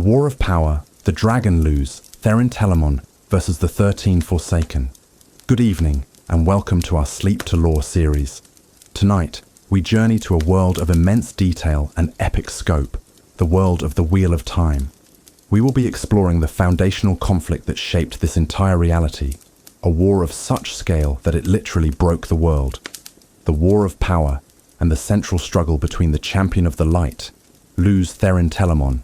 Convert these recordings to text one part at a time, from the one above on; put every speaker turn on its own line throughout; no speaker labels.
The War of Power, the dragon Lews Therin Telamon versus the 13 Forsaken. Good evening, and welcome to our Sleep to Lore series. Tonight, we journey to a world of immense detail and epic scope, the world of the Wheel of Time. We will be exploring the foundational conflict that shaped this entire reality, a war of such scale that it literally broke the world. The War of Power, and the central struggle between the champion of the light, Lews Therin Telamon,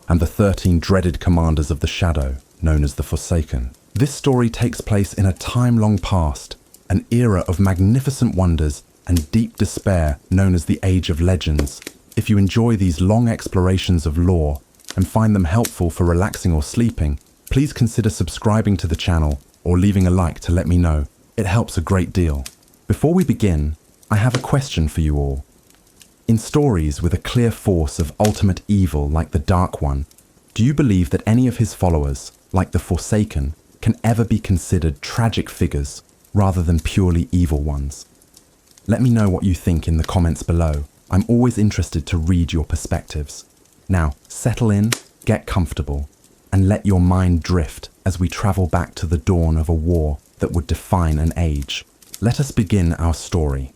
and the 13 dreaded commanders of the shadow, known as the Forsaken. This story takes place in a time long past, an era of magnificent wonders and deep despair known as the Age of Legends. If you enjoy these long explorations of lore and find them helpful for relaxing or sleeping, please consider subscribing to the channel or leaving a like to let me know. It helps a great deal. Before we begin, I have a question for you all. In stories with a clear force of ultimate evil like the Dark One, do you believe that any of his followers, like the Forsaken, can ever be considered tragic figures rather than purely evil ones? Let me know what you think in the comments below. I'm always interested to read your perspectives. Now, settle in, get comfortable, and let your mind drift as we travel back to the dawn of a war that would define an age. Let us begin our story.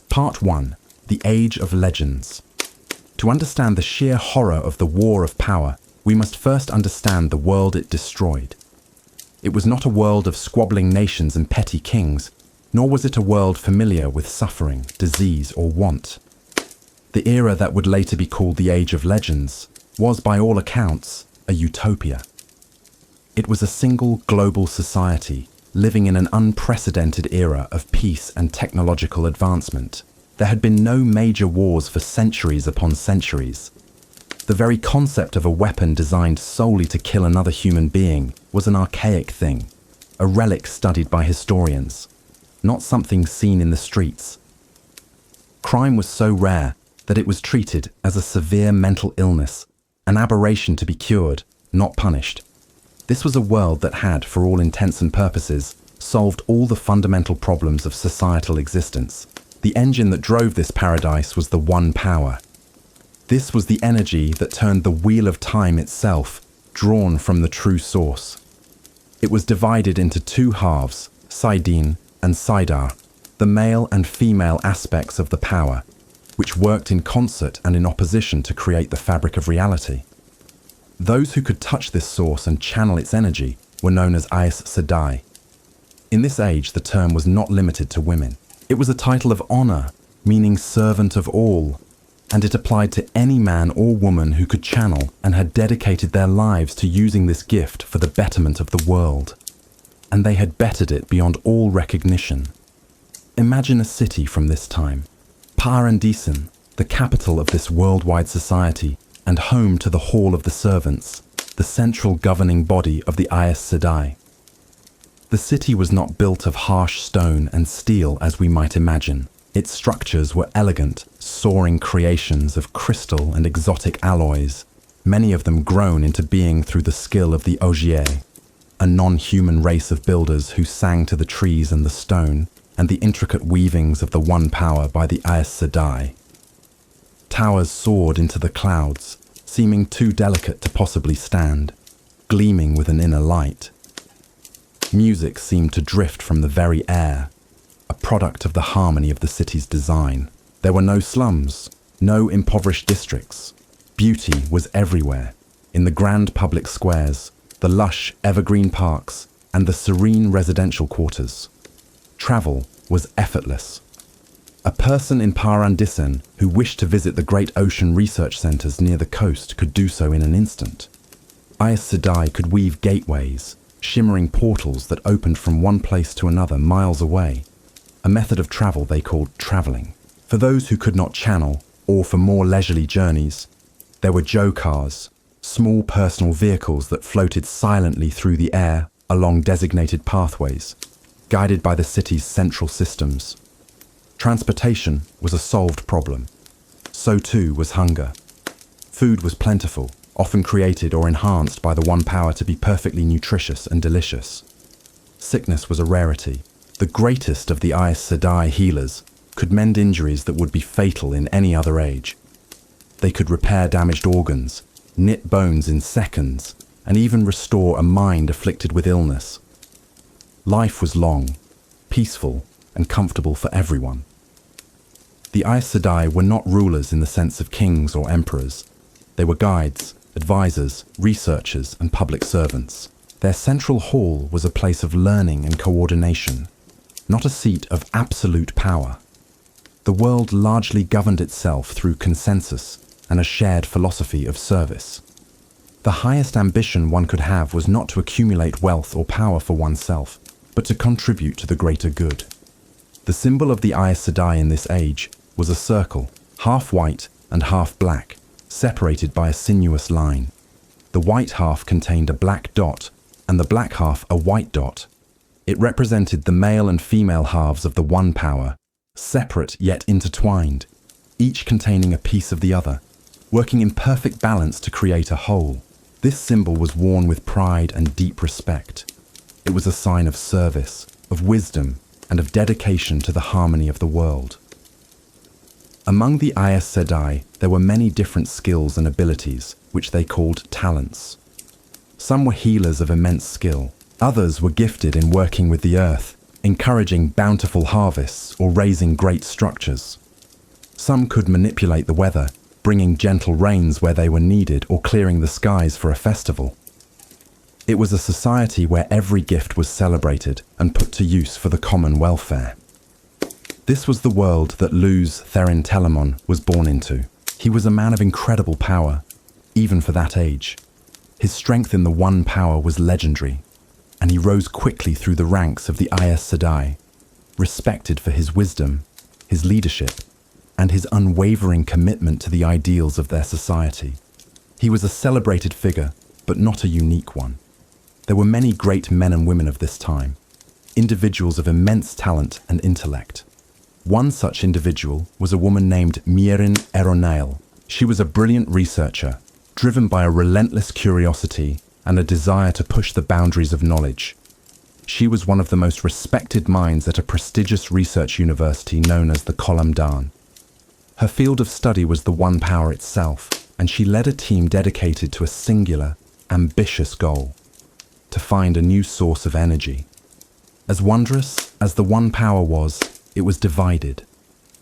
Part 1. The Age of Legends. To understand the sheer horror of the War of Power, we must first understand the world it destroyed. It was not a world of squabbling nations and petty kings, nor was it a world familiar with suffering, disease, or want. The era that would later be called the Age of Legends was, by all accounts, a utopia. It was a single global society, living in an unprecedented era of peace and technological advancement. There had been no major wars for centuries upon centuries. The very concept of a weapon designed solely to kill another human being was an archaic thing, a relic studied by historians, not something seen in the streets. Crime was so rare that it was treated as a severe mental illness, an aberration to be cured, not punished. This was a world that had, for all intents and purposes, solved all the fundamental problems of societal existence. The engine that drove this paradise was the One Power. This was the energy that turned the Wheel of Time itself, drawn from the true source. It was divided into two halves, Saidin and Saidar, the male and female aspects of the power, which worked in concert and in opposition to create the fabric of reality. Those who could touch this source and channel its energy were known as Aes Sedai. In this age, the term was not limited to women. It was a title of honor, meaning servant of all, and it applied to any man or woman who could channel and had dedicated their lives to using this gift for the betterment of the world. And they had bettered it beyond all recognition. Imagine a city from this time, Paradisen, the capital of this worldwide society, and home to the Hall of the Servants, the central governing body of the Aes Sedai. The city was not built of harsh stone and steel as we might imagine. Its structures were elegant, soaring creations of crystal and exotic alloys, many of them grown into being through the skill of the Ogier, a non-human race of builders who sang to the trees and the stone, and the intricate weavings of the One Power by the Aes Sedai. Towers soared into the clouds, seeming too delicate to possibly stand, gleaming with an inner light. Music seemed to drift from the very air, a product of the harmony of the city's design. There were no slums, no impoverished districts. Beauty was everywhere, in the grand public squares, the lush evergreen parks, and the serene residential quarters. Travel was effortless. A person in Paradisen who wished to visit the great ocean research centers near the coast could do so in an instant. Aes Sedai could weave gateways, shimmering portals that opened from one place to another miles away, a method of travel they called traveling. For those who could not channel, or for more leisurely journeys, there were jokars, small personal vehicles that floated silently through the air along designated pathways, guided by the city's central systems. Transportation was a solved problem. So too was hunger. Food was plentiful, often created or enhanced by the One Power to be perfectly nutritious and delicious. Sickness was a rarity. The greatest of the Aes Sedai healers could mend injuries that would be fatal in any other age. They could repair damaged organs, knit bones in seconds, and even restore a mind afflicted with illness. Life was long, peaceful, and comfortable for everyone. The Aes Sedai were not rulers in the sense of kings or emperors. They were guides, advisors, researchers, and public servants. Their central hall was a place of learning and coordination, not a seat of absolute power. The world largely governed itself through consensus and a shared philosophy of service. The highest ambition one could have was not to accumulate wealth or power for oneself, but to contribute to the greater good. The symbol of the Aes Sedai in this age was a circle, half white and half black, separated by a sinuous line. The white half contained a black dot, and the black half a white dot. It represented the male and female halves of the one power, separate yet intertwined, each containing a piece of the other, working in perfect balance to create a whole. This symbol was worn with pride and deep respect. It was a sign of service, of wisdom, and of dedication to the harmony of the world. Among the Aes Sedai, there were many different skills and abilities, which they called talents. Some were healers of immense skill. Others were gifted in working with the earth, encouraging bountiful harvests or raising great structures. Some could manipulate the weather, bringing gentle rains where they were needed or clearing the skies for a festival. It was a society where every gift was celebrated and put to use for the common welfare. This was the world that Lews Therin Telamon was born into. He was a man of incredible power, even for that age. His strength in the one power was legendary, and he rose quickly through the ranks of the Aes Sedai, respected for his wisdom, his leadership, and his unwavering commitment to the ideals of their society. He was a celebrated figure, but not a unique one. There were many great men and women of this time, individuals of immense talent and intellect. One such individual was a woman named Meerrin Eronael. She was a brilliant researcher, driven by a relentless curiosity and a desire to push the boundaries of knowledge. She was one of the most respected minds at a prestigious research university known as the Kolam Dan. Her field of study was the one power itself, and she led a team dedicated to a singular, ambitious goal: to find a new source of energy. As wondrous as the one power was, it was divided.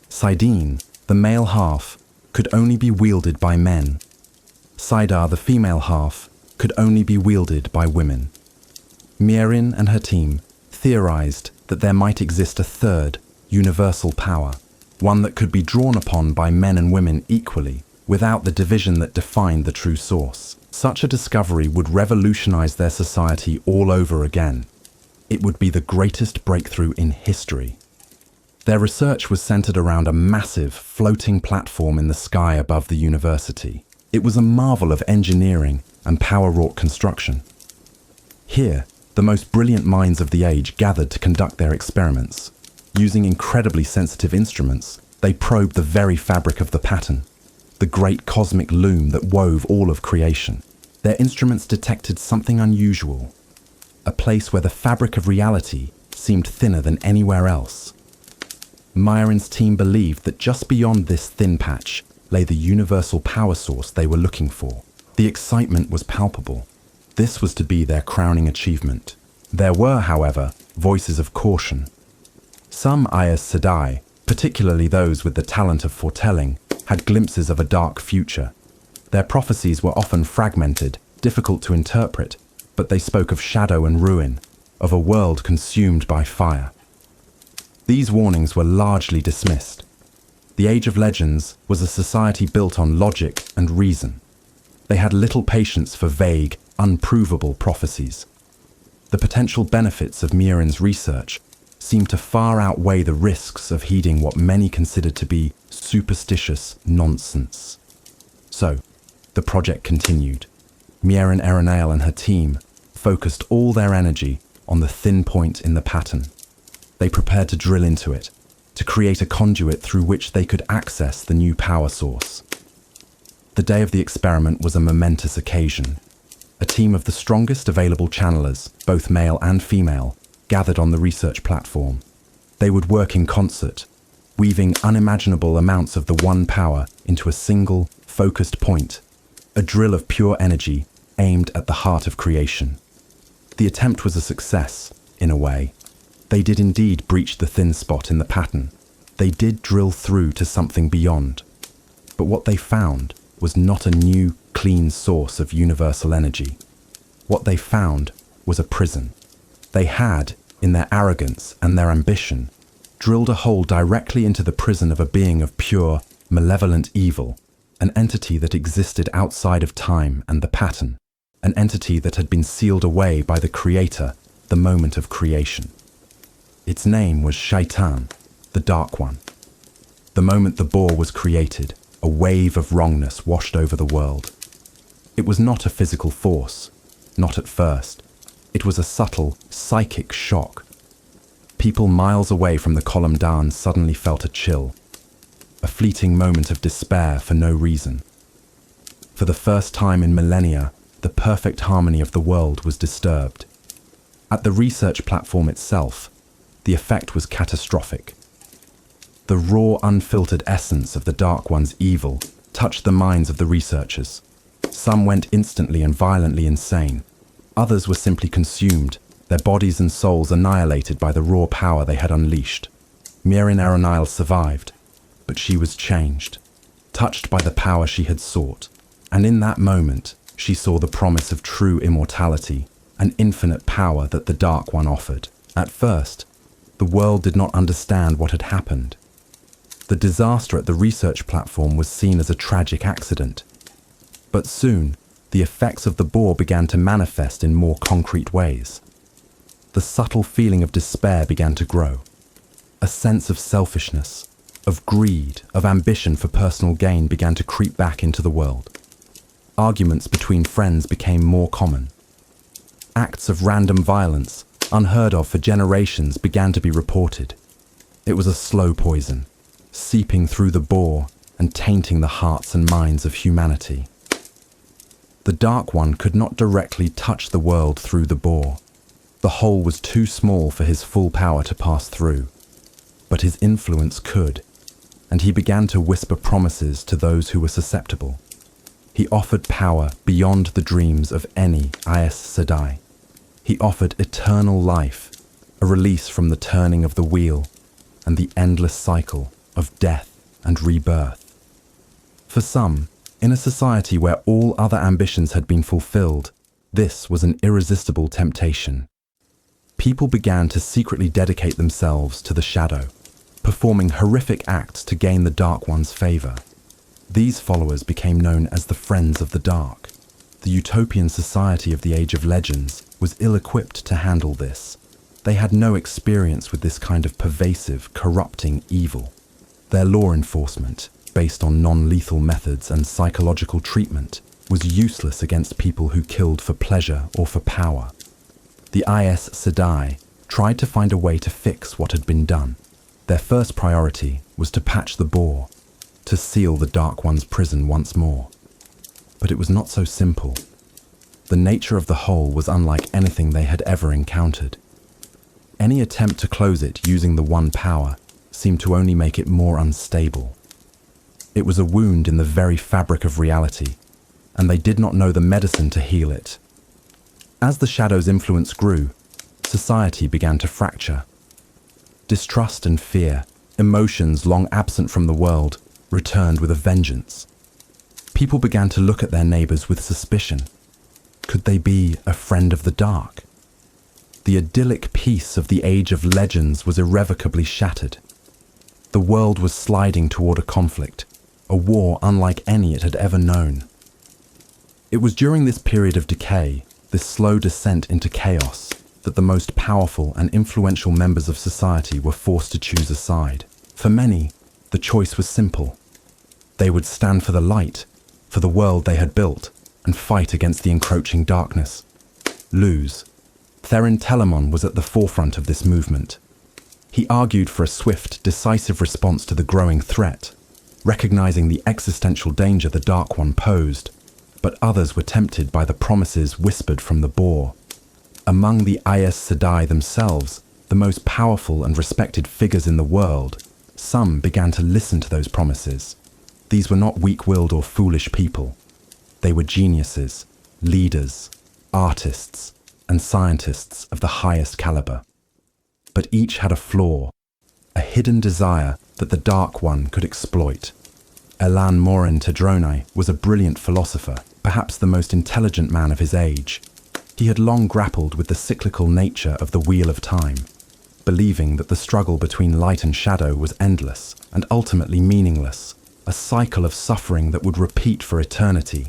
Saidin, the male half, could only be wielded by men. Saidar, the female half, could only be wielded by women. Meerrin and her team theorized that there might exist a third, universal power, one that could be drawn upon by men and women equally, without the division that defined the true source. Such a discovery would revolutionize their society all over again. It would be the greatest breakthrough in history. Their research was centered around a massive, floating platform in the sky above the university. It was a marvel of engineering and power-wrought construction. Here, the most brilliant minds of the age gathered to conduct their experiments. Using incredibly sensitive instruments, they probed the very fabric of the pattern, the great cosmic loom that wove all of creation. Their instruments detected something unusual, a place where the fabric of reality seemed thinner than anywhere else. Meerrin's team believed that just beyond this thin patch lay the universal power source they were looking for. The excitement was palpable. This was to be their crowning achievement. There were, however, voices of caution. Some Aes Sedai, particularly those with the talent of foretelling, had glimpses of a dark future. Their prophecies were often fragmented, difficult to interpret, but they spoke of shadow and ruin, of a world consumed by fire. These warnings were largely dismissed. The Age of Legends was a society built on logic and reason. They had little patience for vague, unprovable prophecies. The potential benefits of Meerrin's research seemed to far outweigh the risks of heeding what many considered to be superstitious nonsense. So, the project continued. Meerrin Eronael and her team focused all their energy on the thin point in the pattern. They prepared to drill into it, to create a conduit through which they could access the new power source. The day of the experiment was a momentous occasion. A team of the strongest available channelers, both male and female, gathered on the research platform. They would work in concert, weaving unimaginable amounts of the one power into a single, focused point, a drill of pure energy aimed at the heart of creation. The attempt was a success, in a way. They did indeed breach the thin spot in the pattern. They did drill through to something beyond. But what they found was not a new, clean source of universal energy. What they found was a prison. They had, in their arrogance and their ambition, drilled a hole directly into the prison of a being of pure, malevolent evil, an entity that existed outside of time and the pattern, an entity that had been sealed away by the Creator the moment of creation. Its name was Shaitan, the Dark One. The moment the boar was created, a wave of wrongness washed over the world. It was not a physical force, not at first. It was a subtle, psychic shock. People miles away from the column down suddenly felt a chill, a fleeting moment of despair for no reason. For the first time in millennia, the perfect harmony of the world was disturbed. At the research platform itself, the effect was catastrophic. The raw, unfiltered essence of the Dark One's evil touched the minds of the researchers. Some went instantly and violently insane. Others were simply consumed, their bodies and souls annihilated by the raw power they had unleashed. Mirin Aronile survived, but she was changed, touched by the power she had sought. And in that moment, she saw the promise of true immortality, an infinite power that the Dark One offered. At first, the world did not understand what had happened. The disaster at the research platform was seen as a tragic accident. But soon, the effects of the boar began to manifest in more concrete ways. The subtle feeling of despair began to grow. A sense of selfishness, of greed, of ambition for personal gain began to creep back into the world. Arguments between friends became more common. Acts of random violence, unheard of for generations, began to be reported. It was a slow poison, seeping through the boar and tainting the hearts and minds of humanity. The Dark One could not directly touch the world through the boar. The hole was too small for his full power to pass through. But his influence could, and he began to whisper promises to those who were susceptible. He offered power beyond the dreams of any Aes Sedai. He offered eternal life, a release from the turning of the wheel and the endless cycle of death and rebirth. For some, in a society where all other ambitions had been fulfilled, this was an irresistible temptation. People began to secretly dedicate themselves to the shadow, performing horrific acts to gain the Dark One's favor. These followers became known as the Friends of the Dark. The utopian society of the Age of Legends was ill-equipped to handle this. They had no experience with this kind of pervasive, corrupting evil. Their law enforcement, based on non-lethal methods and psychological treatment, was useless against people who killed for pleasure or for power. The Aes Sedai tried to find a way to fix what had been done. Their first priority was to patch the boar, to seal the Dark One's prison once more. But it was not so simple. The nature of the hole was unlike anything they had ever encountered. Any attempt to close it using the one power seemed to only make it more unstable. It was a wound in the very fabric of reality, and they did not know the medicine to heal it. As the shadow's influence grew, society began to fracture. Distrust and fear, emotions long absent from the world, returned with a vengeance. People began to look at their neighbors with suspicion. Could they be a friend of the dark? The idyllic peace of the Age of Legends was irrevocably shattered. The world was sliding toward a conflict, a war unlike any it had ever known. It was during this period of decay, this slow descent into chaos, that the most powerful and influential members of society were forced to choose a side. For many, the choice was simple. They would stand for the light, for the world they had built, and fight against the encroaching darkness. Lews Therin Telamon was at the forefront of this movement. He argued for a swift, decisive response to the growing threat, recognizing the existential danger the Dark One posed, but others were tempted by the promises whispered from the boar. Among the Aes Sedai themselves, the most powerful and respected figures in the world, some began to listen to those promises. These were not weak-willed or foolish people. They were geniuses, leaders, artists, and scientists of the highest caliber. But each had a flaw, a hidden desire that the Dark One could exploit. Elan Morin Tedrone was a brilliant philosopher, perhaps the most intelligent man of his age. He had long grappled with the cyclical nature of the wheel of time, believing that the struggle between light and shadow was endless and ultimately meaningless, a cycle of suffering that would repeat for eternity.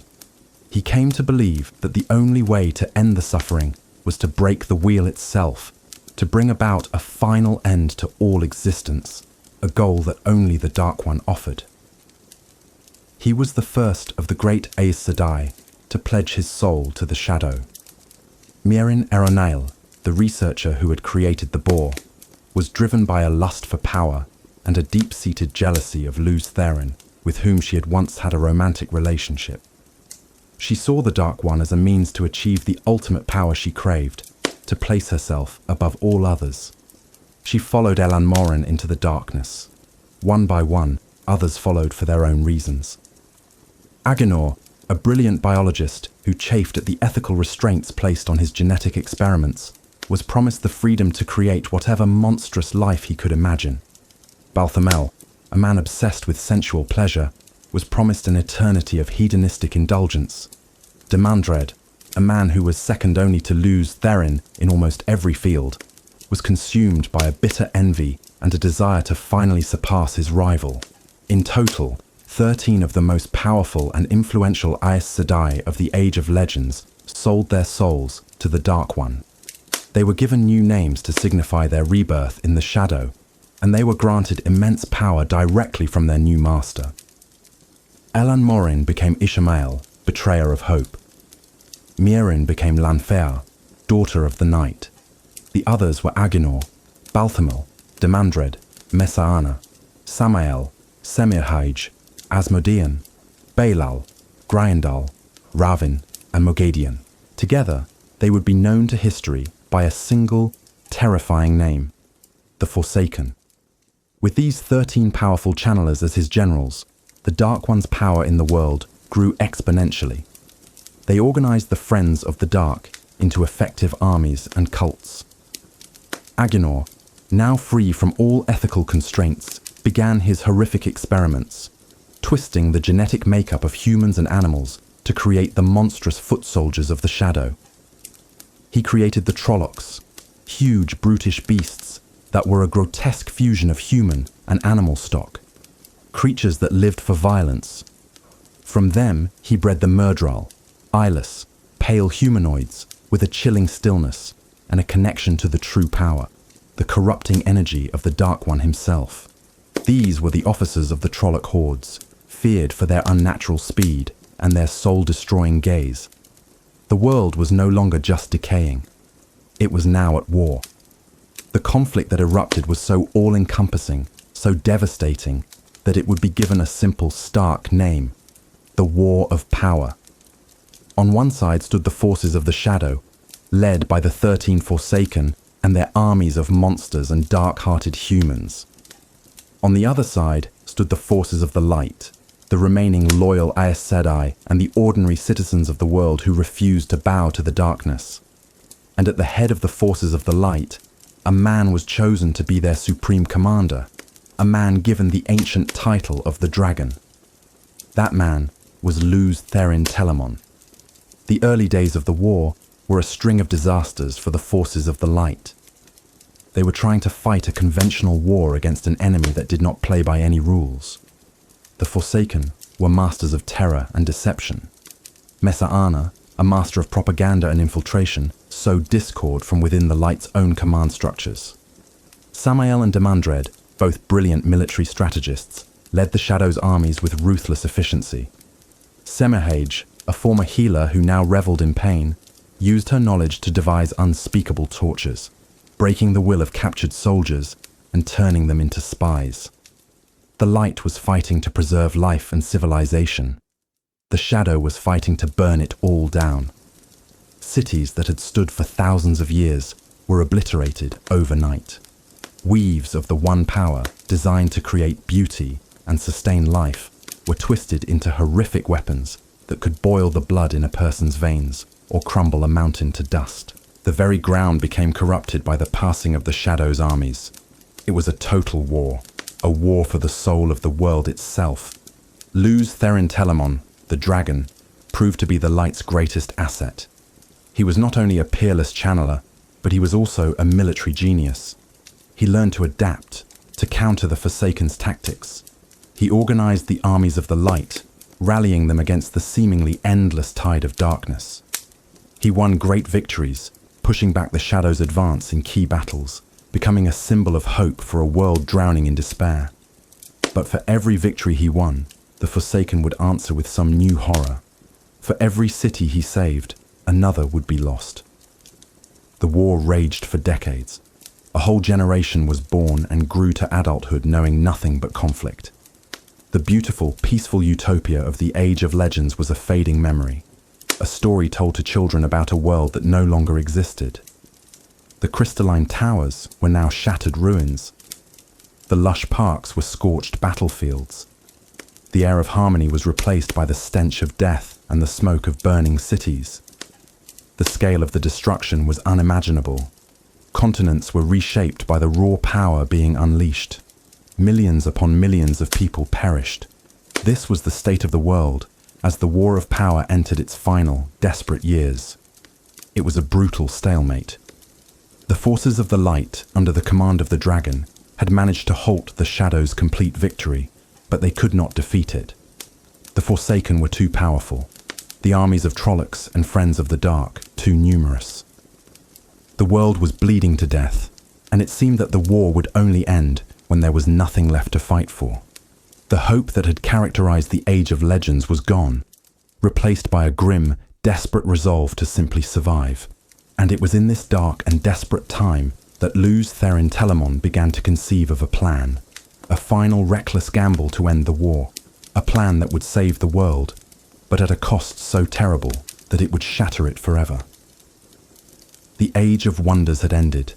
He came to believe that the only way to end the suffering was to break the wheel itself, to bring about a final end to all existence, a goal that only the Dark One offered. He was the first of the great Aes Sedai to pledge his soul to the shadow. Mirin Eronail, the researcher who had created the boar, was driven by a lust for power and a deep-seated jealousy of Lews Therin, with whom she had once had a romantic relationship. She saw the Dark One as a means to achieve the ultimate power she craved, to place herself above all others. She followed Elan Morin into the darkness. One by one, others followed for their own reasons. Agenor, a brilliant biologist who chafed at the ethical restraints placed on his genetic experiments, was promised the freedom to create whatever monstrous life he could imagine. Balthamel, a man obsessed with sensual pleasure, was promised an eternity of hedonistic indulgence. Demandred, a man who was second only to Lews Therin in almost every field, was consumed by a bitter envy and a desire to finally surpass his rival. In total, 13 of the most powerful and influential Aes Sedai of the Age of Legends sold their souls to the Dark One. They were given new names to signify their rebirth in the shadow, and they were granted immense power directly from their new master. Elan Morin became Ishamael, betrayer of hope. Mirin became Lanfear, daughter of the night. The others were Agenor, Balthamel, Demandred, Messaana, Samael, Semirhage, Asmodean, Baelal, Gryandal, Ravin, and Mogadian. Together, they would be known to history by a single, terrifying name, the Forsaken. With these 13 powerful channelers as his generals, the Dark One's power in the world grew exponentially. They organized the Friends of the Dark into effective armies and cults. Agenor, now free from all ethical constraints, began his horrific experiments, twisting the genetic makeup of humans and animals to create the monstrous foot soldiers of the shadow. He created the Trollocs, huge brutish beasts that were a grotesque fusion of human and animal stock, creatures that lived for violence. From them he bred the Myrddraal, eyeless, pale humanoids with a chilling stillness and a connection to the true power, the corrupting energy of the Dark One himself. These were the officers of the Trolloc hordes, feared for their unnatural speed and their soul-destroying gaze. The world was no longer just decaying. It was now at war. The conflict that erupted was so all-encompassing, so devastating, that it would be given a simple, stark name: the War of Power. On one side stood the forces of the Shadow, led by the 13 Forsaken and their armies of monsters and dark-hearted humans. On the other side stood the forces of the Light, the remaining loyal Aes Sedai and the ordinary citizens of the world who refused to bow to the darkness. And at the head of the forces of the Light, a man was chosen to be their supreme commander, a man given the ancient title of the Dragon. That man was Lews Therin Telamon. The early days of the war were a string of disasters for the forces of the Light. They were trying to fight a conventional war against an enemy that did not play by any rules. The Forsaken were masters of terror and deception. Messaana, a master of propaganda and infiltration, sowed discord from within the Light's own command structures. Samael and Demandred, both brilliant military strategists, led the Shadow's armies with ruthless efficiency. Semirhage, a former healer who now reveled in pain, used her knowledge to devise unspeakable tortures, breaking the will of captured soldiers and turning them into spies. The Light was fighting to preserve life and civilization. The Shadow was fighting to burn it all down. Cities that had stood for thousands of years were obliterated overnight. Weaves of the one power, designed to create beauty and sustain life, were twisted into horrific weapons that could boil the blood in a person's veins or crumble a mountain to dust. The very ground became corrupted by the passing of the Shadow's armies. It was a total war, a war for the soul of the world itself. Lews Therin Telamon, the dragon, proved to be the light's greatest asset. He was not only a peerless channeler, but he was also a military genius. He learned to adapt, to counter the Forsaken's tactics. He organized the armies of the light, rallying them against the seemingly endless tide of darkness. He won great victories, pushing back the Shadow's advance in key battles, becoming a symbol of hope for a world drowning in despair. But for every victory he won, the Forsaken would answer with some new horror. For every city he saved, another would be lost. The war raged for decades. A whole generation was born and grew to adulthood knowing nothing but conflict. The beautiful, peaceful utopia of the Age of Legends was a fading memory, a story told to children about a world that no longer existed. The crystalline towers were now shattered ruins. The lush parks were scorched battlefields. The air of harmony was replaced by the stench of death and the smoke of burning cities. The scale of the destruction was unimaginable. Continents were reshaped by the raw power being unleashed. Millions upon millions of people perished. This was the state of the world as the war of power entered its final, desperate years. It was a brutal stalemate. The forces of the light, under the command of the dragon, had managed to halt the Shadow's complete victory, but they could not defeat it. The Forsaken were too powerful, the armies of Trollocs and Friends of the Dark too numerous. The world was bleeding to death, and it seemed that the war would only end when there was nothing left to fight for. The hope that had characterized the Age of Legends was gone, replaced by a grim, desperate resolve to simply survive. And it was in this dark and desperate time that Lews Therin Telamon began to conceive of a plan. A final reckless gamble to end the war. A plan that would save the world, but at a cost so terrible that it would shatter it forever. The Age of Wonders had ended,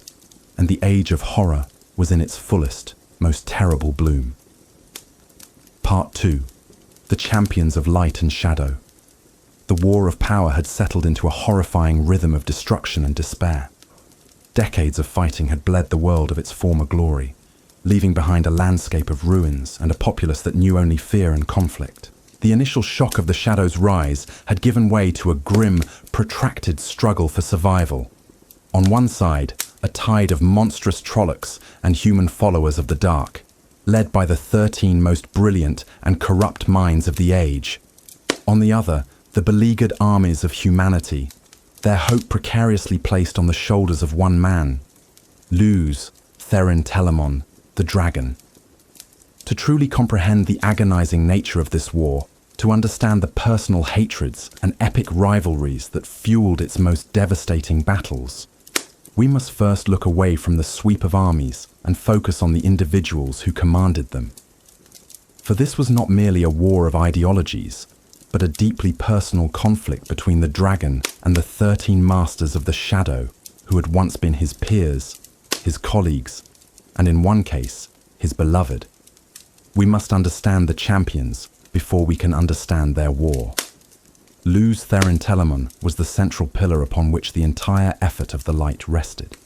and the Age of Horror was in its fullest, most terrible bloom. Part 2. The Champions of Light and Shadow. The war of power had settled into a horrifying rhythm of destruction and despair. Decades of fighting had bled the world of its former glory, leaving behind a landscape of ruins and a populace that knew only fear and conflict. The initial shock of the Shadow's rise had given way to a grim, protracted struggle for survival. On one side, a tide of monstrous Trollocs and human followers of the Dark, led by the 13 most brilliant and corrupt minds of the age. On the other, the beleaguered armies of humanity, their hope precariously placed on the shoulders of one man, Lews Therin Telamon, the dragon. To truly comprehend the agonizing nature of this war, to understand the personal hatreds and epic rivalries that fueled its most devastating battles, we must first look away from the sweep of armies and focus on the individuals who commanded them. For this was not merely a war of ideologies, but a deeply personal conflict between the dragon and the 13 masters of the Shadow, who had once been his peers, his colleagues, and in one case, his beloved. We must understand the champions before we can understand their war. Lews Therin Telamon was the central pillar upon which the entire effort of the light rested.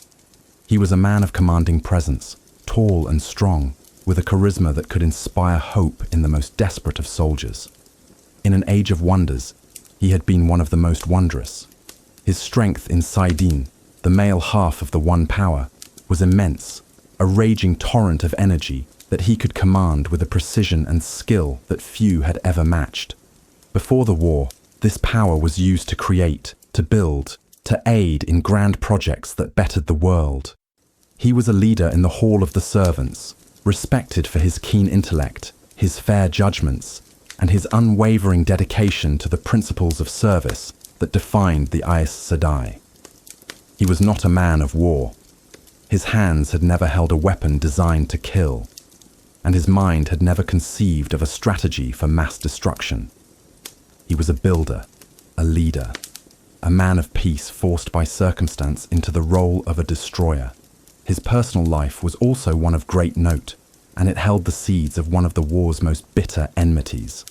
He was a man of commanding presence, tall and strong, with a charisma that could inspire hope in the most desperate of soldiers. In an age of wonders, he had been one of the most wondrous. His strength in Saidin, the male half of the One Power, was immense, a raging torrent of energy that he could command with a precision and skill that few had ever matched. Before the war, this power was used to create, to build, to aid in grand projects that bettered the world. He was a leader in the Hall of the Servants, respected for his keen intellect, his fair judgments, and his unwavering dedication to the principles of service that defined the Aes Sedai. He was not a man of war. His hands had never held a weapon designed to kill, and his mind had never conceived of a strategy for mass destruction. He was a builder, a leader, a man of peace forced by circumstance into the role of a destroyer. His personal life was also one of great note, and it held the seeds of one of the war's most bitter enmities.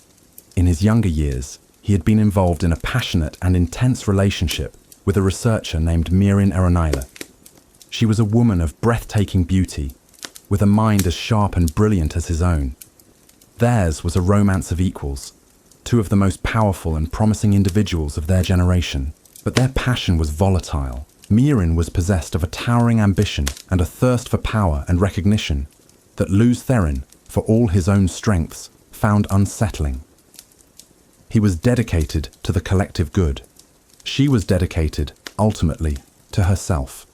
In his younger years, he he had been involved in a passionate and intense relationship with a researcher named Mirin Eronila. She was a woman of breathtaking beauty, with a mind as sharp and brilliant as his own. Theirs was a romance of equals, two of the most powerful and promising individuals of their generation. But their passion was volatile. Mirin was possessed of a towering ambition and a thirst for power and recognition that Lews Therin, for all his own strengths, found unsettling. He was dedicated to the collective good. She was dedicated, ultimately, to herself.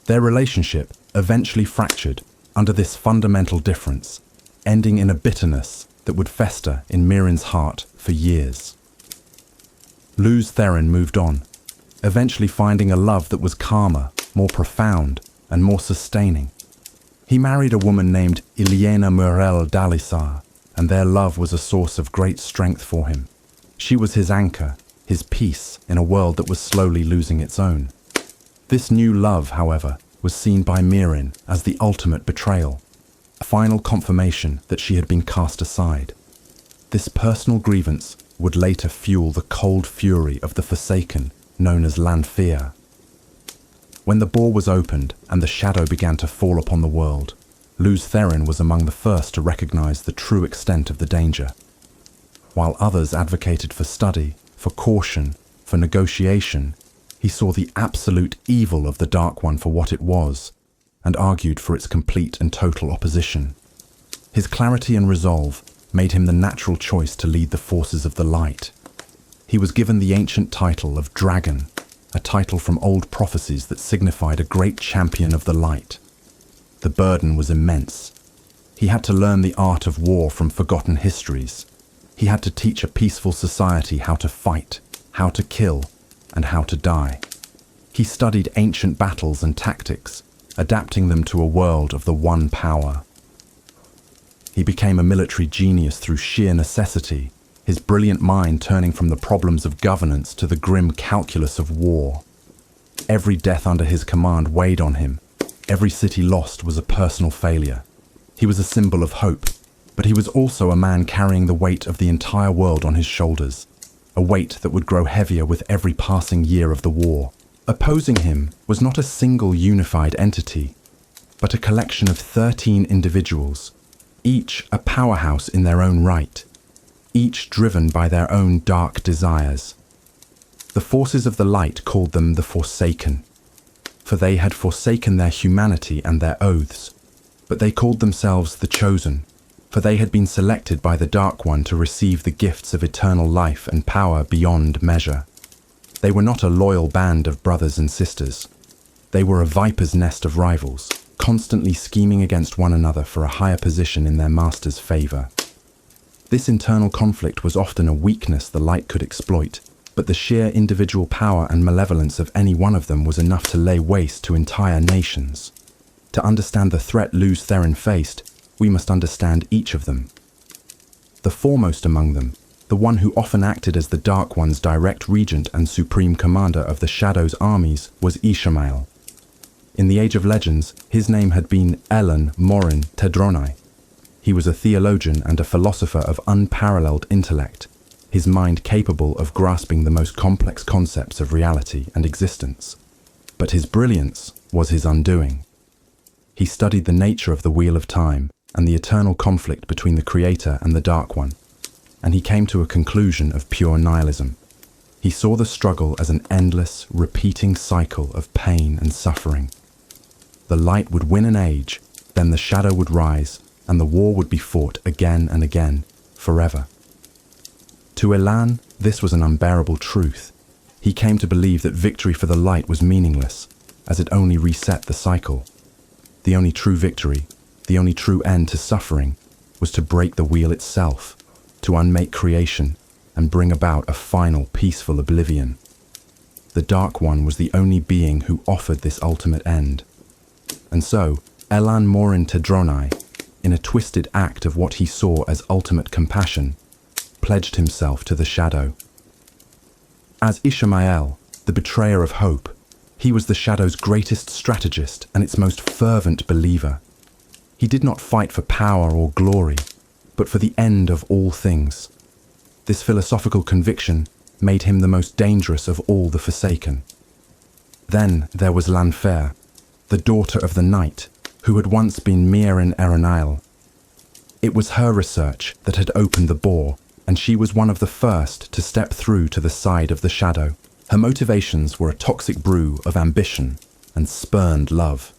Their relationship eventually fractured under this fundamental difference, ending in a bitterness that would fester in Mirin's heart for years. Lews Therin moved on, eventually finding a love that was calmer, more profound, and more sustaining. He married a woman named Iliana Murel Dalisar, and their love was a source of great strength for him. She was his anchor, his peace in a world that was slowly losing its own. This new love, however, was seen by Mirin as the ultimate betrayal, a final confirmation that she had been cast aside. This personal grievance would later fuel the cold fury of the Forsaken, known as Lanfear. When the bore was opened and the shadow began to fall upon the world, Lews Therin was among the first to recognize the true extent of the danger. While others advocated for study, for caution, for negotiation, he saw the absolute evil of the Dark One for what it was, and argued for its complete and total opposition. His clarity and resolve made him the natural choice to lead the forces of the light. He was given the ancient title of Dragon, a title from old prophecies that signified a great champion of the light. The burden was immense. He had to learn the art of war from forgotten histories. He had to teach a peaceful society how to fight, how to kill, and how to die. He studied ancient battles and tactics, adapting them to a world of the one power. He became a military genius through sheer necessity, his brilliant mind turning from the problems of governance to the grim calculus of war. Every death under his command weighed on him. Every city lost was a personal failure. He was a symbol of hope, but he was also a man carrying the weight of the entire world on his shoulders, a weight that would grow heavier with every passing year of the war. Opposing him was not a single unified entity, but a collection of 13 individuals, each a powerhouse in their own right, each driven by their own dark desires. The forces of the light called them the Forsaken, for they had forsaken their humanity and their oaths, but they called themselves the Chosen, for they had been selected by the Dark One to receive the gifts of eternal life and power beyond measure. They were not a loyal band of brothers and sisters. They were a viper's nest of rivals, constantly scheming against one another for a higher position in their master's favor. This internal conflict was often a weakness the light could exploit, but the sheer individual power and malevolence of any one of them was enough to lay waste to entire nations. To understand the threat Lews Therin faced, we must understand each of them. The foremost among them, the one who often acted as the Dark One's direct regent and supreme commander of the Shadow's armies, was Ishamael. In the Age of Legends, his name had been Elan Morin Tedronai. He was a theologian and a philosopher of unparalleled intellect, his mind capable of grasping the most complex concepts of reality and existence. But his brilliance was his undoing. He studied the nature of the Wheel of Time and the eternal conflict between the Creator and the Dark One, and he came to a conclusion of pure nihilism. He saw the struggle as an endless, repeating cycle of pain and suffering. The light would win an age, then the shadow would rise, and the war would be fought again and again, forever. To Elan, this was an unbearable truth. He came to believe that victory for the light was meaningless, as it only reset the cycle. The only true victory, the only true end to suffering, was to break the wheel itself, to unmake creation, and bring about a final peaceful oblivion. The Dark One was the only being who offered this ultimate end. And so, Elan Morin Tedronai, in a twisted act of what he saw as ultimate compassion, pledged himself to the shadow. As Ishamael, the betrayer of hope, he was the shadow's greatest strategist and its most fervent believer. He did not fight for power or glory, but for the end of all things. This philosophical conviction made him the most dangerous of all the Forsaken. Then there was Lanfer, the daughter of the Night, who had once been Mirin Erenail. It was her research that had opened the bore, and she was one of the first to step through to the side of the shadow. Her motivations were a toxic brew of ambition and spurned love.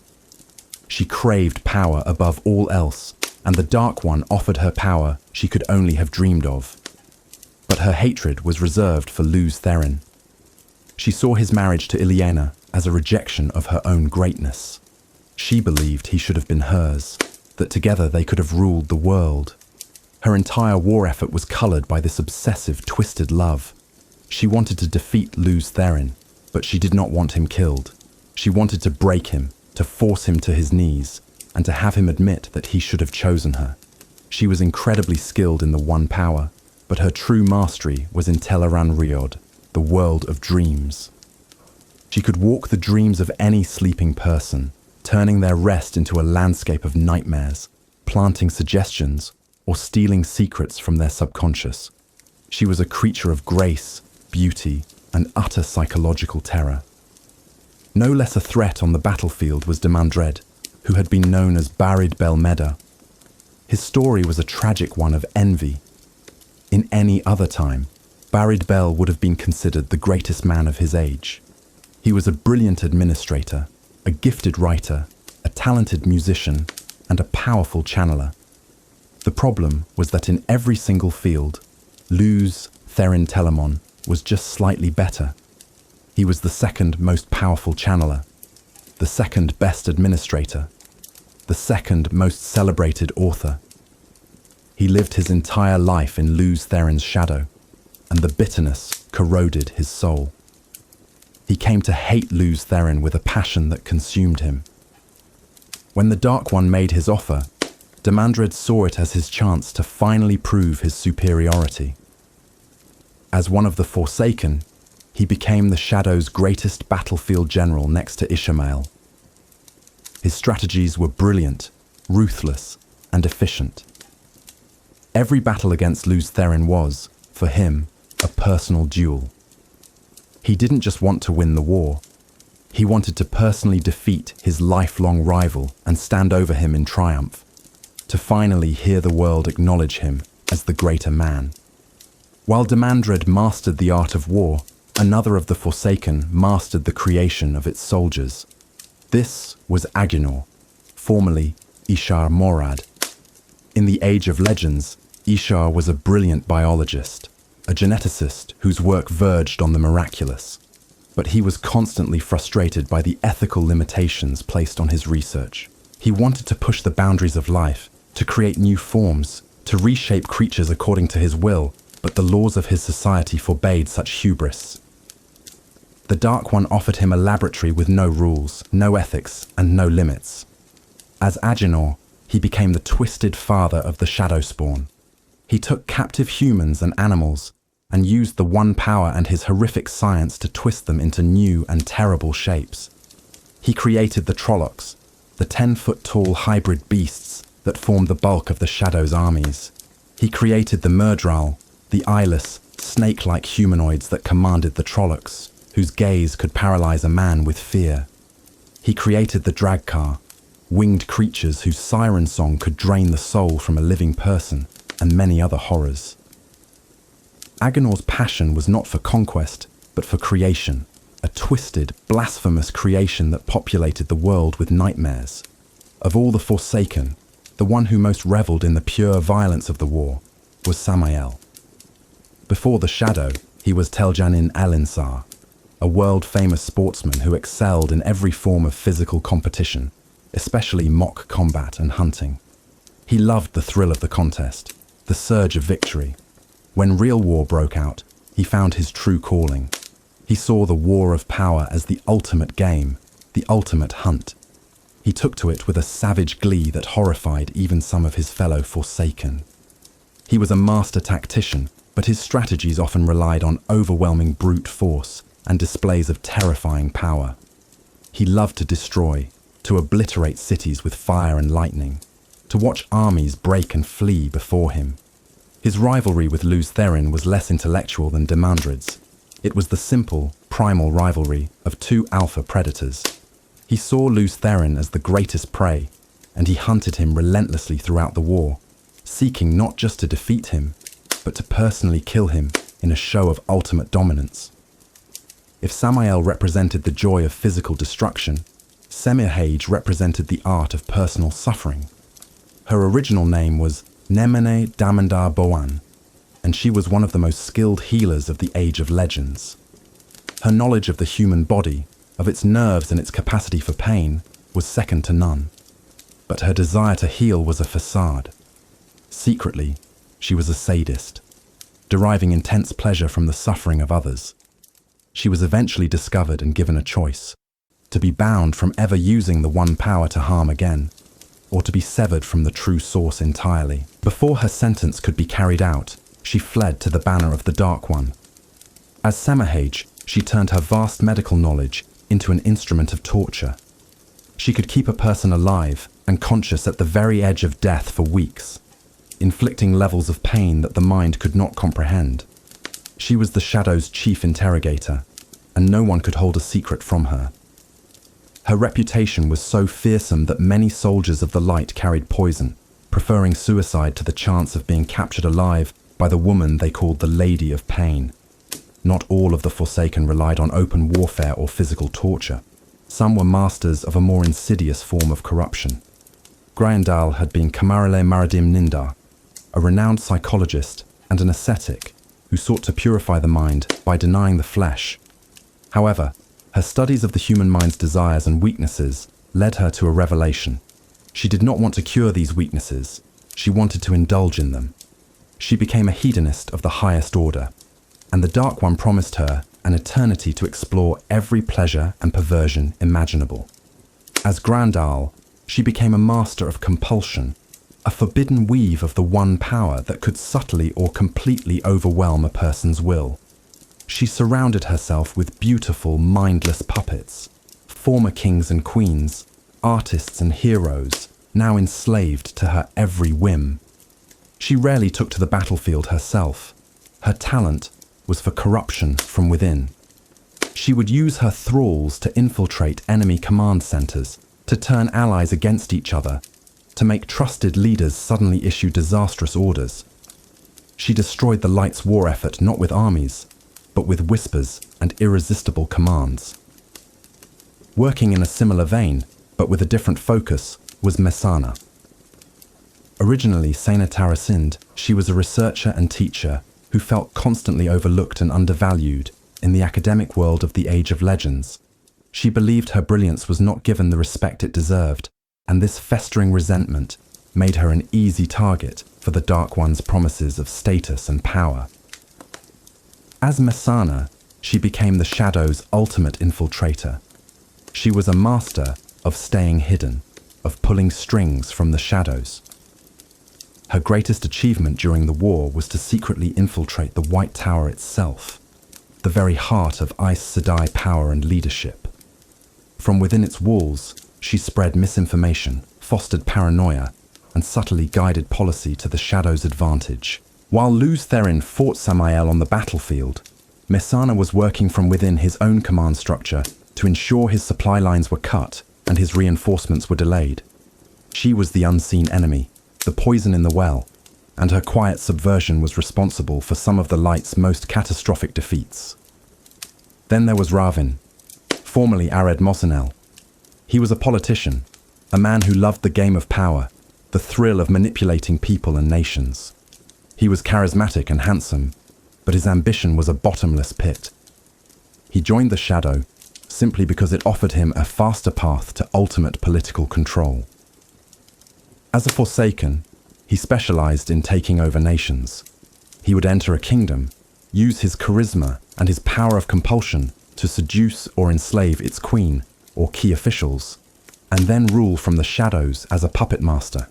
She craved power above all else, and the Dark One offered her power she could only have dreamed of. But her hatred was reserved for Lews Therin. She saw his marriage to Ileana as a rejection of her own greatness. She believed he should have been hers, that together they could have ruled the world. Her entire war effort was coloured by this obsessive, twisted love. She wanted to defeat Lews Therin, but she did not want him killed. She wanted to break him, to force him to his knees, and to have him admit that he should have chosen her. She was incredibly skilled in the One Power, but her true mastery was in Teleran Riod, the world of dreams. She could walk the dreams of any sleeping person, turning their rest into a landscape of nightmares, planting suggestions, or stealing secrets from their subconscious. She was a creature of grace, beauty, and utter psychological terror. No less a threat on the battlefield was Demandred, who had been known as Barid Belmeda. His story was a tragic one of envy. In any other time, Barid Bel would have been considered the greatest man of his age. He was a brilliant administrator, a gifted writer, a talented musician, and a powerful channeler. The problem was that in every single field, Lews Therin Telamon was just slightly better. He was the second most powerful channeler, the second best administrator, the second most celebrated author. He lived his entire life in Lews Therin's shadow, and the bitterness corroded his soul. He came to hate Lews Therin with a passion that consumed him. When the Dark One made his offer, Demandred saw it as his chance to finally prove his superiority. As one of the Forsaken, he became the Shadow's greatest battlefield general next to Ishamael. His strategies were brilliant, ruthless, and efficient. Every battle against Lews Therin was, for him, a personal duel. He didn't just want to win the war. He wanted to personally defeat his lifelong rival and stand over him in triumph, to finally hear the world acknowledge him as the greater man. While Demandred mastered the art of war, another of the Forsaken mastered the creation of its soldiers. This was Aginor, formerly Ishar Morad. In the Age of Legends, Ishar was a brilliant biologist, a geneticist whose work verged on the miraculous. But he was constantly frustrated by the ethical limitations placed on his research. He wanted to push the boundaries of life, to create new forms, to reshape creatures according to his will, but the laws of his society forbade such hubris. The Dark One offered him a laboratory with no rules, no ethics, and no limits. As Aginor, he became the twisted father of the Shadow Spawn. He took captive humans and animals, and used the One Power and his horrific science to twist them into new and terrible shapes. He created the Trollocs, the 10-foot-tall hybrid beasts that formed the bulk of the Shadow's armies. He created the Murdral, the eyeless, snake-like humanoids that commanded the Trollocs, whose gaze could paralyze a man with fear. He created the Dragkar, winged creatures whose siren song could drain the soul from a living person, and many other horrors. Aginor's passion was not for conquest, but for creation, a twisted, blasphemous creation that populated the world with nightmares. Of all the Forsaken, the one who most reveled in the pure violence of the war was Samael. Before the Shadow, he was Teljanin Alinsar, a world-famous sportsman who excelled in every form of physical competition, especially mock combat and hunting. He loved the thrill of the contest, the surge of victory. When real war broke out, he found his true calling. He saw the war of power as the ultimate game, the ultimate hunt. He took to it with a savage glee that horrified even some of his fellow Forsaken. He was a master tactician, but his strategies often relied on overwhelming brute force and displays of terrifying power. He loved to destroy, to obliterate cities with fire and lightning, to watch armies break and flee before him. His rivalry with Lews Therin was less intellectual than Demandred's. It was the simple, primal rivalry of two alpha predators. He saw Lews Therin as the greatest prey, and he hunted him relentlessly throughout the war, seeking not just to defeat him, but to personally kill him in a show of ultimate dominance. If Samael represented the joy of physical destruction, Semirhage represented the art of personal suffering. Her original name was Nemene Damandar Boan, and she was one of the most skilled healers of the Age of Legends. Her knowledge of the human body, of its nerves and its capacity for pain, was second to none. But her desire to heal was a facade. Secretly, she was a sadist, deriving intense pleasure from the suffering of others. She was eventually discovered and given a choice: to be bound from ever using the one power to harm again, or to be severed from the true source entirely. Before her sentence could be carried out, she fled to the banner of the Dark One. As Semirhage, she turned her vast medical knowledge into an instrument of torture. She could keep a person alive and conscious at the very edge of death for weeks, inflicting levels of pain that the mind could not comprehend. She was the Shadow's chief interrogator, and no one could hold a secret from her. Her reputation was so fearsome that many soldiers of the light carried poison, preferring suicide to the chance of being captured alive by the woman they called the Lady of Pain. Not all of the Forsaken relied on open warfare or physical torture. Some were masters of a more insidious form of corruption. Gryandal had been Kamarale Maradim Nindar, a renowned psychologist and an ascetic who sought to purify the mind by denying the flesh. However, her studies of the human mind's desires and weaknesses led her to a revelation. She did not want to cure these weaknesses. She wanted to indulge in them. She became a hedonist of the highest order, and the Dark One promised her an eternity to explore every pleasure and perversion imaginable. As Grandal, she became a master of compulsion, a forbidden weave of the one power that could subtly or completely overwhelm a person's will. She surrounded herself with beautiful, mindless puppets, former kings and queens, artists and heroes, now enslaved to her every whim. She rarely took to the battlefield herself. Her talent was for corruption from within. She would use her thralls to infiltrate enemy command centers, to turn allies against each other, to make trusted leaders suddenly issue disastrous orders. She destroyed the Light's war effort not with armies, but with whispers and irresistible commands. Working in a similar vein, but with a different focus, was Messana. Originally Sena Tarasind, she was a researcher and teacher who felt constantly overlooked and undervalued in the academic world of the Age of Legends. She believed her brilliance was not given the respect it deserved, and this festering resentment made her an easy target for the Dark One's promises of status and power. As Messana, she became the Shadow's ultimate infiltrator. She was a master of staying hidden, of pulling strings from the shadows. Her greatest achievement during the war was to secretly infiltrate the White Tower itself, the very heart of Aes Sedai power and leadership. From within its walls, she spread misinformation, fostered paranoia, and subtly guided policy to the Shadow's advantage. While Lews Therin fought Samael on the battlefield, Messana was working from within his own command structure to ensure his supply lines were cut and his reinforcements were delayed. She was the unseen enemy, the poison in the well, and her quiet subversion was responsible for some of the Light's most catastrophic defeats. Then there was Ravin, formerly Ared Mosinel. He was a politician, a man who loved the game of power, the thrill of manipulating people and nations. He was charismatic and handsome, but his ambition was a bottomless pit. He joined the Shadow simply because it offered him a faster path to ultimate political control. As a Forsaken, he specialized in taking over nations. He would enter a kingdom, use his charisma and his power of compulsion to seduce or enslave its queen or key officials, and then rule from the shadows as a puppet master.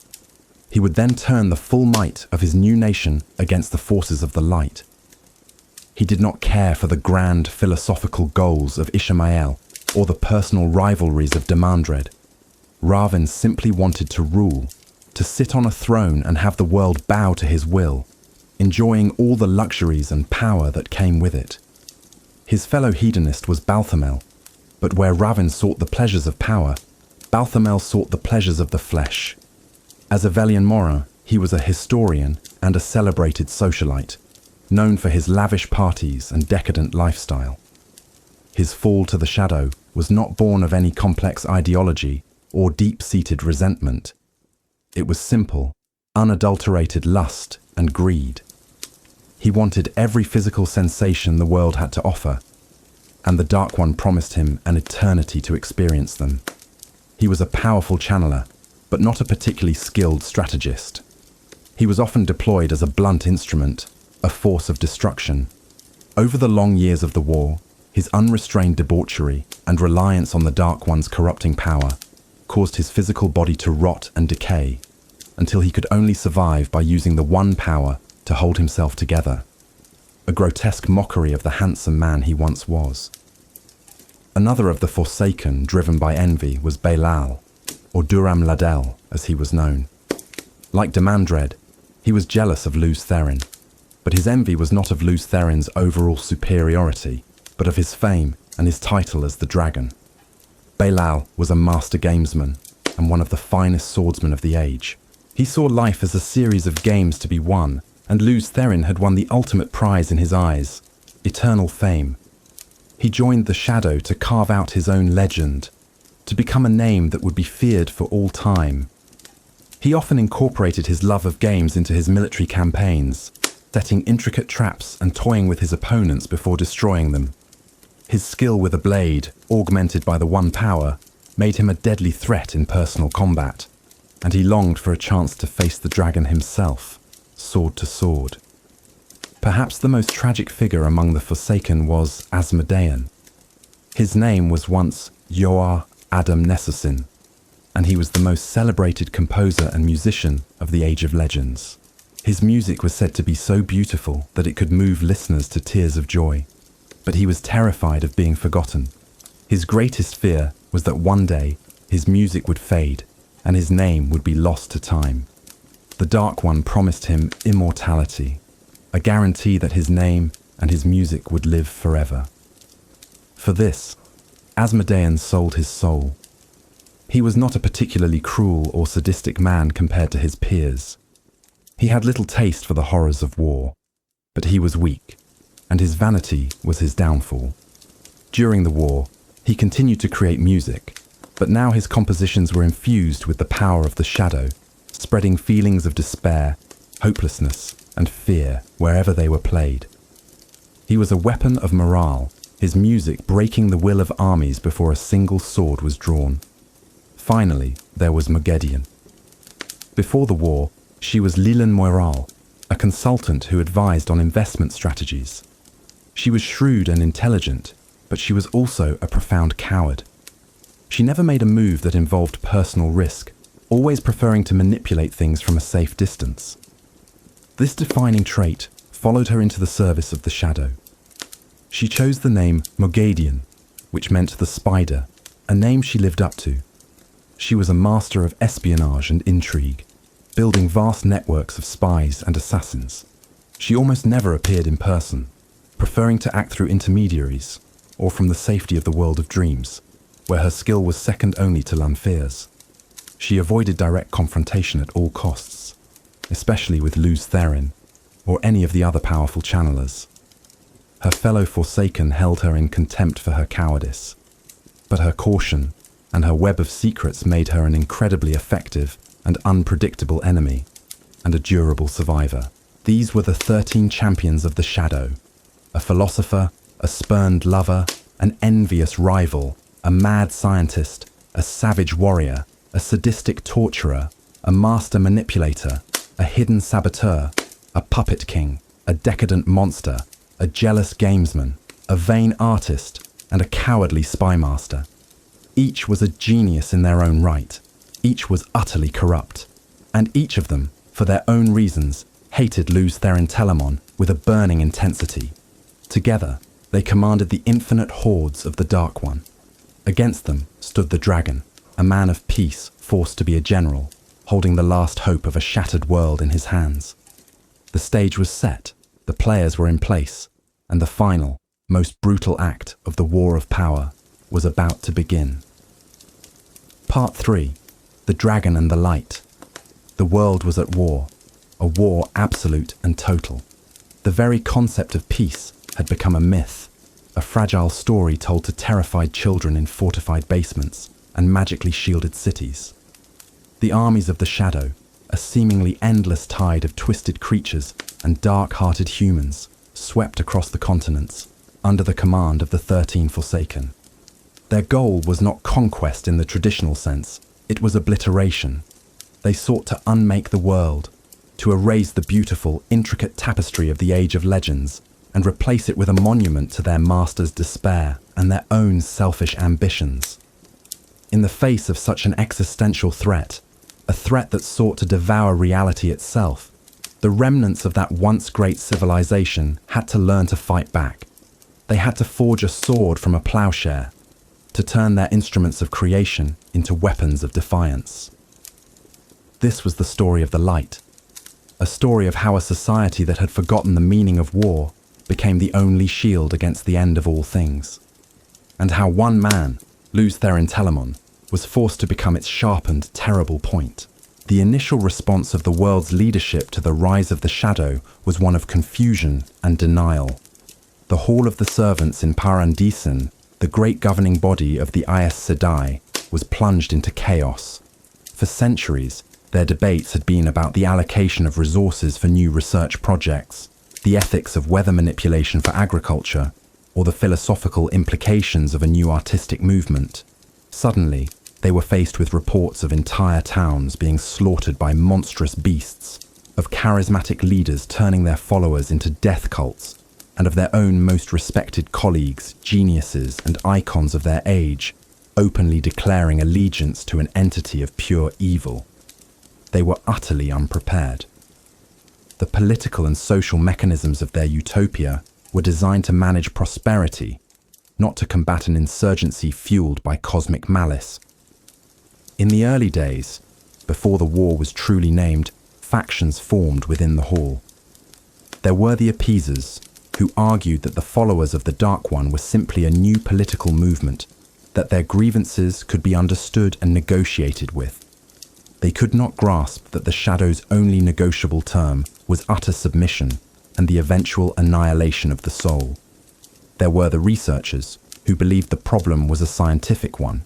He would then turn the full might of his new nation against the forces of the light. He did not care for the grand philosophical goals of Ishamael or the personal rivalries of Demandred. Ravin simply wanted to rule, to sit on a throne and have the world bow to his will. enjoying all the luxuries and power that came with it. His fellow hedonist was Balthamel, but where Ravin sought the pleasures of power, Balthamel sought the pleasures of the flesh. As a Velian Morin, he was a historian and a celebrated socialite, known for his lavish parties and decadent lifestyle. His fall to the shadow was not born of any complex ideology or deep-seated resentment. It was simple, unadulterated lust and greed. He wanted every physical sensation the world had to offer, and the Dark One promised him an eternity to experience them. He was a powerful channeler, but not a particularly skilled strategist. He was often deployed as a blunt instrument, a force of destruction. Over the long years of the war, his unrestrained debauchery and reliance on the Dark One's corrupting power caused his physical body to rot and decay, until he could only survive by using the one power to hold himself together, a grotesque mockery of the handsome man he once was. Another of the Forsaken driven by envy was Belal, or Duram Ladel as he was known. Like Demandred, he was jealous of Lews Therin, but his envy was not of Lews Therin's overall superiority, but of his fame and his title as the Dragon. Belal was a master gamesman and one of the finest swordsmen of the age. He saw life as a series of games to be won, and Lews Therin had won the ultimate prize in his eyes, eternal fame. He joined the Shadow to carve out his own legend, to become a name that would be feared for all time. He often incorporated his love of games into his military campaigns, setting intricate traps and toying with his opponents before destroying them. His skill with a blade, augmented by the one power, made him a deadly threat in personal combat, and he longed for a chance to face the dragon himself, sword to sword. Perhaps the most tragic figure among the Forsaken was Asmodean. His name was once Yoar Adam Nessusin, and he was the most celebrated composer and musician of the Age of Legends. His music was said to be so beautiful that it could move listeners to tears of joy, but he was terrified of being forgotten. His greatest fear was that one day his music would fade and his name would be lost to time. The Dark One promised him immortality, a guarantee that his name and his music would live forever. For this, Asmodean sold his soul. He was not a particularly cruel or sadistic man compared to his peers. He had little taste for the horrors of war, but he was weak, and his vanity was his downfall. During the war, he continued to create music, but now his compositions were infused with the power of the Shadow, spreading feelings of despair, hopelessness, and fear wherever they were played. He was a weapon of morale, his music breaking the will of armies before a single sword was drawn. Finally, there was Mogedion. Before the war, she was Leland Moiral, a consultant who advised on investment strategies. She was shrewd and intelligent, but she was also a profound coward. She never made a move that involved personal risk, always preferring to manipulate things from a safe distance. This defining trait followed her into the service of the Shadow. She chose the name Mogedion, which meant the spider, a name she lived up to. She was a master of espionage and intrigue, building vast networks of spies and assassins. She almost never appeared in person, preferring to act through intermediaries or from the safety of the world of dreams, where her skill was second only to Lanfear's. She avoided direct confrontation at all costs, especially with Lews Therin or any of the other powerful channelers. Her fellow Forsaken held her in contempt for her cowardice, but her caution and her web of secrets made her an incredibly effective and unpredictable enemy, and a durable survivor. These were the 13 champions of the Shadow: a philosopher, a spurned lover, an envious rival, a mad scientist, a savage warrior, a sadistic torturer, a master manipulator, a hidden saboteur, a puppet king, a decadent monster, a jealous gamesman, a vain artist, and a cowardly spymaster. Each was a genius in their own right. Each was utterly corrupt, and each of them, for their own reasons, hated Lews Therin Telamon with a burning intensity. Together, they commanded the infinite hordes of the Dark One. Against them stood the dragon, a man of peace forced to be a general, holding the last hope of a shattered world in his hands. The stage was set, the players were in place, and the final, most brutal act of the war of power was about to begin. Part 3. The Dragon and the Light. The world was at war, a war absolute and total. The very concept of peace had become a myth, a fragile story told to terrified children in fortified basements and magically shielded cities. The armies of the shadow, a seemingly endless tide of twisted creatures and dark-hearted humans, swept across the continents under the command of the 13 Forsaken. Their goal was not conquest in the traditional sense, it was obliteration. They sought to unmake the world, to erase the beautiful, intricate tapestry of the Age of Legends and replace it with a monument to their master's despair and their own selfish ambitions. In the face of such an existential threat, a threat that sought to devour reality itself, the remnants of that once great civilization had to learn to fight back. They had to forge a sword from a plowshare, to turn their instruments of creation into weapons of defiance. This was the story of the light, a story of how a society that had forgotten the meaning of war became the only shield against the end of all things, and how one man, Lews Therin Telamon, was forced to become its sharpened, terrible point. The initial response of the world's leadership to the rise of the shadow was one of confusion and denial. The Hall of the Servants in Paradisen, the great governing body of the Aes Sedai, was plunged into chaos. For centuries, their debates had been about the allocation of resources for new research projects, the ethics of weather manipulation for agriculture, or the philosophical implications of a new artistic movement. Suddenly, they were faced with reports of entire towns being slaughtered by monstrous beasts, of charismatic leaders turning their followers into death cults, and of their own most respected colleagues, geniuses, and icons of their age, openly declaring allegiance to an entity of pure evil. They were utterly unprepared. The political and social mechanisms of their utopia were designed to manage prosperity, not to combat an insurgency fueled by cosmic malice. In the early days, before the war was truly named, factions formed within the Hall. There were the appeasers, who argued that the followers of the Dark One were simply a new political movement, that their grievances could be understood and negotiated with. They could not grasp that the Shadow's only negotiable term was utter submission and the eventual annihilation of the soul. There were the researchers, who believed the problem was a scientific one.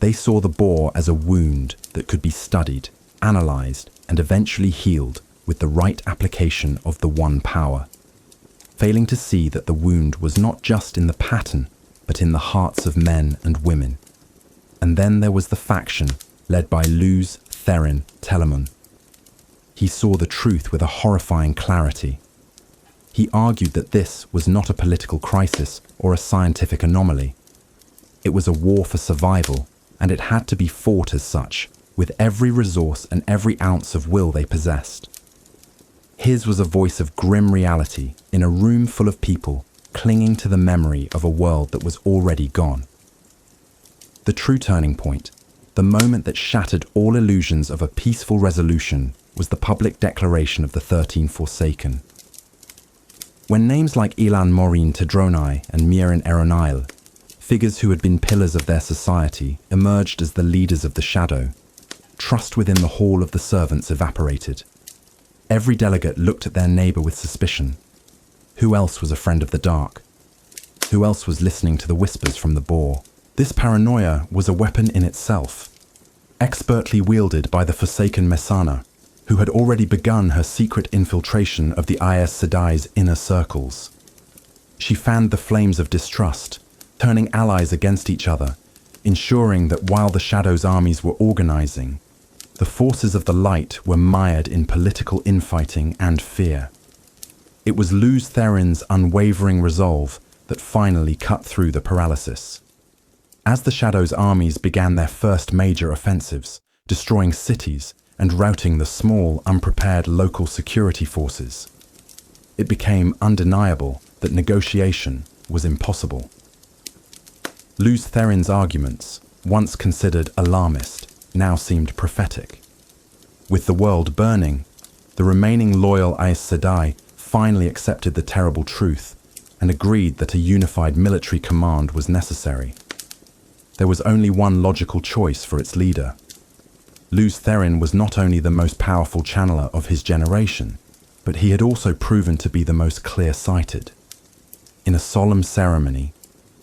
They saw the boar as a wound that could be studied, analysed, and eventually healed with the right application of the one power, failing to see that the wound was not just in the pattern, but in the hearts of men and women. And then there was the faction led by Lews Therin Telamon. He saw the truth with a horrifying clarity. He argued that this was not a political crisis or a scientific anomaly. It was a war for survival, and it had to be fought as such, with every resource and every ounce of will they possessed. His was a voice of grim reality in a room full of people clinging to the memory of a world that was already gone. The true turning point, the moment that shattered all illusions of a peaceful resolution, was the public declaration of the 13 Forsaken. When names like Ilan Morin Tedronai and Mirin Eronail, figures who had been pillars of their society, emerged as the leaders of the Shadow, trust within the Hall of the Servants evaporated. Every delegate looked at their neighbour with suspicion. Who else was a friend of the dark? Who else was listening to the whispers from the boar? This paranoia was a weapon in itself, expertly wielded by the Forsaken Messana, who had already begun her secret infiltration of the Aes Sedai's inner circles. She fanned the flames of distrust, turning allies against each other, ensuring that while the Shadow's armies were organizing, the forces of the light were mired in political infighting and fear. It was Lews Therin's unwavering resolve that finally cut through the paralysis. As the Shadow's armies began their first major offensives, destroying cities and routing the small, unprepared local security forces, it became undeniable that negotiation was impossible. Lews Therin's arguments, once considered alarmist, now seemed prophetic. With the world burning, The remaining loyal Aes Sedai finally accepted the terrible truth and agreed that a unified military command was necessary. There was only one logical choice for its leader. Lews Therin was not only the most powerful channeler of his generation, but he had also proven to be the most clear-sighted. In a solemn ceremony,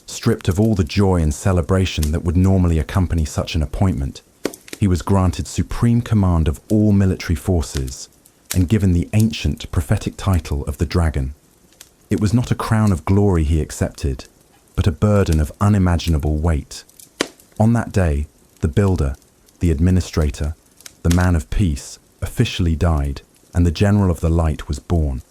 stripped of all the joy and celebration that would normally accompany such an appointment, he was granted supreme command of all military forces and given the ancient prophetic title of the Dragon. It was not a crown of glory he accepted, but a burden of unimaginable weight. On that day, the builder, the administrator, the man of peace, officially died, and the General of the Light was born.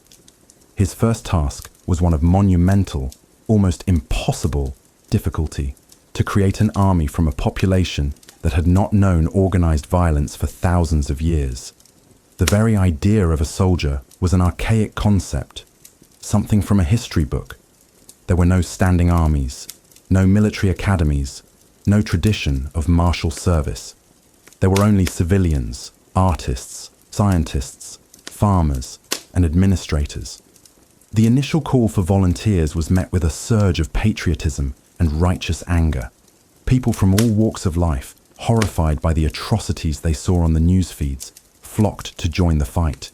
His first task was one of monumental, almost impossible, difficulty: to create an army from a population that had not known organized violence for thousands of years. The very idea of a soldier was an archaic concept, something from a history book. There were no standing armies, no military academies, no tradition of martial service. There were only civilians, artists, scientists, farmers, and administrators. The initial call for volunteers was met with a surge of patriotism and righteous anger. People from all walks of life, horrified by the atrocities they saw on the news feeds, flocked to join the fight.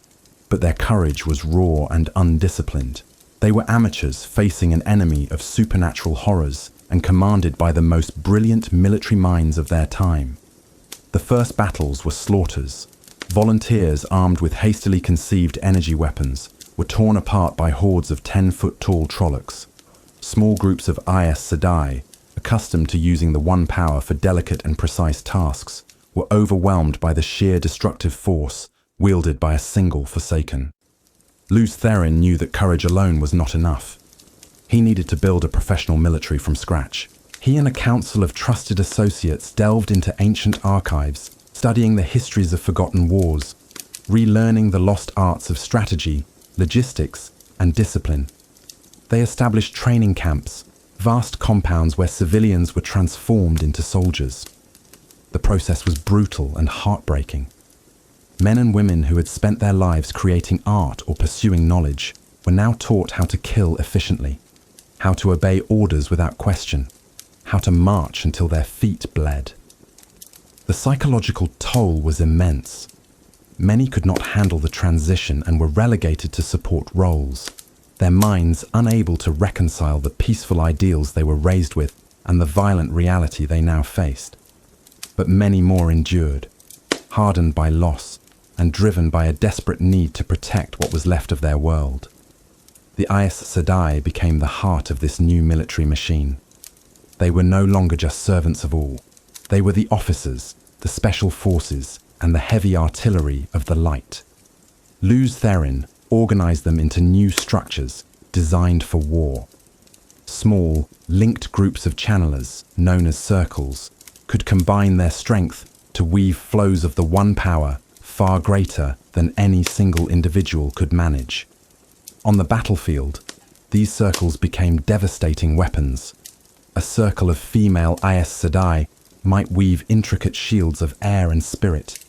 But their courage was raw and undisciplined. They were amateurs facing an enemy of supernatural horrors and commanded by the most brilliant military minds of their time. The first battles were slaughters. Volunteers armed with hastily conceived energy weapons were torn apart by hordes of 10-foot-tall Trollocs. Small groups of Aes Sedai, accustomed to using the One Power for delicate and precise tasks, were overwhelmed by the sheer destructive force wielded by a single Forsaken. Lews Therin knew that courage alone was not enough. He needed to build a professional military from scratch. He and a council of trusted associates delved into ancient archives, studying the histories of forgotten wars, relearning the lost arts of strategy, logistics, and discipline. They established training camps, vast compounds where civilians were transformed into soldiers. The process was brutal and heartbreaking. Men and women who had spent their lives creating art or pursuing knowledge were now taught how to kill efficiently, how to obey orders without question, how to march until their feet bled. The psychological toll was immense. Many could not handle the transition and were relegated to support roles, their minds unable to reconcile the peaceful ideals they were raised with and the violent reality they now faced. But many more endured, hardened by loss and driven by a desperate need to protect what was left of their world. The Aes Sedai became the heart of this new military machine. They were no longer just servants of all. They were the officers, the special forces, and the heavy artillery of the light. Lews Therin organized them into new structures designed for war. Small, linked groups of channelers, known as circles, could combine their strength to weave flows of the One Power far greater than any single individual could manage. On the battlefield, these circles became devastating weapons. A circle of female Aes Sedai might weave intricate shields of air and spirit,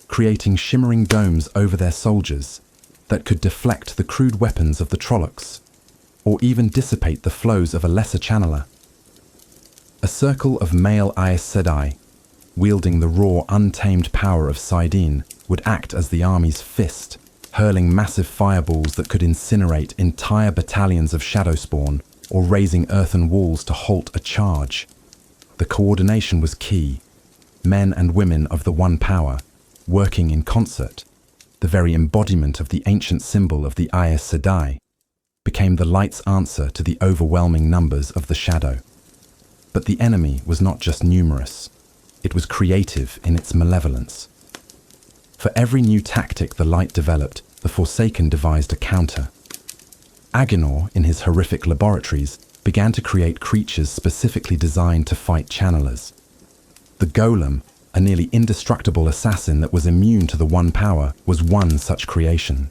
creating shimmering domes over their soldiers that could deflect the crude weapons of the Trollocs, or even dissipate the flows of a lesser channeler. A circle of male Aes Sedai, wielding the raw, untamed power of saidin, would act as the army's fist, hurling massive fireballs that could incinerate entire battalions of Shadowspawn, or raising earthen walls to halt a charge. The coordination was key. Men and women of the One Power, working in concert, the very embodiment of the ancient symbol of the Aes Sedai, became the light's answer to the overwhelming numbers of the shadow. But the enemy was not just numerous. It was creative in its malevolence. For every new tactic the light developed, the Forsaken devised a counter. Aginor, in his horrific laboratories, began to create creatures specifically designed to fight channelers. The Golem, a nearly indestructible assassin that was immune to the One Power, was one such creation.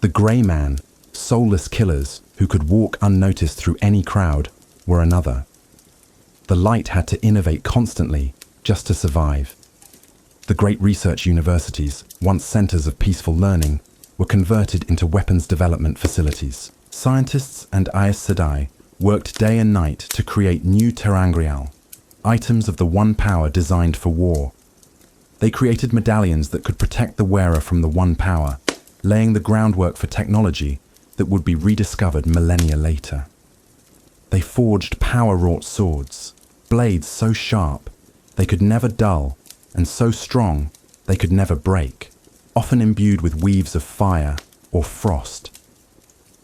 The Grey Man, soulless killers who could walk unnoticed through any crowd, were another. The light had to innovate constantly just to survive. The great research universities, once centers of peaceful learning, were converted into weapons development facilities. Scientists and Aes Sedai worked day and night to create new terangrial, items of the One Power designed for war. They created medallions that could protect the wearer from the One Power, laying the groundwork for technology that would be rediscovered millennia later. They forged power-wrought swords, blades so sharp they could never dull, and so strong they could never break, often imbued with weaves of fire or frost.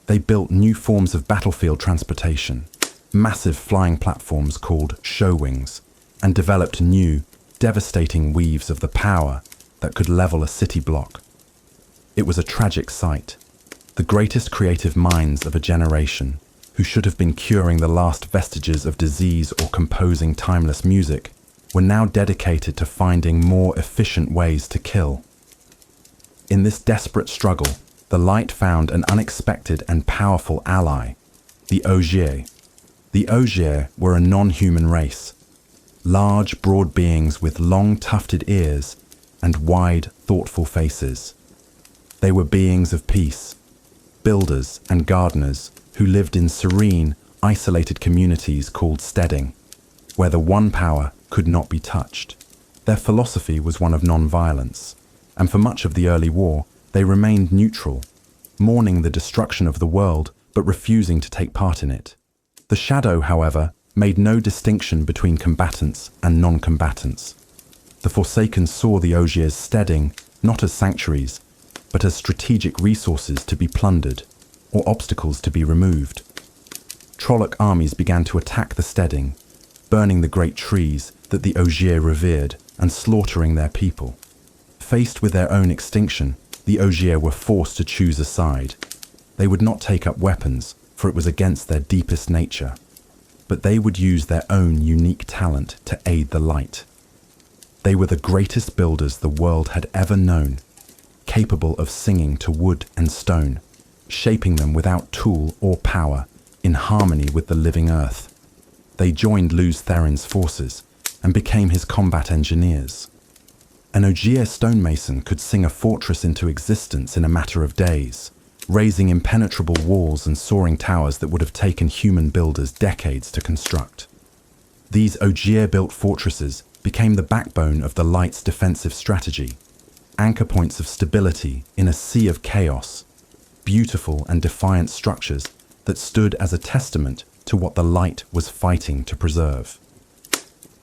They built new forms of battlefield transportation, massive flying platforms called show wings, and developed new, devastating weaves of the power that could level a city block. It was a tragic sight. The greatest creative minds of a generation, who should have been curing the last vestiges of disease or composing timeless music, were now dedicated to finding more efficient ways to kill. In this desperate struggle, the light found an unexpected and powerful ally, the Ogier. The Ogier were a non-human race, large, broad beings with long, tufted ears and wide, thoughtful faces. They were beings of peace, builders and gardeners who lived in serene, isolated communities called steading, where the One Power could not be touched. Their philosophy was one of non-violence, and for much of the early war, they remained neutral, mourning the destruction of the world but refusing to take part in it. The Shadow, however, made no distinction between combatants and non-combatants. The Forsaken saw the Ogier's steading not as sanctuaries, but as strategic resources to be plundered, or obstacles to be removed. Trolloc armies began to attack the steading, burning the great trees that the Ogier revered and slaughtering their people. Faced with their own extinction, the Ogier were forced to choose a side. They would not take up weapons, for it was against their deepest nature, but they would use their own unique talent to aid the light. They were the greatest builders the world had ever known, capable of singing to wood and stone, shaping them without tool or power, in harmony with the living earth. They joined Lews Therin's forces and became his combat engineers. An Ogier stonemason could sing a fortress into existence in a matter of days, raising impenetrable walls and soaring towers that would have taken human builders decades to construct. These Ogier-built fortresses became the backbone of the Light's defensive strategy, anchor points of stability in a sea of chaos, beautiful and defiant structures that stood as a testament to what the Light was fighting to preserve.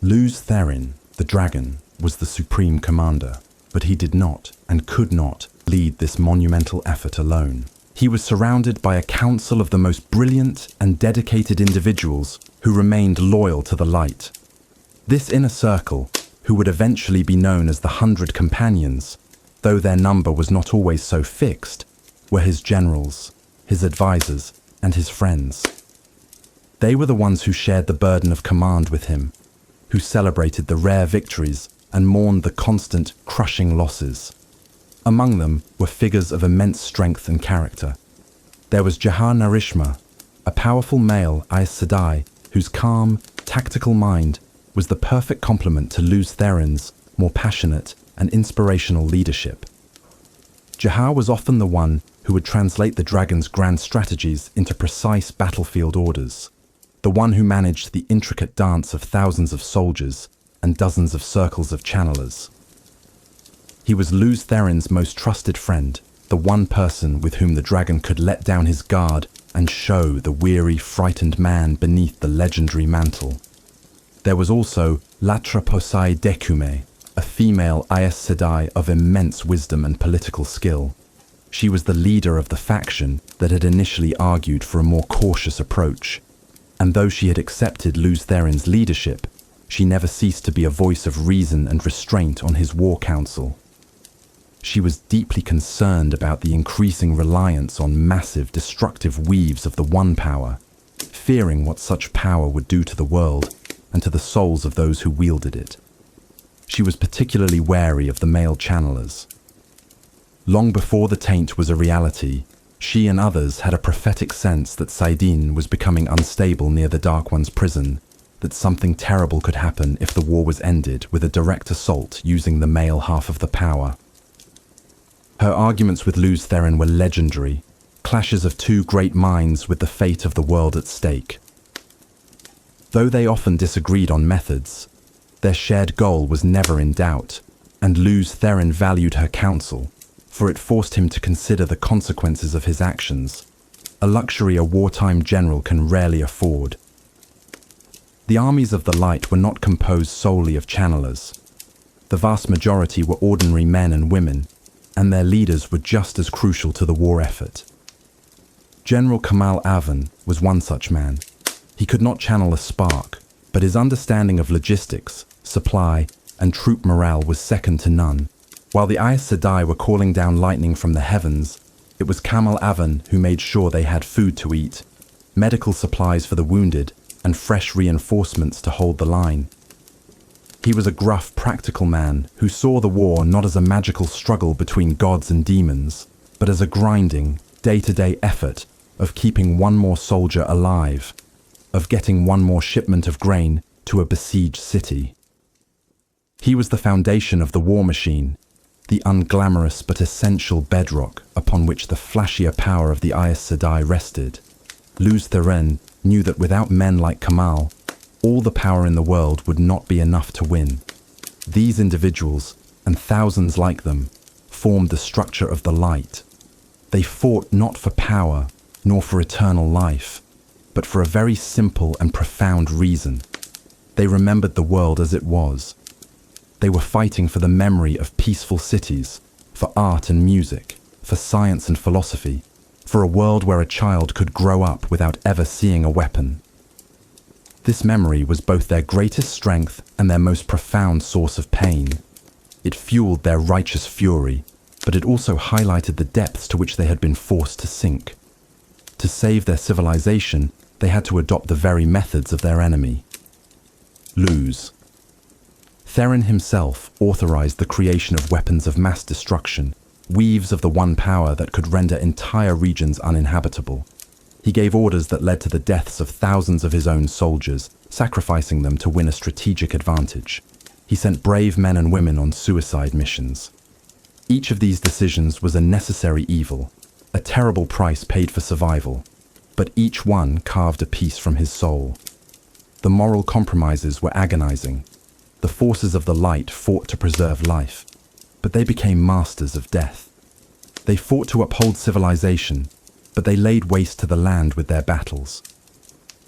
Lews Therin, the dragon, was the supreme commander, but he did not and could not lead this monumental effort alone. He was surrounded by a council of the most brilliant and dedicated individuals who remained loyal to the Light. This inner circle, who would eventually be known as the 100 Companions, though their number was not always so fixed, were his generals, his advisors, and his friends. They were the ones who shared the burden of command with him, who celebrated the rare victories and mourned the constant, crushing losses. Among them were figures of immense strength and character. There was Jahar Narishma, a powerful male Aes Sedai whose calm, tactical mind was the perfect complement to Lews Therin's more passionate and inspirational leadership. Jahar was often the one who would translate the dragon's grand strategies into precise battlefield orders, the one who managed the intricate dance of thousands of soldiers and dozens of circles of channelers. He was Lews Therin's most trusted friend, the one person with whom the dragon could let down his guard and show the weary, frightened man beneath the legendary mantle. There was also Latra Posai Dekume, a female Aes Sedai of immense wisdom and political skill. She was the leader of the faction that had initially argued for a more cautious approach, and though she had accepted Lews Therin's leadership, she never ceased to be a voice of reason and restraint on his war council. She was deeply concerned about the increasing reliance on massive, destructive weaves of the One Power, fearing what such power would do to the world and to the souls of those who wielded it. She was particularly wary of the male channelers. Long before the taint was a reality, she and others had a prophetic sense that Saidin was becoming unstable near the Dark One's prison, that something terrible could happen if the war was ended with a direct assault using the male half of the power. Her arguments with Lews Therin were legendary, clashes of two great minds with the fate of the world at stake. Though they often disagreed on methods, their shared goal was never in doubt, and Lews Therin valued her counsel, for it forced him to consider the consequences of his actions, a luxury a wartime general can rarely afford. The armies of the light were not composed solely of channelers. The vast majority were ordinary men and women, and their leaders were just as crucial to the war effort. General Kamal Avan was one such man. He could not channel a spark, but his understanding of logistics, supply, and troop morale was second to none. While the Aes Sedai were calling down lightning from the heavens, it was Kamal Avan who made sure they had food to eat, medical supplies for the wounded, and fresh reinforcements to hold the line. He was a gruff, practical man who saw the war not as a magical struggle between gods and demons, but as a grinding, day-to-day effort of keeping one more soldier alive, of getting one more shipment of grain to a besieged city. He was the foundation of the war machine, the unglamorous but essential bedrock upon which the flashier power of the Aes Sedai rested. Lews Therin knew that without men like Kamal, all the power in the world would not be enough to win. These individuals, and thousands like them, formed the structure of the light. They fought not for power, nor for eternal life, but for a very simple and profound reason. They remembered the world as it was. They were fighting for the memory of peaceful cities, for art and music, for science and philosophy, for a world where a child could grow up without ever seeing a weapon. This memory was both their greatest strength and their most profound source of pain. It fueled their righteous fury, but it also highlighted the depths to which they had been forced to sink. To save their civilization, they had to adopt the very methods of their enemy. Lews Therin himself authorized the creation of weapons of mass destruction, weaves of the one power that could render entire regions uninhabitable. He gave orders that led to the deaths of thousands of his own soldiers, sacrificing them to win a strategic advantage. He sent brave men and women on suicide missions. Each of these decisions was a necessary evil, a terrible price paid for survival, but each one carved a piece from his soul. The moral compromises were agonizing. The forces of the light fought to preserve life, but they became masters of death. They fought to uphold civilization, but they laid waste to the land with their battles.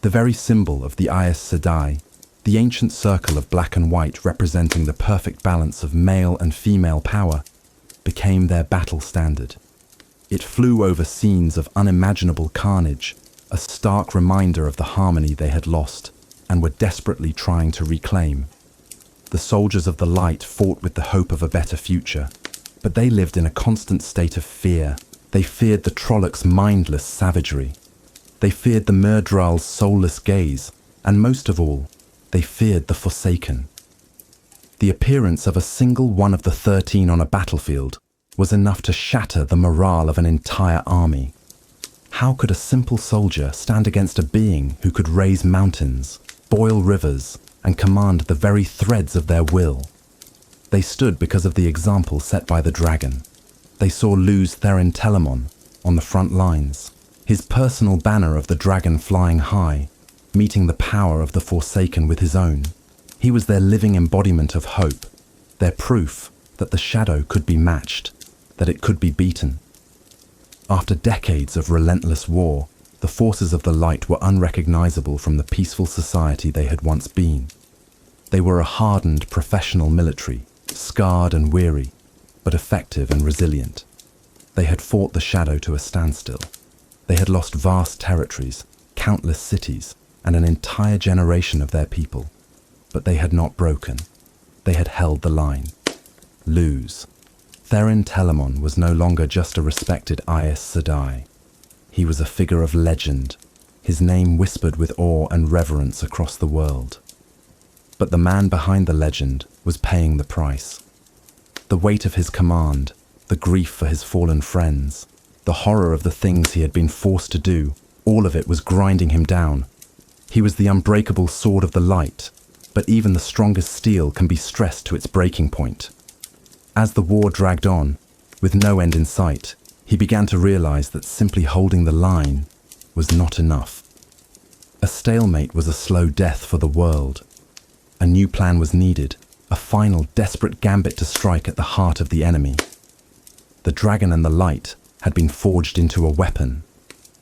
The very symbol of the Aes Sedai, the ancient circle of black and white representing the perfect balance of male and female power, became their battle standard. It flew over scenes of unimaginable carnage, a stark reminder of the harmony they had lost and were desperately trying to reclaim. The soldiers of the light fought with the hope of a better future, but they lived in a constant state of fear. They feared the Trollocs' mindless savagery. They feared the Myrddraal's soulless gaze, and most of all, they feared the Forsaken. The appearance of a single one of the 13 on a battlefield was enough to shatter the morale of an entire army. How could a simple soldier stand against a being who could raise mountains, boil rivers, and command the very threads of their will? They stood because of the example set by the dragon. They saw Lews Therin Telamon on the front lines, his personal banner of the dragon flying high, meeting the power of the Forsaken with his own. He was their living embodiment of hope, their proof that the shadow could be matched, that it could be beaten. After decades of relentless war, the forces of the light were unrecognizable from the peaceful society they had once been. They were a hardened professional military, scarred and weary, but effective and resilient. They had fought the shadow to a standstill. They had lost vast territories, countless cities, and an entire generation of their people. But they had not broken. They had held the line. Lews Therin Telamon was no longer just a respected Aes Sedai. He was a figure of legend, his name whispered with awe and reverence across the world. But the man behind the legend was paying the price. The weight of his command, the grief for his fallen friends, the horror of the things he had been forced to do, all of it was grinding him down. He was the unbreakable sword of the light, but even the strongest steel can be stressed to its breaking point. As the war dragged on, with no end in sight, he began to realize that simply holding the line was not enough. A stalemate was a slow death for the world. A new plan was needed, a final desperate gambit to strike at the heart of the enemy. The dragon and the light had been forged into a weapon,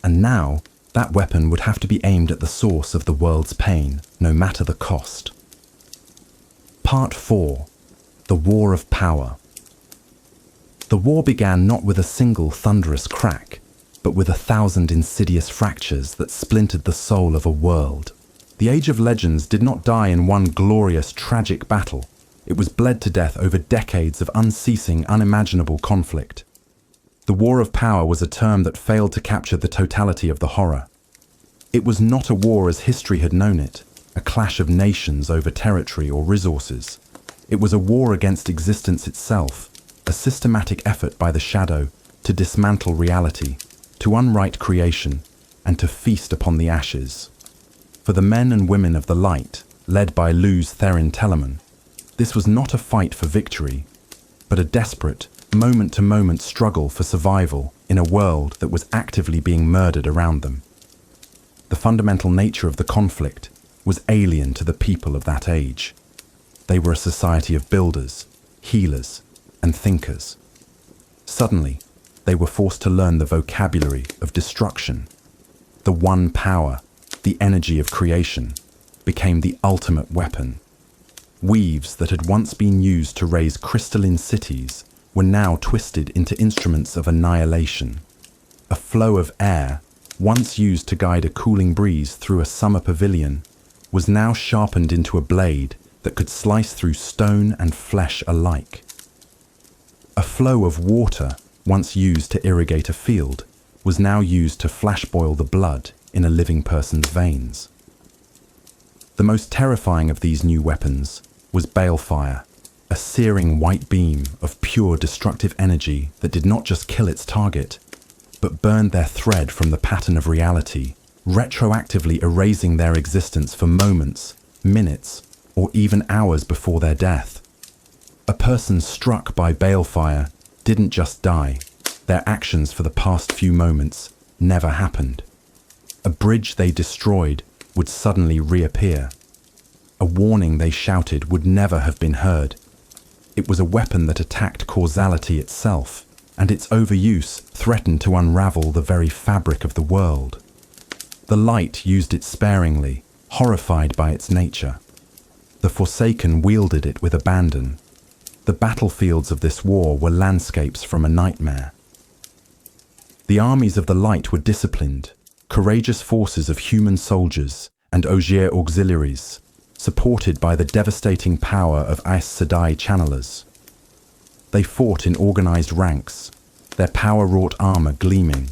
and now that weapon would have to be aimed at the source of the world's pain, no matter the cost. Part 4. The War of Power. The war began not with a single thunderous crack, but with 1,000 insidious fractures that splintered the soul of a world. The Age of Legends did not die in one glorious, tragic battle. It was bled to death over decades of unceasing, unimaginable conflict. The War of Power was a term that failed to capture the totality of the horror. It was not a war as history had known it, a clash of nations over territory or resources. It was a war against existence itself, a systematic effort by the shadow to dismantle reality, to unwrite creation, and to feast upon the ashes. For the men and women of the light, led by Lews Therin Telamon, this was not a fight for victory, but a desperate, moment-to-moment struggle for survival in a world that was actively being murdered around them. The fundamental nature of the conflict was alien to the people of that age. They were a society of builders, healers, and thinkers. Suddenly, they were forced to learn the vocabulary of destruction. The one power, the energy of creation, became the ultimate weapon. Weaves that had once been used to raise crystalline cities were now twisted into instruments of annihilation. A flow of air, once used to guide a cooling breeze through a summer pavilion, was now sharpened into a blade that could slice through stone and flesh alike. A flow of water, once used to irrigate a field, was now used to flash boil the blood in a living person's veins. The most terrifying of these new weapons was balefire, a searing white beam of pure destructive energy that did not just kill its target, but burned their thread from the pattern of reality, retroactively erasing their existence for moments, minutes, or even hours before their death. A person struck by balefire didn't just die, their actions for the past few moments never happened. A bridge they destroyed would suddenly reappear. A warning they shouted would never have been heard. It was a weapon that attacked causality itself, and its overuse threatened to unravel the very fabric of the world. The light used it sparingly, horrified by its nature. The Forsaken wielded it with abandon. The battlefields of this war were landscapes from a nightmare. The armies of the light were disciplined, courageous forces of human soldiers and Ogier auxiliaries, supported by the devastating power of Aes Sedai channelers. They fought in organized ranks, their power-wrought armor gleaming,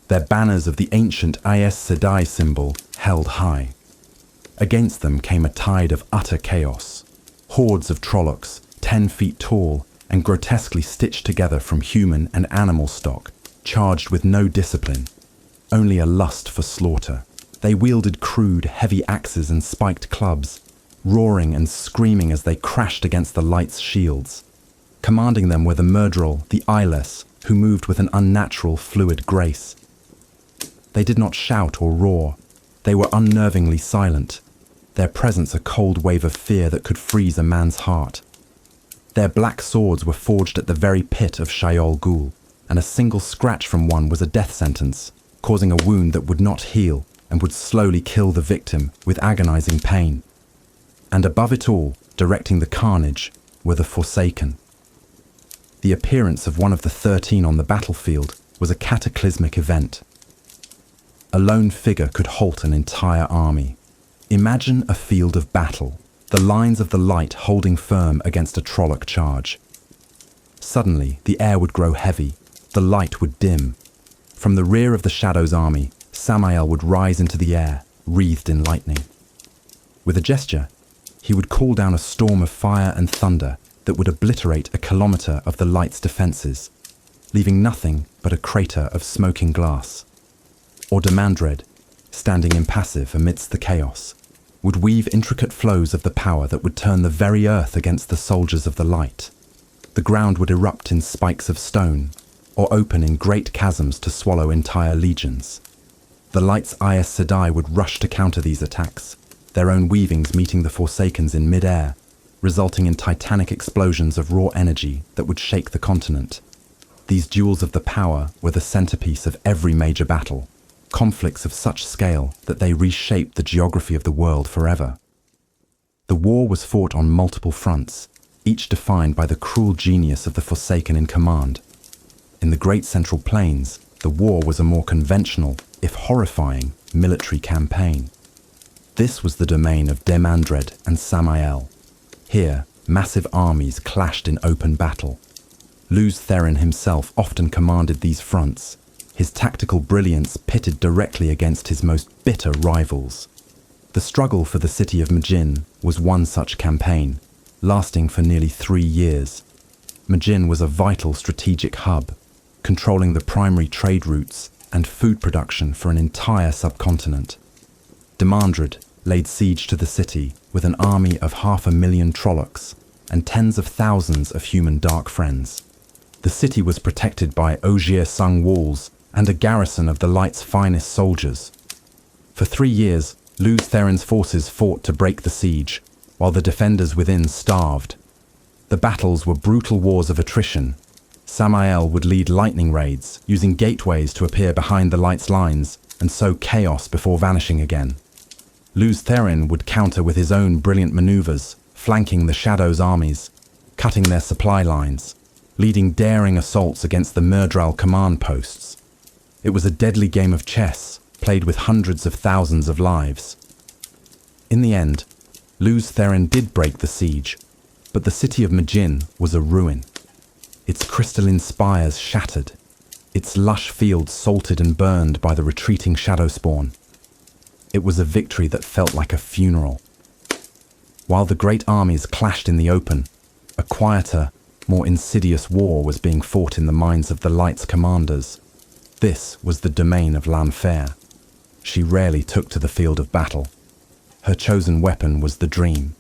their banners of the ancient Aes Sedai symbol held high. Against them came a tide of utter chaos, hordes of Trollocs, 10 feet tall and grotesquely stitched together from human and animal stock, charged with no discipline, only a lust for slaughter. They wielded crude, heavy axes and spiked clubs, roaring and screaming as they crashed against the light's shields. Commanding them were the Murdral, the eyeless, who moved with an unnatural, fluid grace. They did not shout or roar. They were unnervingly silent, their presence a cold wave of fear that could freeze a man's heart. Their black swords were forged at the very pit of Shaiol Ghul, and a single scratch from one was a death sentence, causing a wound that would not heal and would slowly kill the victim with agonizing pain. And above it all, directing the carnage, were the Forsaken. The appearance of one of the 13 on the battlefield was a cataclysmic event. A lone figure could halt an entire army. Imagine a field of battle, the lines of the light holding firm against a Trolloc charge. Suddenly, the air would grow heavy, the light would dim. From the rear of the Shadow's army, Samael would rise into the air, wreathed in lightning. With a gesture, he would call down a storm of fire and thunder that would obliterate a kilometre of the light's defences, leaving nothing but a crater of smoking glass. Or Demandred, standing impassive amidst the chaos, would weave intricate flows of the power that would turn the very earth against the soldiers of the light. The ground would erupt in spikes of stone, or open in great chasms to swallow entire legions. The Light's Aes Sedai would rush to counter these attacks, their own weavings meeting the Forsakens in mid-air, resulting in titanic explosions of raw energy that would shake the continent. These duels of the power were the centerpiece of every major battle, conflicts of such scale that they reshaped the geography of the world forever. The war was fought on multiple fronts, each defined by the cruel genius of the Forsaken in command. In the Great Central Plains, the war was a more conventional, if horrifying, military campaign. This was the domain of Demandred and Samael. Here, massive armies clashed in open battle. Lews Therin himself often commanded these fronts, his tactical brilliance pitted directly against his most bitter rivals. The struggle for the city of Majin was one such campaign, lasting for nearly 3 years. Majin was a vital strategic hub, controlling the primary trade routes and food production for an entire subcontinent. Demandred laid siege to the city with an army of 500,000 Trollocs and tens of thousands of human dark friends. The city was protected by Ogier Sung walls and a garrison of the Light's finest soldiers. For 3 years, Lews Therin's forces fought to break the siege, while the defenders within starved. The battles were brutal wars of attrition. Samael would lead lightning raids, using gateways to appear behind the Light's lines and sow chaos before vanishing again. Lews Therin would counter with his own brilliant maneuvers, flanking the Shadow's armies, cutting their supply lines, leading daring assaults against the Myrddraal command posts. It was a deadly game of chess, played with hundreds of thousands of lives. In the end, Lews Therin did break the siege, but the city of Majin was a ruin. Its crystalline spires shattered, its lush fields salted and burned by the retreating shadow spawn. It was a victory that felt like a funeral. While the great armies clashed in the open, a quieter, more insidious war was being fought in the minds of the Light's commanders. This was the domain of Lanfear. She rarely took to the field of battle. Her chosen weapon was the dream.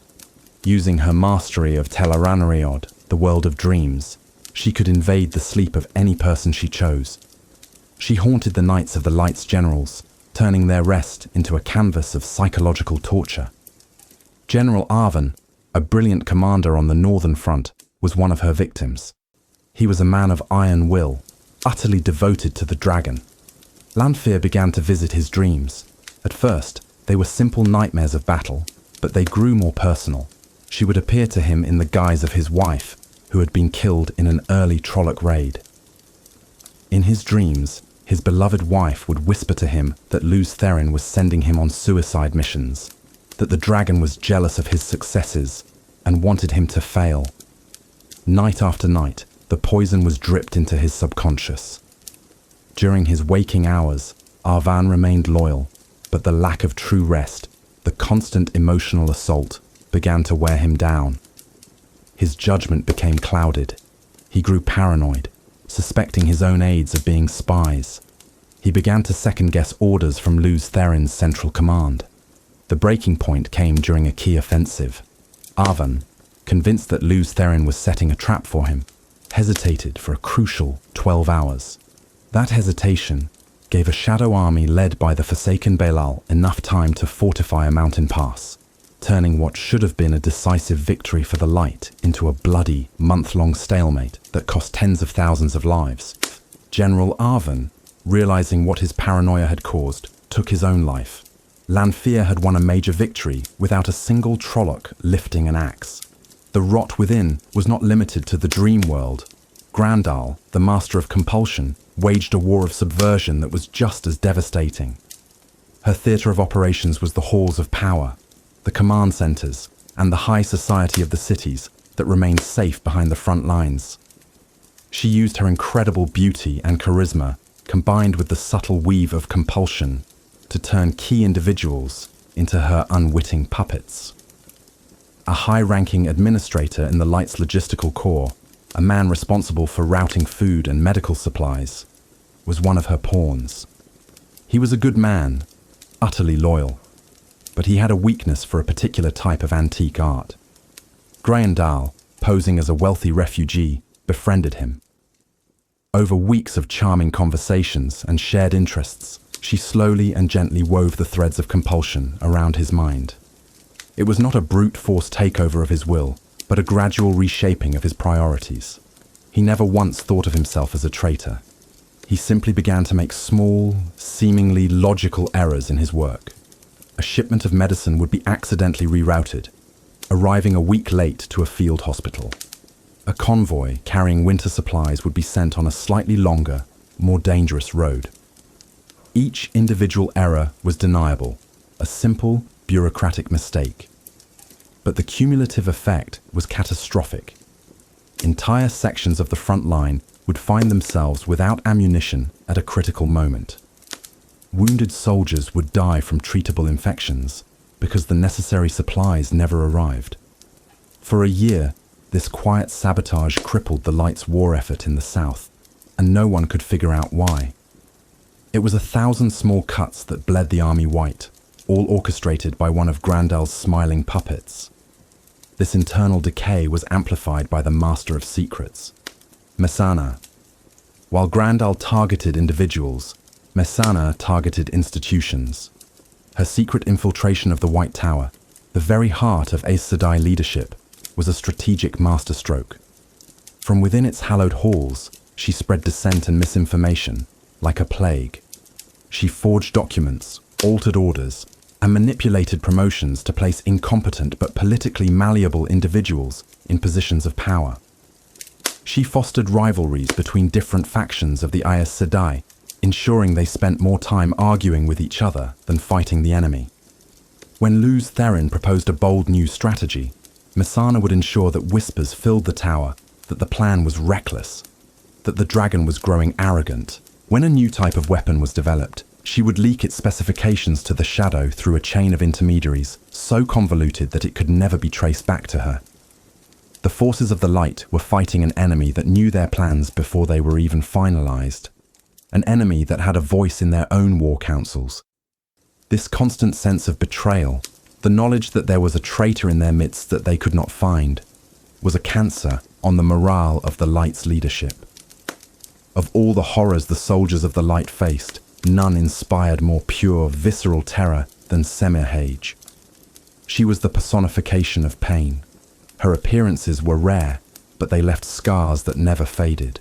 Using her mastery of Tel'aran'rhiod, the world of dreams, she could invade the sleep of any person she chose. She haunted the nights of the Light's generals, turning their rest into a canvas of psychological torture. General Arvan, a brilliant commander on the northern front, was one of her victims. He was a man of iron will, utterly devoted to the dragon. Lanfear began to visit his dreams. At first, they were simple nightmares of battle, but they grew more personal. She would appear to him in the guise of his wife, who had been killed in an early Trolloc raid. In his dreams, his beloved wife would whisper to him that Lews Therin was sending him on suicide missions, that the dragon was jealous of his successes and wanted him to fail. Night after night, the poison was dripped into his subconscious. During his waking hours, Arvan remained loyal, but the lack of true rest, the constant emotional assault, began to wear him down. His judgment became clouded. He grew paranoid, suspecting his own aides of being spies. He began to second-guess orders from Lews Therin's central command. The breaking point came during a key offensive. Arvan, convinced that Lews Therin was setting a trap for him, hesitated for a crucial 12 hours. That hesitation gave a shadow army led by the Forsaken Belal enough time to fortify a mountain pass, turning what should have been a decisive victory for the Light into a bloody, month-long stalemate that cost tens of thousands of lives. General Arvan, realizing what his paranoia had caused, took his own life. Lanfear had won a major victory without a single Trolloc lifting an axe. The rot within was not limited to the dream world. Grandal, the master of compulsion, waged a war of subversion that was just as devastating. Her theatre of operations was the halls of power, the command centres, and the high society of the cities that remained safe behind the front lines. She used her incredible beauty and charisma, combined with the subtle weave of compulsion, to turn key individuals into her unwitting puppets. A high-ranking administrator in the Light's logistical corps, a man responsible for routing food and medical supplies, was one of her pawns. He was a good man, utterly loyal, but he had a weakness for a particular type of antique art. Grayendal, posing as a wealthy refugee, befriended him. Over weeks of charming conversations and shared interests, she slowly and gently wove the threads of compulsion around his mind. It was not a brute force takeover of his will, but a gradual reshaping of his priorities. He never once thought of himself as a traitor. He simply began to make small, seemingly logical errors in his work. A shipment of medicine would be accidentally rerouted, arriving a week late to a field hospital. A convoy carrying winter supplies would be sent on a slightly longer, more dangerous road. Each individual error was deniable, a simple, bureaucratic mistake. But the cumulative effect was catastrophic. Entire sections of the front line would find themselves without ammunition at a critical moment. Wounded soldiers would die from treatable infections because the necessary supplies never arrived. For a year, this quiet sabotage crippled the Light's war effort in the south, and no one could figure out why. It was 1,000 small cuts that bled the army white, all orchestrated by one of Grandel's smiling puppets. This internal decay was amplified by the Master of Secrets, Messana. While Grandel targeted individuals, Messana targeted institutions. Her secret infiltration of the White Tower, the very heart of Aes Sedai leadership, was a strategic masterstroke. From within its hallowed halls, she spread dissent and misinformation like a plague. She forged documents, altered orders, and manipulated promotions to place incompetent but politically malleable individuals in positions of power. She fostered rivalries between different factions of the Aes Sedai, ensuring they spent more time arguing with each other than fighting the enemy. When Lews Therin proposed a bold new strategy, Messana would ensure that whispers filled the tower that the plan was reckless, that the dragon was growing arrogant. When a new type of weapon was developed, she would leak its specifications to the Shadow through a chain of intermediaries so convoluted that it could never be traced back to her. The forces of the Light were fighting an enemy that knew their plans before they were even finalized, an enemy that had a voice in their own war councils. This constant sense of betrayal, the knowledge that there was a traitor in their midst that they could not find, was a cancer on the morale of the Light's leadership. Of all the horrors the soldiers of the Light faced, none inspired more pure, visceral terror than Semirhage. She was the personification of pain. Her appearances were rare, but they left scars that never faded.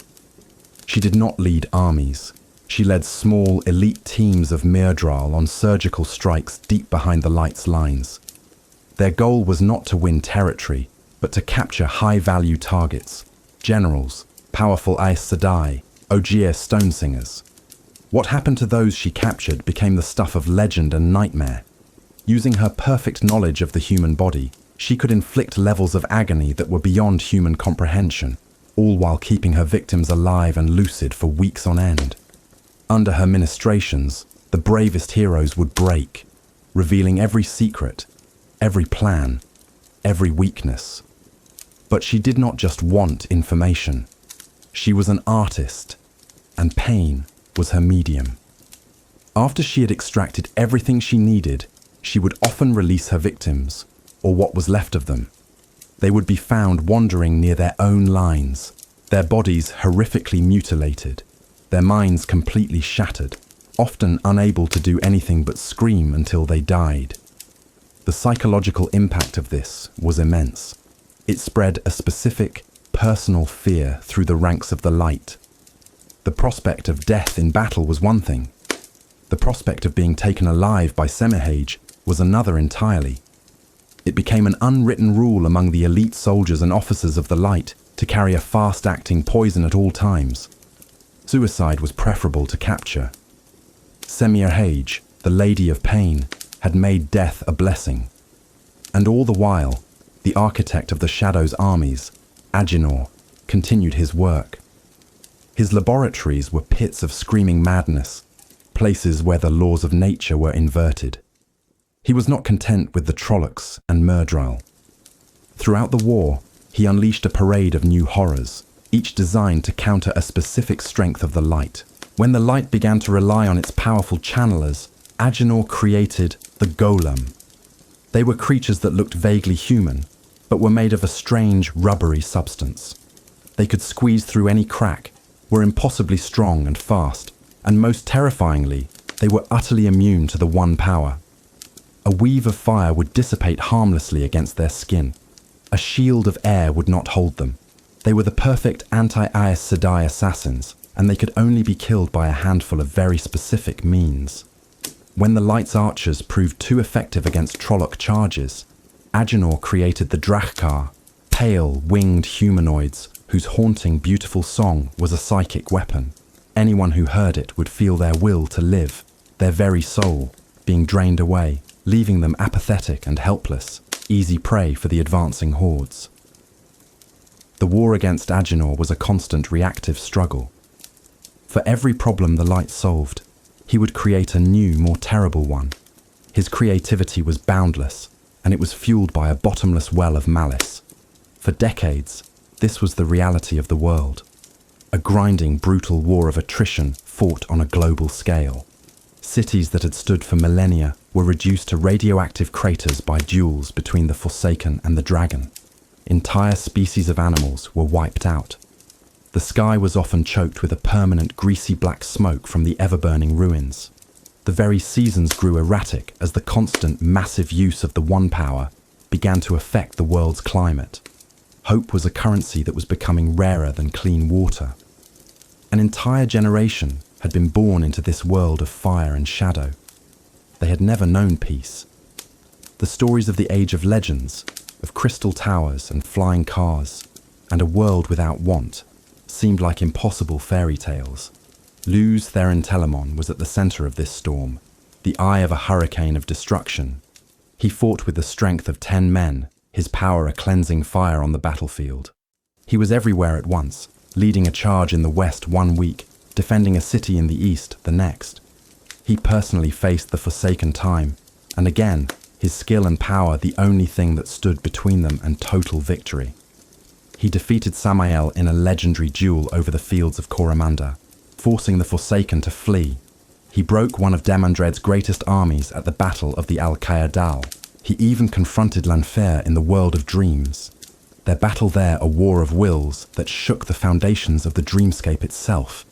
She did not lead armies. She led small, elite teams of Myrddraal on surgical strikes deep behind the Light's lines. Their goal was not to win territory, but to capture high-value targets, generals, powerful Aes Sedai, Ogier Stonesingers. What happened to those she captured became the stuff of legend and nightmare. Using her perfect knowledge of the human body, she could inflict levels of agony that were beyond human comprehension, all while keeping her victims alive and lucid for weeks on end. Under her ministrations, the bravest heroes would break, revealing every secret, every plan, every weakness. But she did not just want information. She was an artist, and pain was her medium. After she had extracted everything she needed, she would often release her victims, or what was left of them. They would be found wandering near their own lines, their bodies horrifically mutilated, their minds completely shattered, often unable to do anything but scream until they died. The psychological impact of this was immense. It spread a specific, personal fear through the ranks of the Light. The prospect of death in battle was one thing. The prospect of being taken alive by Semirhage was another entirely. It became an unwritten rule among the elite soldiers and officers of the Light to carry a fast-acting poison at all times. Suicide was preferable to capture. Semirhage, the Lady of Pain, had made death a blessing. And all the while, the architect of the Shadow's armies, Agenor, continued his work. His laboratories were pits of screaming madness, places where the laws of nature were inverted. He was not content with the Trollocs and Myrddraal. Throughout the war, he unleashed a parade of new horrors, each designed to counter a specific strength of the Light. When the Light began to rely on its powerful channelers, Agenor created the Golem. They were creatures that looked vaguely human, but were made of a strange, rubbery substance. They could squeeze through any crack, were impossibly strong and fast, and most terrifyingly, they were utterly immune to the one power. A weave of fire would dissipate harmlessly against their skin. A shield of air would not hold them. They were the perfect anti-Aes Sedai assassins, and they could only be killed by a handful of very specific means. When the Light's archers proved too effective against Trolloc charges, Agenor created the Drachkar, pale, winged humanoids whose haunting, beautiful song was a psychic weapon. Anyone who heard it would feel their will to live, their very soul, being drained away, leaving them apathetic and helpless, easy prey for the advancing hordes. The war against Agenor was a constant reactive struggle. For every problem the Light solved, he would create a new, more terrible one. His creativity was boundless, and it was fueled by a bottomless well of malice. For decades, this was the reality of the world. A grinding, brutal war of attrition fought on a global scale. Cities that had stood for millennia were reduced to radioactive craters by duels between the Forsaken and the Dragon. Entire species of animals were wiped out. The sky was often choked with a permanent greasy black smoke from the ever-burning ruins. The very seasons grew erratic as the constant, massive use of the One Power began to affect the world's climate. Hope was a currency that was becoming rarer than clean water. An entire generation had been born into this world of fire and shadow. They had never known peace. The stories of the Age of Legends, of crystal towers and flying cars, and a world without want, seemed like impossible fairy tales. Lews Therin Telamon was at the center of this storm, the eye of a hurricane of destruction. He fought with the strength of 10 men, his power a cleansing fire on the battlefield. He was everywhere at once, leading a charge in the west one week, defending a city in the east the next. He personally faced the Forsaken time, and again, his skill and power the only thing that stood between them and total victory. He defeated Samael in a legendary duel over the fields of Coromanda, forcing the Forsaken to flee. He broke one of Demandred's greatest armies at the Battle of the Al-Qaedal. He even confronted Lanfear in the world of dreams. Their battle there a war of wills that shook the foundations of the dreamscape itself.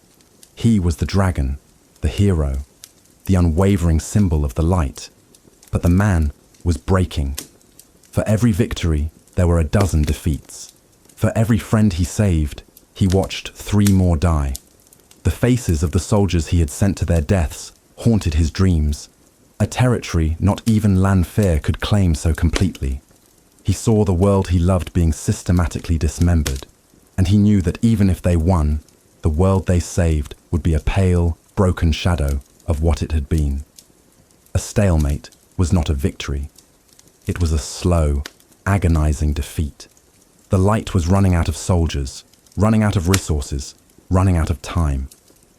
He was the dragon, the hero, the unwavering symbol of the light. But the man was breaking. For every victory, there were a dozen defeats. For every friend he saved, he watched 3 more die. The faces of the soldiers he had sent to their deaths haunted his dreams, a territory not even Lanfear could claim so completely. He saw the world he loved being systematically dismembered, and he knew that even if they won, the world they saved would be a pale, broken shadow of what it had been. A stalemate was not a victory. It was a slow, agonizing defeat. The Light was running out of soldiers, running out of resources, running out of time.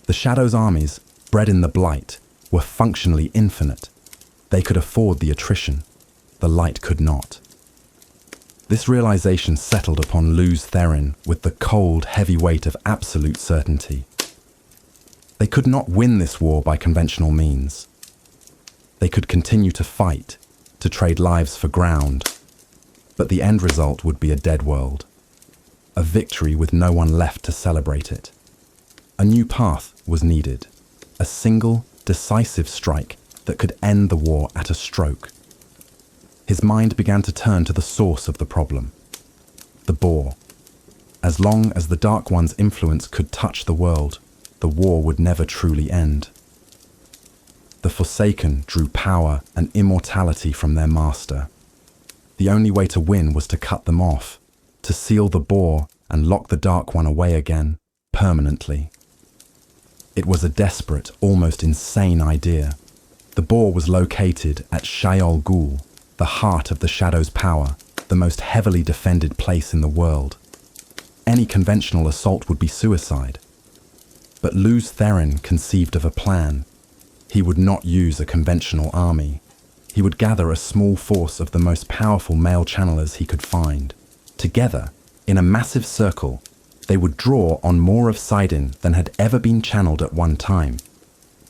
The Shadow's armies, bred in the Blight, were functionally infinite. They could afford the attrition. The Light could not. This realization settled upon Lews Therin with the cold, heavy weight of absolute certainty. They could not win this war by conventional means. They could continue to fight, to trade lives for ground, but the end result would be a dead world. A victory with no one left to celebrate it. A new path was needed. A single, decisive strike that could end the war at a stroke. His mind began to turn to the source of the problem. The Boar. As long as the Dark One's influence could touch the world, the war would never truly end. The Forsaken drew power and immortality from their master. The only way to win was to cut them off, to seal the Boar and lock the Dark One away again, permanently. It was a desperate, almost insane idea. The Boar was located at Shayol Ghul, the heart of the Shadow's power, the most heavily defended place in the world. Any conventional assault would be suicide. But Lews Therin conceived of a plan. He would not use a conventional army. He would gather a small force of the most powerful male channelers he could find. Together, in a massive circle, they would draw on more of Sidon than had ever been channeled at one time.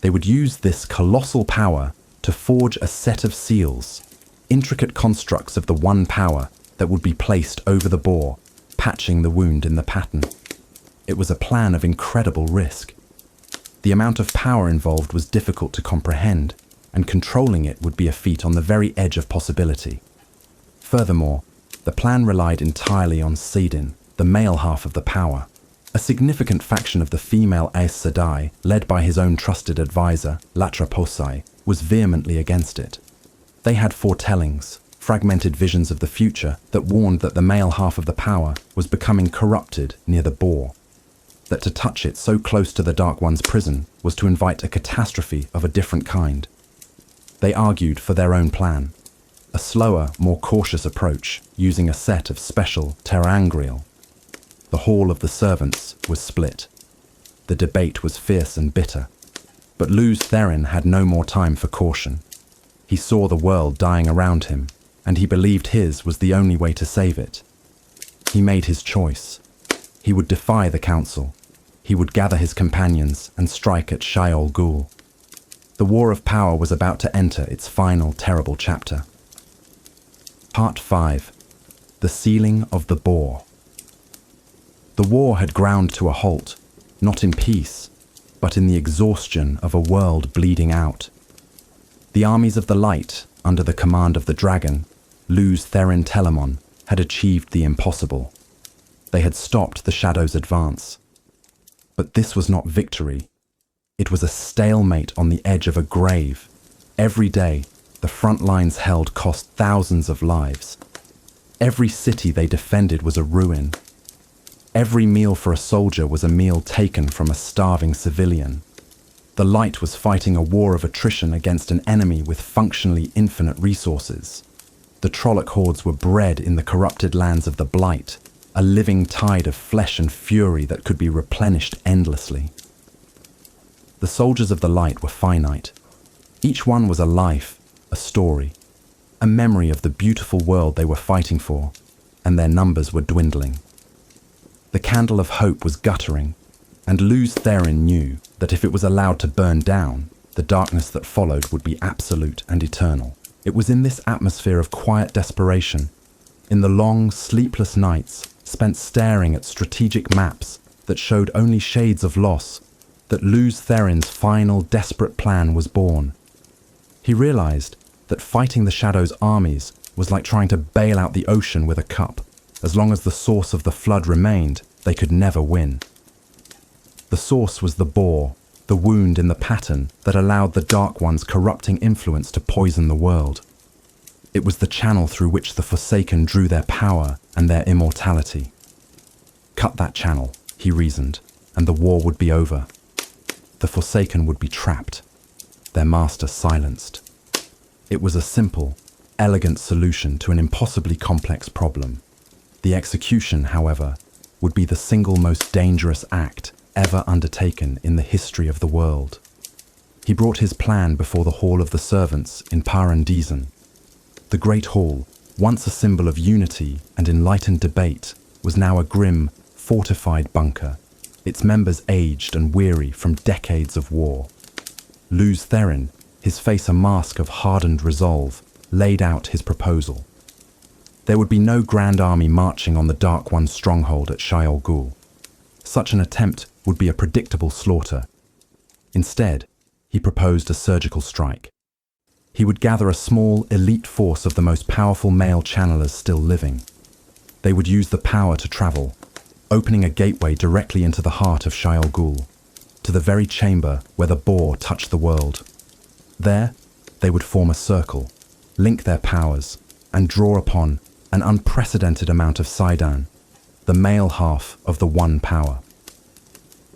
They would use this colossal power to forge a set of seals, intricate constructs of the One Power that would be placed over the Boar, patching the wound in the pattern. It was a plan of incredible risk. The amount of power involved was difficult to comprehend, and controlling it would be a feat on the very edge of possibility. Furthermore, the plan relied entirely on Sedin, the male half of the power. A significant faction of the female Aes Sedai, led by his own trusted advisor, Latraposai, was vehemently against it. They had foretellings, fragmented visions of the future that warned that the male half of the power was becoming corrupted near the Boar. That to touch it so close to the Dark One's prison was to invite a catastrophe of a different kind. They argued for their own plan, a slower, more cautious approach using a set of special ter'angreal. The Hall of the Servants was split. The debate was fierce and bitter, but Lews Therin had no more time for caution. He saw the world dying around him, and he believed his was the only way to save it. He made his choice. He would defy the council. He would gather his companions and strike at Shaiol Ghul. The War of Power was about to enter its final terrible chapter. Part 5. The Sealing of the Boar. The war had ground to a halt, not in peace, but in the exhaustion of a world bleeding out. The armies of the light, under the command of the dragon, Lews Therin Telamon, had achieved the impossible. They had stopped the Shadow's advance. But this was not victory. It was a stalemate on the edge of a grave. Every day, the front lines held cost thousands of lives. Every city they defended was a ruin. Every meal for a soldier was a meal taken from a starving civilian. The light was fighting a war of attrition against an enemy with functionally infinite resources. The Trolloc hordes were bred in the corrupted lands of the Blight, a living tide of flesh and fury that could be replenished endlessly. The soldiers of the light were finite. Each one was a life, a story, a memory of the beautiful world they were fighting for, and their numbers were dwindling. The candle of hope was guttering, and Lews Therin knew that if it was allowed to burn down, the darkness that followed would be absolute and eternal. It was in this atmosphere of quiet desperation, in the long, sleepless nights spent staring at strategic maps that showed only shades of loss, that Lews Therin's final desperate plan was born. He realized that fighting the Shadow's armies was like trying to bail out the ocean with a cup. As long as the source of the flood remained, they could never win. The source was the Boar, the wound in the pattern that allowed the Dark One's corrupting influence to poison the world. It was the channel through which the Forsaken drew their power and their immortality. Cut that channel, he reasoned, and the war would be over. The Forsaken would be trapped, their master silenced. It was a simple, elegant solution to an impossibly complex problem. The execution, however, would be the single most dangerous act ever undertaken in the history of the world. He brought his plan before the Hall of the Servants in Parandizen. The Great Hall, once a symbol of unity and enlightened debate, was now a grim, fortified bunker, its members aged and weary from decades of war. Lews Therin, his face a mask of hardened resolve, laid out his proposal. There would be no grand army marching on the Dark One's stronghold at Shaiol Ghul. Such an attempt would be a predictable slaughter. Instead, he proposed a surgical strike. He would gather a small, elite force of the most powerful male channelers still living. They would use the power to travel, opening a gateway directly into the heart of Shaiol Ghul, to the very chamber where the Boar touched the world. There, they would form a circle, link their powers, and draw upon an unprecedented amount of Sidon, the male half of the One Power.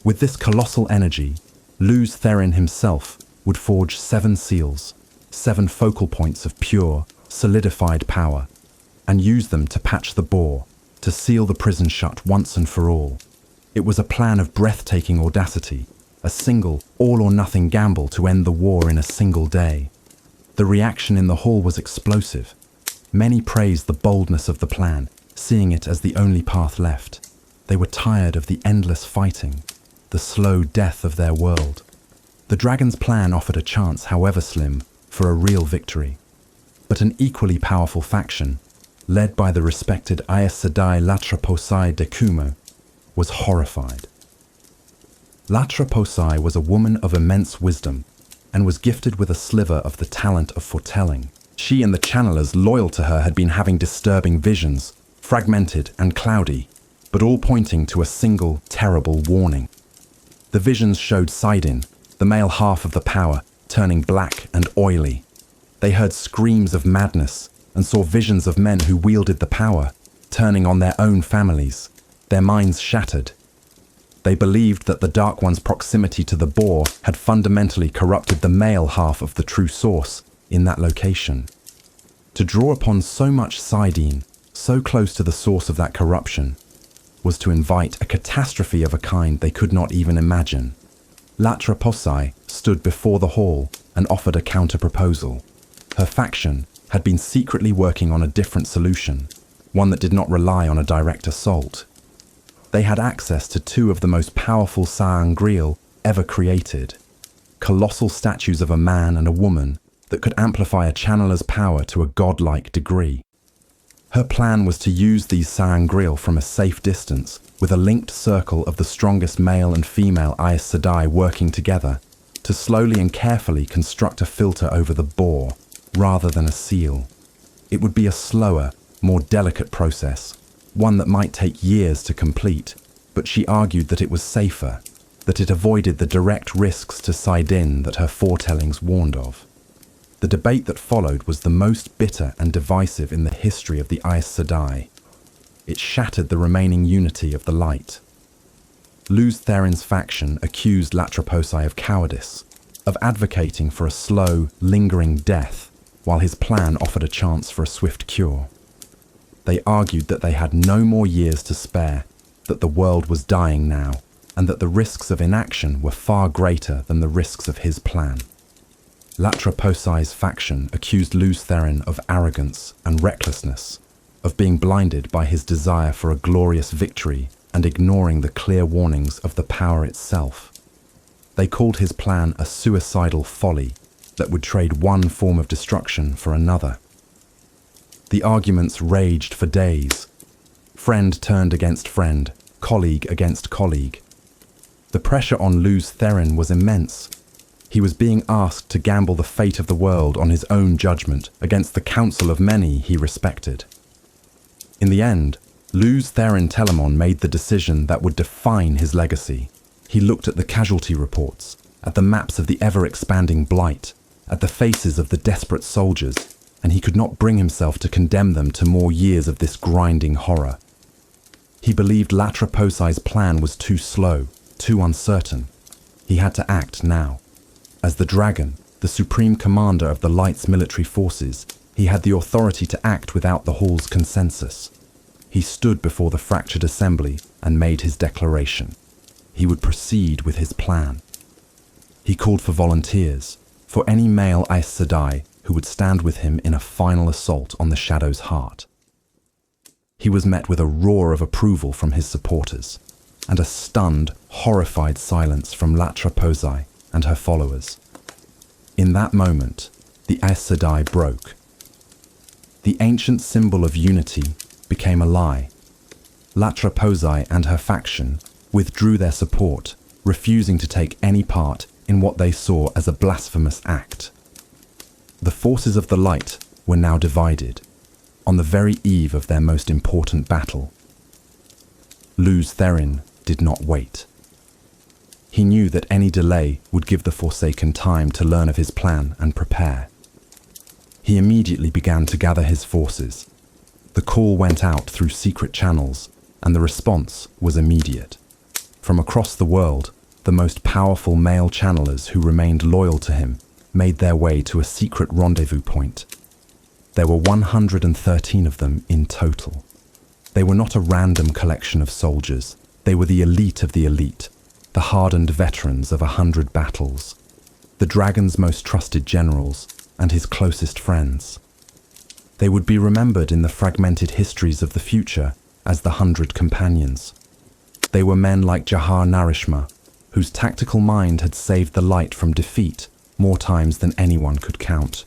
With this colossal energy, Lews Therin himself would forge 7 seals, 7 focal points of pure, solidified power, and use them to patch the Boar, to seal the prison shut once and for all. It was a plan of breathtaking audacity, a single, all-or-nothing gamble to end the war in a single day. The reaction in the hall was explosive. Many praised the boldness of the plan, seeing it as the only path left. They were tired of the endless fighting, the slow death of their world. The dragon's plan offered a chance, however slim, for a real victory. But an equally powerful faction, led by the respected Aes Sedai Latraposai Dekumo, was horrified. Latraposai was a woman of immense wisdom and was gifted with a sliver of the talent of foretelling. She and the channelers loyal to her had been having disturbing visions, fragmented and cloudy, but all pointing to a single, terrible warning. The visions showed Sidin, the male half of the power, turning black and oily. They heard screams of madness and saw visions of men who wielded the power, turning on their own families, their minds shattered. They believed that the Dark One's proximity to the boar had fundamentally corrupted the male half of the true source in that location. To draw upon so much Sidin, so close to the source of that corruption, was to invite a catastrophe of a kind they could not even imagine. Latraposai stood before the hall and offered a counter-proposal. Her faction had been secretly working on a different solution, one that did not rely on a direct assault. They had access to two of the most powerful sangreal ever created, colossal statues of a man and a woman that could amplify a channeler's power to a godlike degree. Her plan was to use these sangreal from a safe distance with a linked circle of the strongest male and female Aes Sedai working together to slowly and carefully construct a filter over the boar rather than a seal. It would be a slower, more delicate process, one that might take years to complete, but she argued that it was safer, that it avoided the direct risks to Sidin that her foretellings warned of. The debate that followed was the most bitter and divisive in the history of the Aes Sedai. It shattered the remaining unity of the light. Lews Therin's faction accused Latraposai of cowardice, of advocating for a slow, lingering death, while his plan offered a chance for a swift cure. They argued that they had no more years to spare, that the world was dying now, and that the risks of inaction were far greater than the risks of his plan. Latraposai's faction accused Lews Therin of arrogance and recklessness, of being blinded by his desire for a glorious victory and ignoring the clear warnings of the power itself. They called his plan a suicidal folly that would trade one form of destruction for another. The arguments raged for days. Friend turned against friend, colleague against colleague. The pressure on Lews Therin was immense. He was being asked to gamble the fate of the world on his own judgment against the counsel of many he respected. In the end, Lews Therin Telamon made the decision that would define his legacy. He looked at the casualty reports, at the maps of the ever-expanding blight, at the faces of the desperate soldiers, and he could not bring himself to condemn them to more years of this grinding horror. He believed Latraposai's plan was too slow, too uncertain. He had to act now. As the Dragon, the supreme commander of the Light's military forces, he had the authority to act without the Hall's consensus. He stood before the fractured assembly and made his declaration. He would proceed with his plan. He called for volunteers, for any male Aes Sedai who would stand with him in a final assault on the Shadow's heart. He was met with a roar of approval from his supporters, and a stunned, horrified silence from Latraposai and her followers. In that moment, the Aes Sedai broke. The ancient symbol of unity became a lie. Latraposai and her faction withdrew their support, refusing to take any part in what they saw as a blasphemous act. The forces of the light were now divided, on the very eve of their most important battle. Lews Therin did not wait. He knew that any delay would give the Forsaken time to learn of his plan and prepare. He immediately began to gather his forces. The call went out through secret channels, and the response was immediate. From across the world, the most powerful male channelers who remained loyal to him made their way to a secret rendezvous point. There were 113 of them in total. They were not a random collection of soldiers. They were the elite of the elite, the hardened veterans of 100 battles, the dragon's most trusted generals and his closest friends. They would be remembered in the fragmented histories of the future as the 100 Companions. They were men like Jahar Narishma, whose tactical mind had saved the light from defeat more times than anyone could count.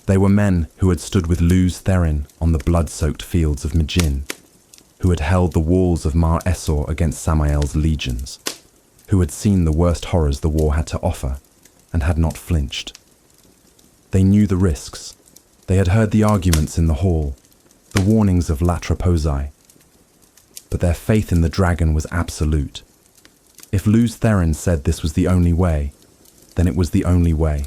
They were men who had stood with Lews Therin on the blood-soaked fields of Mijin, who had held the walls of Mar Esor against Samael's legions. who had seen the worst horrors the war had to offer and had not flinched. They knew the risks. They had heard the arguments in the hall, the warnings of Latra Posai. But their faith in the dragon was absolute. If Lews Therin said this was the only way, then it was the only way.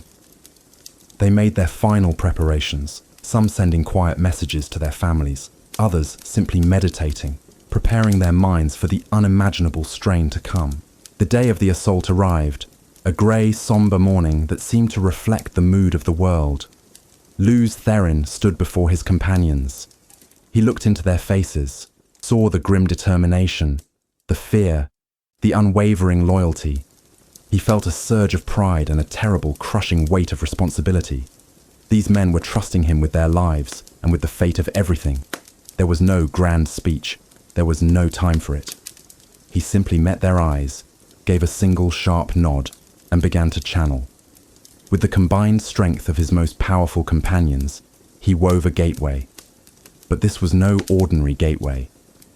They made their final preparations, some sending quiet messages to their families, others simply meditating, preparing their minds for the unimaginable strain to come. The day of the assault arrived, a grey, sombre morning that seemed to reflect the mood of the world. Lews Therin stood before his companions. He looked into their faces, saw the grim determination, the fear, the unwavering loyalty. He felt a surge of pride and a terrible, crushing weight of responsibility. These men were trusting him with their lives and with the fate of everything. There was no grand speech. There was no time for it. He simply met their eyes, gave a single sharp nod, and began to channel. With the combined strength of his most powerful companions, he wove a gateway. But this was no ordinary gateway,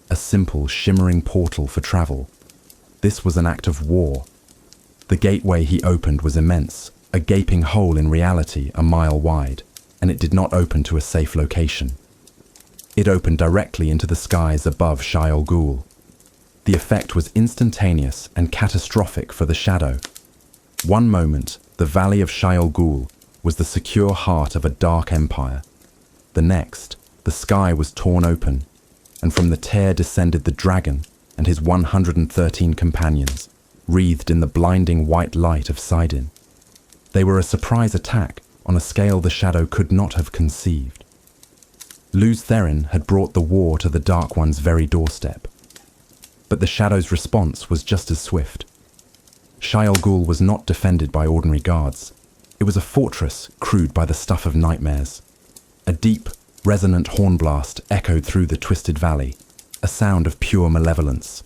a simple, shimmering portal for travel. This was an act of war. The gateway he opened was immense, a gaping hole in reality a mile wide, and it did not open to a safe location. It opened directly into the skies above Shayol Ghul. The effect was instantaneous and catastrophic for the shadow. One moment, the valley of Shayol Ghul was the secure heart of a dark empire. The next, the sky was torn open, and from the tear descended the dragon and his 113 companions, wreathed in the blinding white light of Sidon. They were a surprise attack on a scale the shadow could not have conceived. Lews Therin had brought the war to the Dark One's very doorstep. But the shadow's response was just as swift. Shayol Ghul was not defended by ordinary guards. It was a fortress crewed by the stuff of nightmares. A deep, resonant horn blast echoed through the twisted valley, a sound of pure malevolence.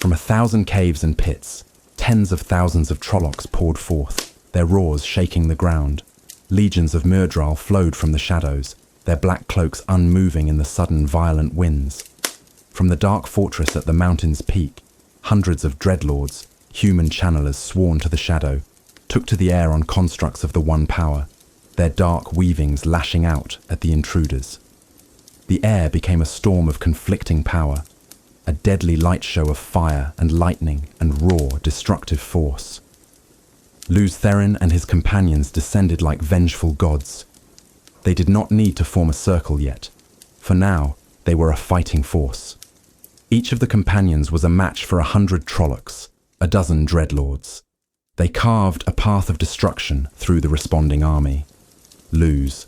From 1,000 caves and pits, tens of thousands of Trollocs poured forth, their roars shaking the ground. Legions of Myrddraal flowed from the shadows, their black cloaks unmoving in the sudden violent winds. From the dark fortress at the mountain's peak, hundreds of dreadlords, human channelers sworn to the shadow, took to the air on constructs of the One Power, their dark weavings lashing out at the intruders. The air became a storm of conflicting power, a deadly light show of fire and lightning and raw, destructive force. Lews Therin and his companions descended like vengeful gods. They did not need to form a circle yet, for now they were a fighting force. Each of the companions was a match for 100 Trollocs, a dozen dreadlords. They carved a path of destruction through the responding army. Lews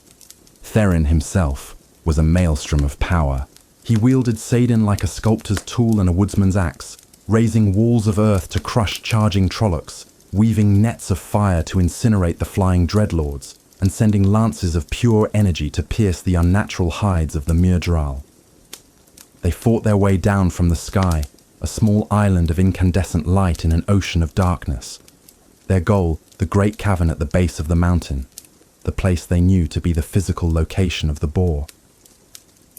Therin himself was a maelstrom of power. He wielded Saidin like a sculptor's tool and a woodsman's axe, raising walls of earth to crush charging Trollocs, weaving nets of fire to incinerate the flying dreadlords, and sending lances of pure energy to pierce the unnatural hides of the Myrddraal. They fought their way down from the sky, a small island of incandescent light in an ocean of darkness. Their goal, the great cavern at the base of the mountain, the place they knew to be the physical location of the boar.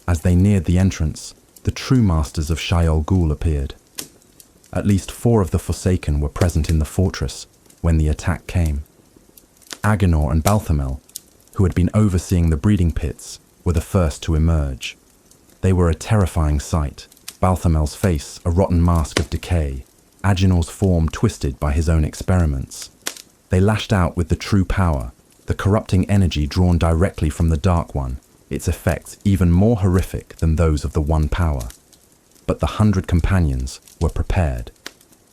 As they neared the entrance, the true masters of Shayol Ghul appeared. At least 4 of the Forsaken were present in the fortress when the attack came. Agenor and Balthamel, who had been overseeing the breeding pits, were the first to emerge. They were a terrifying sight, Balthamel's face a rotten mask of decay, Agenor's form twisted by his own experiments. They lashed out with the true power, the corrupting energy drawn directly from the Dark One, its effects even more horrific than those of the One Power. But the 100 companions were prepared.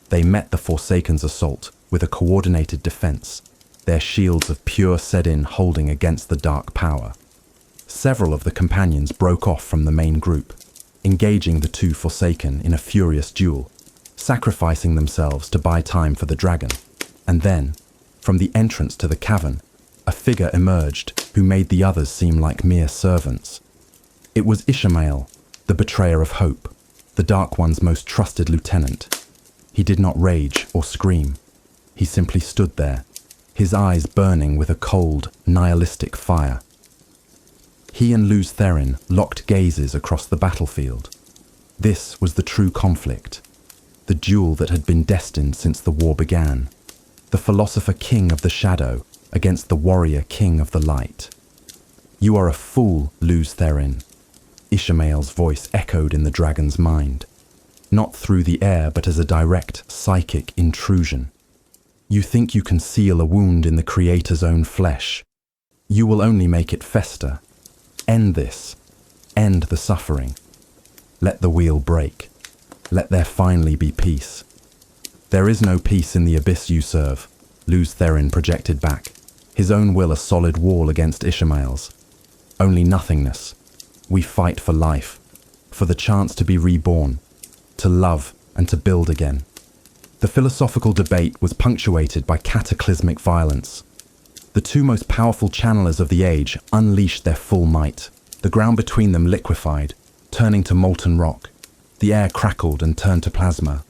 They met the Forsaken's assault with a coordinated defense, their shields of pure Sedin holding against the Dark Power. Several of the companions broke off from the main group, engaging the 2 Forsaken in a furious duel, sacrificing themselves to buy time for the dragon. And then, from the entrance to the cavern, a figure emerged who made the others seem like mere servants. It was Ishamael, the betrayer of hope, the Dark One's most trusted lieutenant. He did not rage or scream. He simply stood there, his eyes burning with a cold, nihilistic fire. He and Lews Therin locked gazes across the battlefield. This was the true conflict. The the duel that had been destined since the war began. The philosopher king of the shadow against the warrior king of the light. "You are a fool, Lews Therin," Ishmael's voice echoed in the dragon's mind, not through the air but as a direct psychic intrusion. "You think you can seal a wound in the Creator's own flesh. You will only make it fester. End this. End the suffering. Let the wheel break. Let there finally be peace." "There is no peace in the abyss you serve," Lews Therin projected back, his own will a solid wall against Ishmael's. "Only nothingness. We fight for life, for the chance to be reborn, to love and to build again." The philosophical debate was punctuated by cataclysmic violence. The two most powerful channelers of the age unleashed their full might. The ground between them liquefied, turning to molten rock. The air crackled and turned to plasma.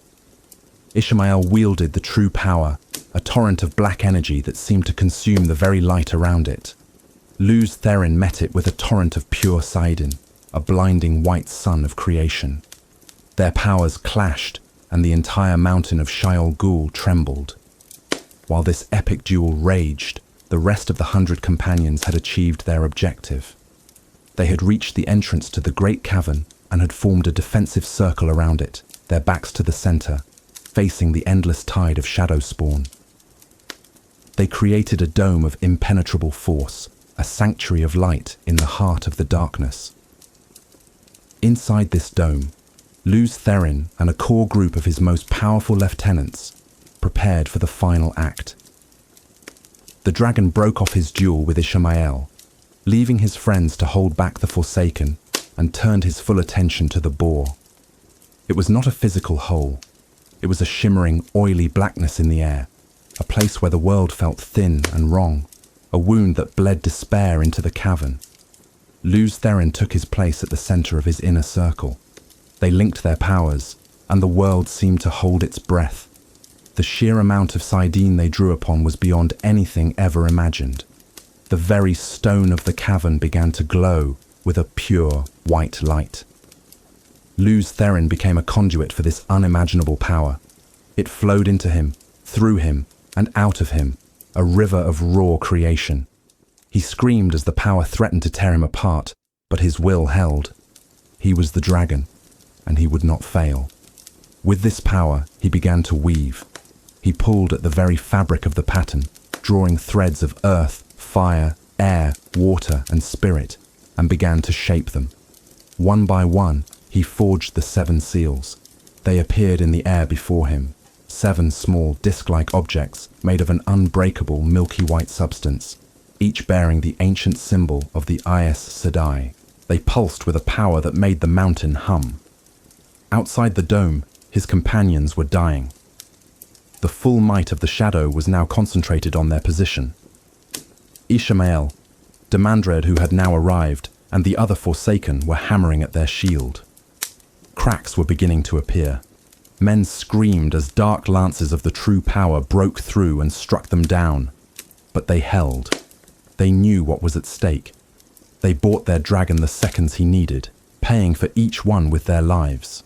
Ishmael wielded the true power, a torrent of black energy that seemed to consume the very light around it. Lews Therin met it with a torrent of pure Sidon, a blinding white sun of creation. Their powers clashed, and the entire mountain of Sheol Ghul trembled. While this epic duel raged, the rest of the 100 companions had achieved their objective. They had reached the entrance to the great cavern and had formed a defensive circle around it, their backs to the center, facing the endless tide of shadow spawn. They created a dome of impenetrable force, a sanctuary of light in the heart of the darkness. Inside this dome, Lews Therin and a core group of his most powerful lieutenants prepared for the final act. The dragon broke off his duel with Ishmael, leaving his friends to hold back the Forsaken, and turned his full attention to the boar. It was not a physical hole. It was a shimmering, oily blackness in the air, a place where the world felt thin and wrong, a wound that bled despair into the cavern. Lews Therin took his place at the center of his inner circle. They linked their powers, and the world seemed to hold its breath. The sheer amount of Sidene they drew upon was beyond anything ever imagined. The very stone of the cavern began to glow with a pure white light. Lews Therin became a conduit for this unimaginable power. It flowed into him, through him, and out of him, a river of raw creation. He screamed as the power threatened to tear him apart, but his will held. He was the dragon, and he would not fail. With this power, he began to weave. He pulled at the very fabric of the pattern, drawing threads of earth, fire, air, water, and spirit, and began to shape them. One by one, he forged the 7 seals. They appeared in the air before him, 7 small disc-like objects made of an unbreakable milky white substance, each bearing the ancient symbol of the Aes Sedai. They pulsed with a power that made the mountain hum. Outside the dome, his companions were dying. The full might of the shadow was now concentrated on their position. Ishmael, Demandred, who had now arrived, and the other Forsaken were hammering at their shield. Cracks were beginning to appear. Men screamed as dark lances of the true power broke through and struck them down. But they held. They knew what was at stake. They bought their dragon the seconds he needed, paying for each one with their lives.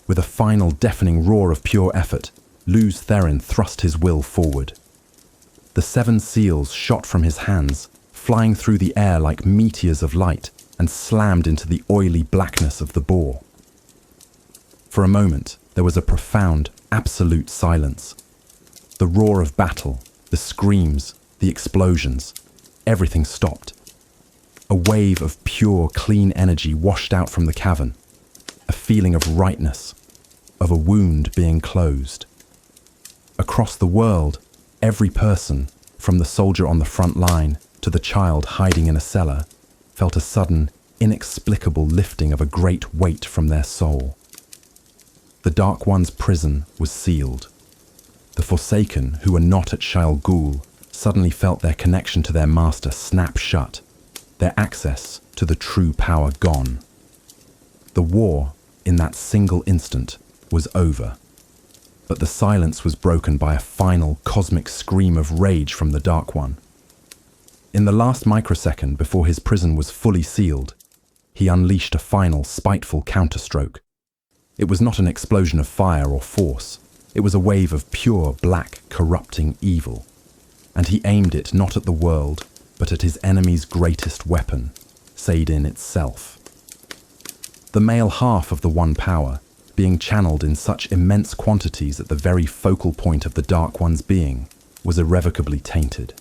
With a final deafening roar of pure effort, Lews Therin thrust his will forward. The 7 seals shot from his hands, flying through the air like meteors of light, and slammed into the oily blackness of the boar. For a moment, there was a profound, absolute silence. The roar of battle, the screams, the explosions, everything stopped. A wave of pure, clean energy washed out from the cavern, a feeling of rightness, of a wound being closed. Across the world, every person, from the soldier on the front line to the child hiding in a cellar, felt a sudden, inexplicable lifting of a great weight from their soul. The Dark One's prison was sealed. The Forsaken, who were not at Sheol Ghul, suddenly felt their connection to their master snap shut, their access to the true power gone. The war, in that single instant, was over. But the silence was broken by a final cosmic scream of rage from the Dark One. In the last microsecond before his prison was fully sealed, he unleashed a final spiteful counterstroke. It was not an explosion of fire or force. It was a wave of pure, black, corrupting evil. And he aimed it not at the world, but at his enemy's greatest weapon, Saidin itself. The male half of the One Power, being channeled in such immense quantities at the very focal point of the Dark One's being, was irrevocably tainted.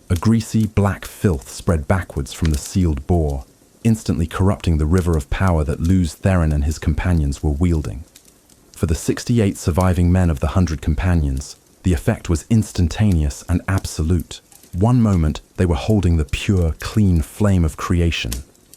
A greasy, black filth spread backwards from the sealed bore, instantly corrupting the river of power that Lews Therin and his companions were wielding. For the 68 surviving men of the 100 companions, the effect was instantaneous and absolute. One moment, they were holding the pure, clean flame of creation.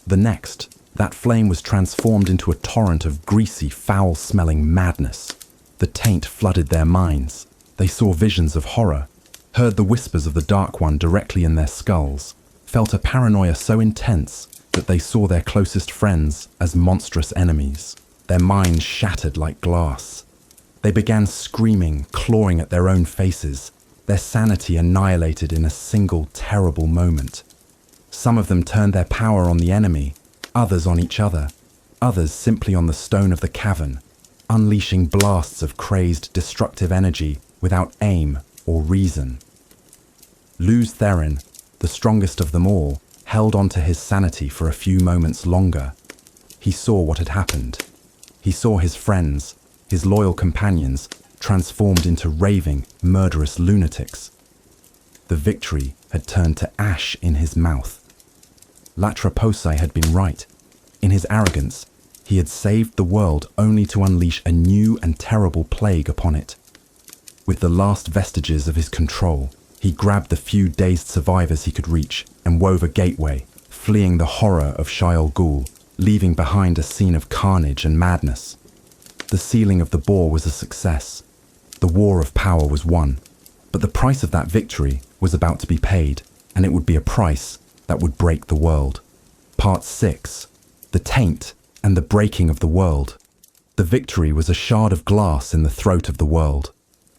The next, that flame was transformed into a torrent of greasy, foul-smelling madness. The taint flooded their minds. They saw visions of horror, heard the whispers of the Dark One directly in their skulls, felt a paranoia so intense that they saw their closest friends as monstrous enemies. Their minds shattered like glass. They began screaming, clawing at their own faces, their sanity annihilated in a single terrible moment. Some of them turned their power on the enemy, others on each other, others simply on the stone of the cavern, unleashing blasts of crazed, destructive energy without aim or reason. Lews Therin, the strongest of them all, held on to his sanity for a few moments longer. He saw what had happened. He saw his friends, his loyal companions, transformed into raving, murderous lunatics. The victory had turned to ash in his mouth. Latraposai had been right. In his arrogance, he had saved the world only to unleash a new and terrible plague upon it. With the last vestiges of his control, he grabbed the few dazed survivors he could reach and wove a gateway, fleeing the horror of Shayol Ghul, leaving behind a scene of carnage and madness. The sealing of the bore was a success. The war of power was won. But the price of that victory was about to be paid, and it would be a price that would break the world. Part 6. The Taint and the Breaking of the World. The victory was a shard of glass in the throat of the world.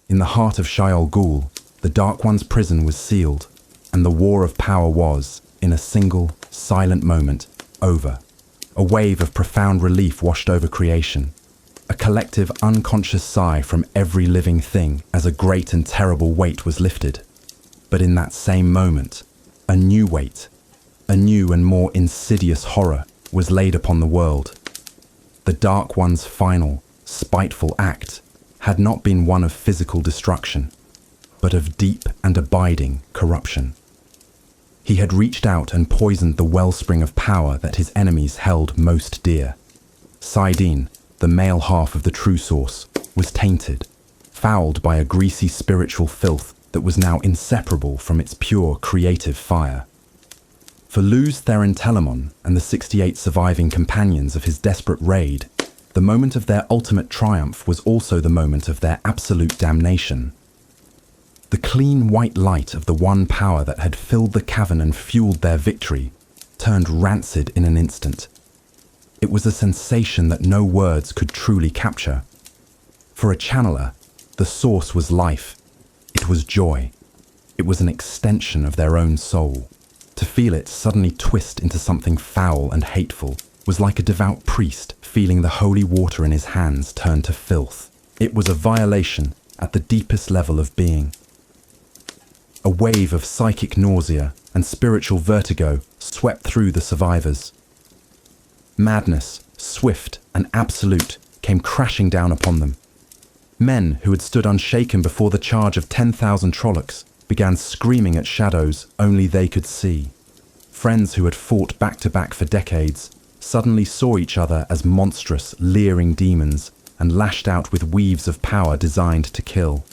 In the heart of Shayol Ghul, the Dark One's prison was sealed, and the war of power was, in a single, silent moment, over. A wave of profound relief washed over creation. A collective unconscious sigh from every living thing as a great and terrible weight was lifted. But in that same moment, a new weight, a new and more insidious horror was laid upon the world. The Dark One's final, spiteful act had not been one of physical destruction, but of deep and abiding corruption. He had reached out and poisoned the wellspring of power that his enemies held most dear. Saidin, the male half of the true source, was tainted, fouled by a greasy spiritual filth that was now inseparable from its pure creative fire. For Lews Therin Telamon and the 68 surviving companions of his desperate raid, the moment of their ultimate triumph was also the moment of their absolute damnation. The clean white light of the one power that had filled the cavern and fueled their victory turned rancid in an instant. It was a sensation that no words could truly capture. For a channeler, the source was life. It was joy. It was an extension of their own soul. To feel it suddenly twist into something foul and hateful was like a devout priest feeling the holy water in his hands turn to filth. It was a violation at the deepest level of being. A wave of psychic nausea and spiritual vertigo swept through the survivors. Madness, swift and absolute, came crashing down upon them. Men who had stood unshaken before the charge of 10,000 Trollocs began screaming at shadows only they could see. Friends who had fought back to back for decades suddenly saw each other as monstrous, leering demons and lashed out with weaves of power designed to kill.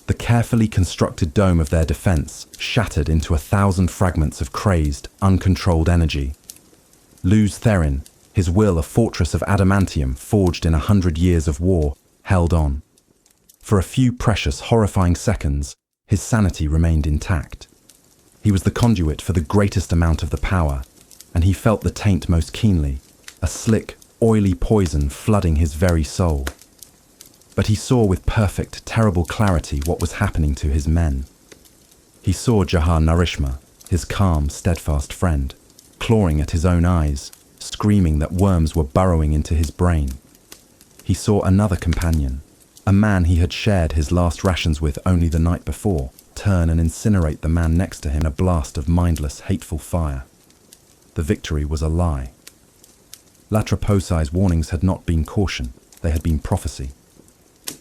The carefully constructed dome of their defense shattered into 1,000 fragments of crazed, uncontrolled energy. Lews Therin, his will a fortress of adamantium forged in 100 years of war, held on. For a few precious, horrifying seconds, his sanity remained intact. He was the conduit for the greatest amount of the power, and he felt the taint most keenly, a slick, oily poison flooding his very soul. But he saw with perfect, terrible clarity what was happening to his men. He saw Jahar Narishma, his calm, steadfast friend, clawing at his own eyes, screaming that worms were burrowing into his brain. he saw another companion, a man he had shared his last rations with only the night before, turn and incinerate the man next to him in a blast of mindless, hateful fire. The victory was a lie. Latraposi's warnings had not been caution, they had been prophecy.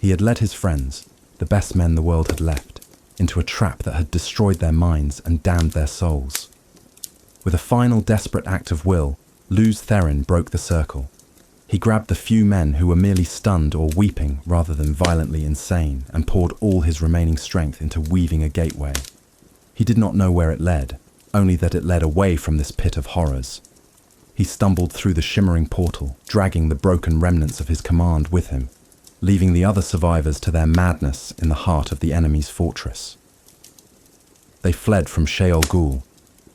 He had led his friends, the best men the world had left, into a trap that had destroyed their minds and damned their souls. With a final desperate act of will, Lews Therin broke the circle. He grabbed the few men who were merely stunned or weeping rather than violently insane and poured all his remaining strength into weaving a gateway. He did not know where it led, only that it led away from this pit of horrors. He stumbled through the shimmering portal, dragging the broken remnants of his command with him, leaving the other survivors to their madness in the heart of the enemy's fortress. They fled from Sheol Ghul,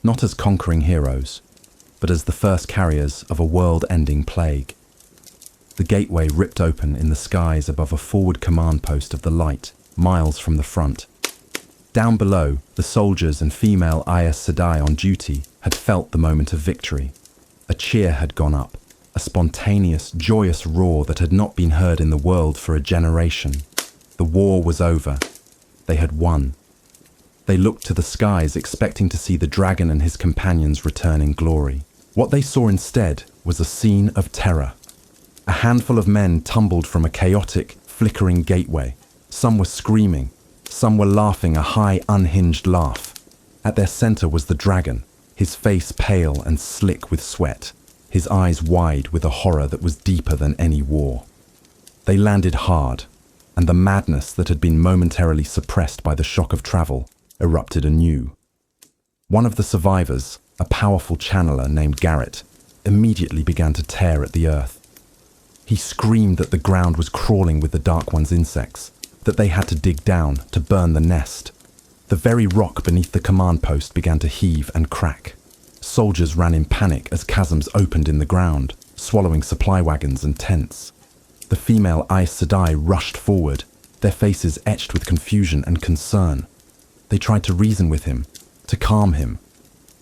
not as conquering heroes, but as the first carriers of a world-ending plague. The gateway ripped open in the skies above a forward command post of the light, miles from the front. Down below, the soldiers and female Aes Sedai on duty had felt the moment of victory. A cheer had gone up, a spontaneous, joyous roar that had not been heard in the world for a generation. The war was over. They had won. They looked to the skies, expecting to see the dragon and his companions return in glory. What they saw instead was a scene of terror. A handful of men tumbled from a chaotic, flickering gateway. Some were screaming. Some were laughing a high, unhinged laugh. At their center was the dragon, his face pale and slick with sweat, his eyes wide with a horror that was deeper than any war. They landed hard, and the madness that had been momentarily suppressed by the shock of travel erupted anew. One of the survivors, a powerful channeler named Garrett, immediately began to tear at the earth. He screamed that the ground was crawling with the Dark One's insects, that they had to dig down to burn the nest. The very rock beneath the command post began to heave and crack. Soldiers ran in panic as chasms opened in the ground, swallowing supply wagons and tents. The female Aes Sedai rushed forward, their faces etched with confusion and concern. They tried to reason with him, to calm him.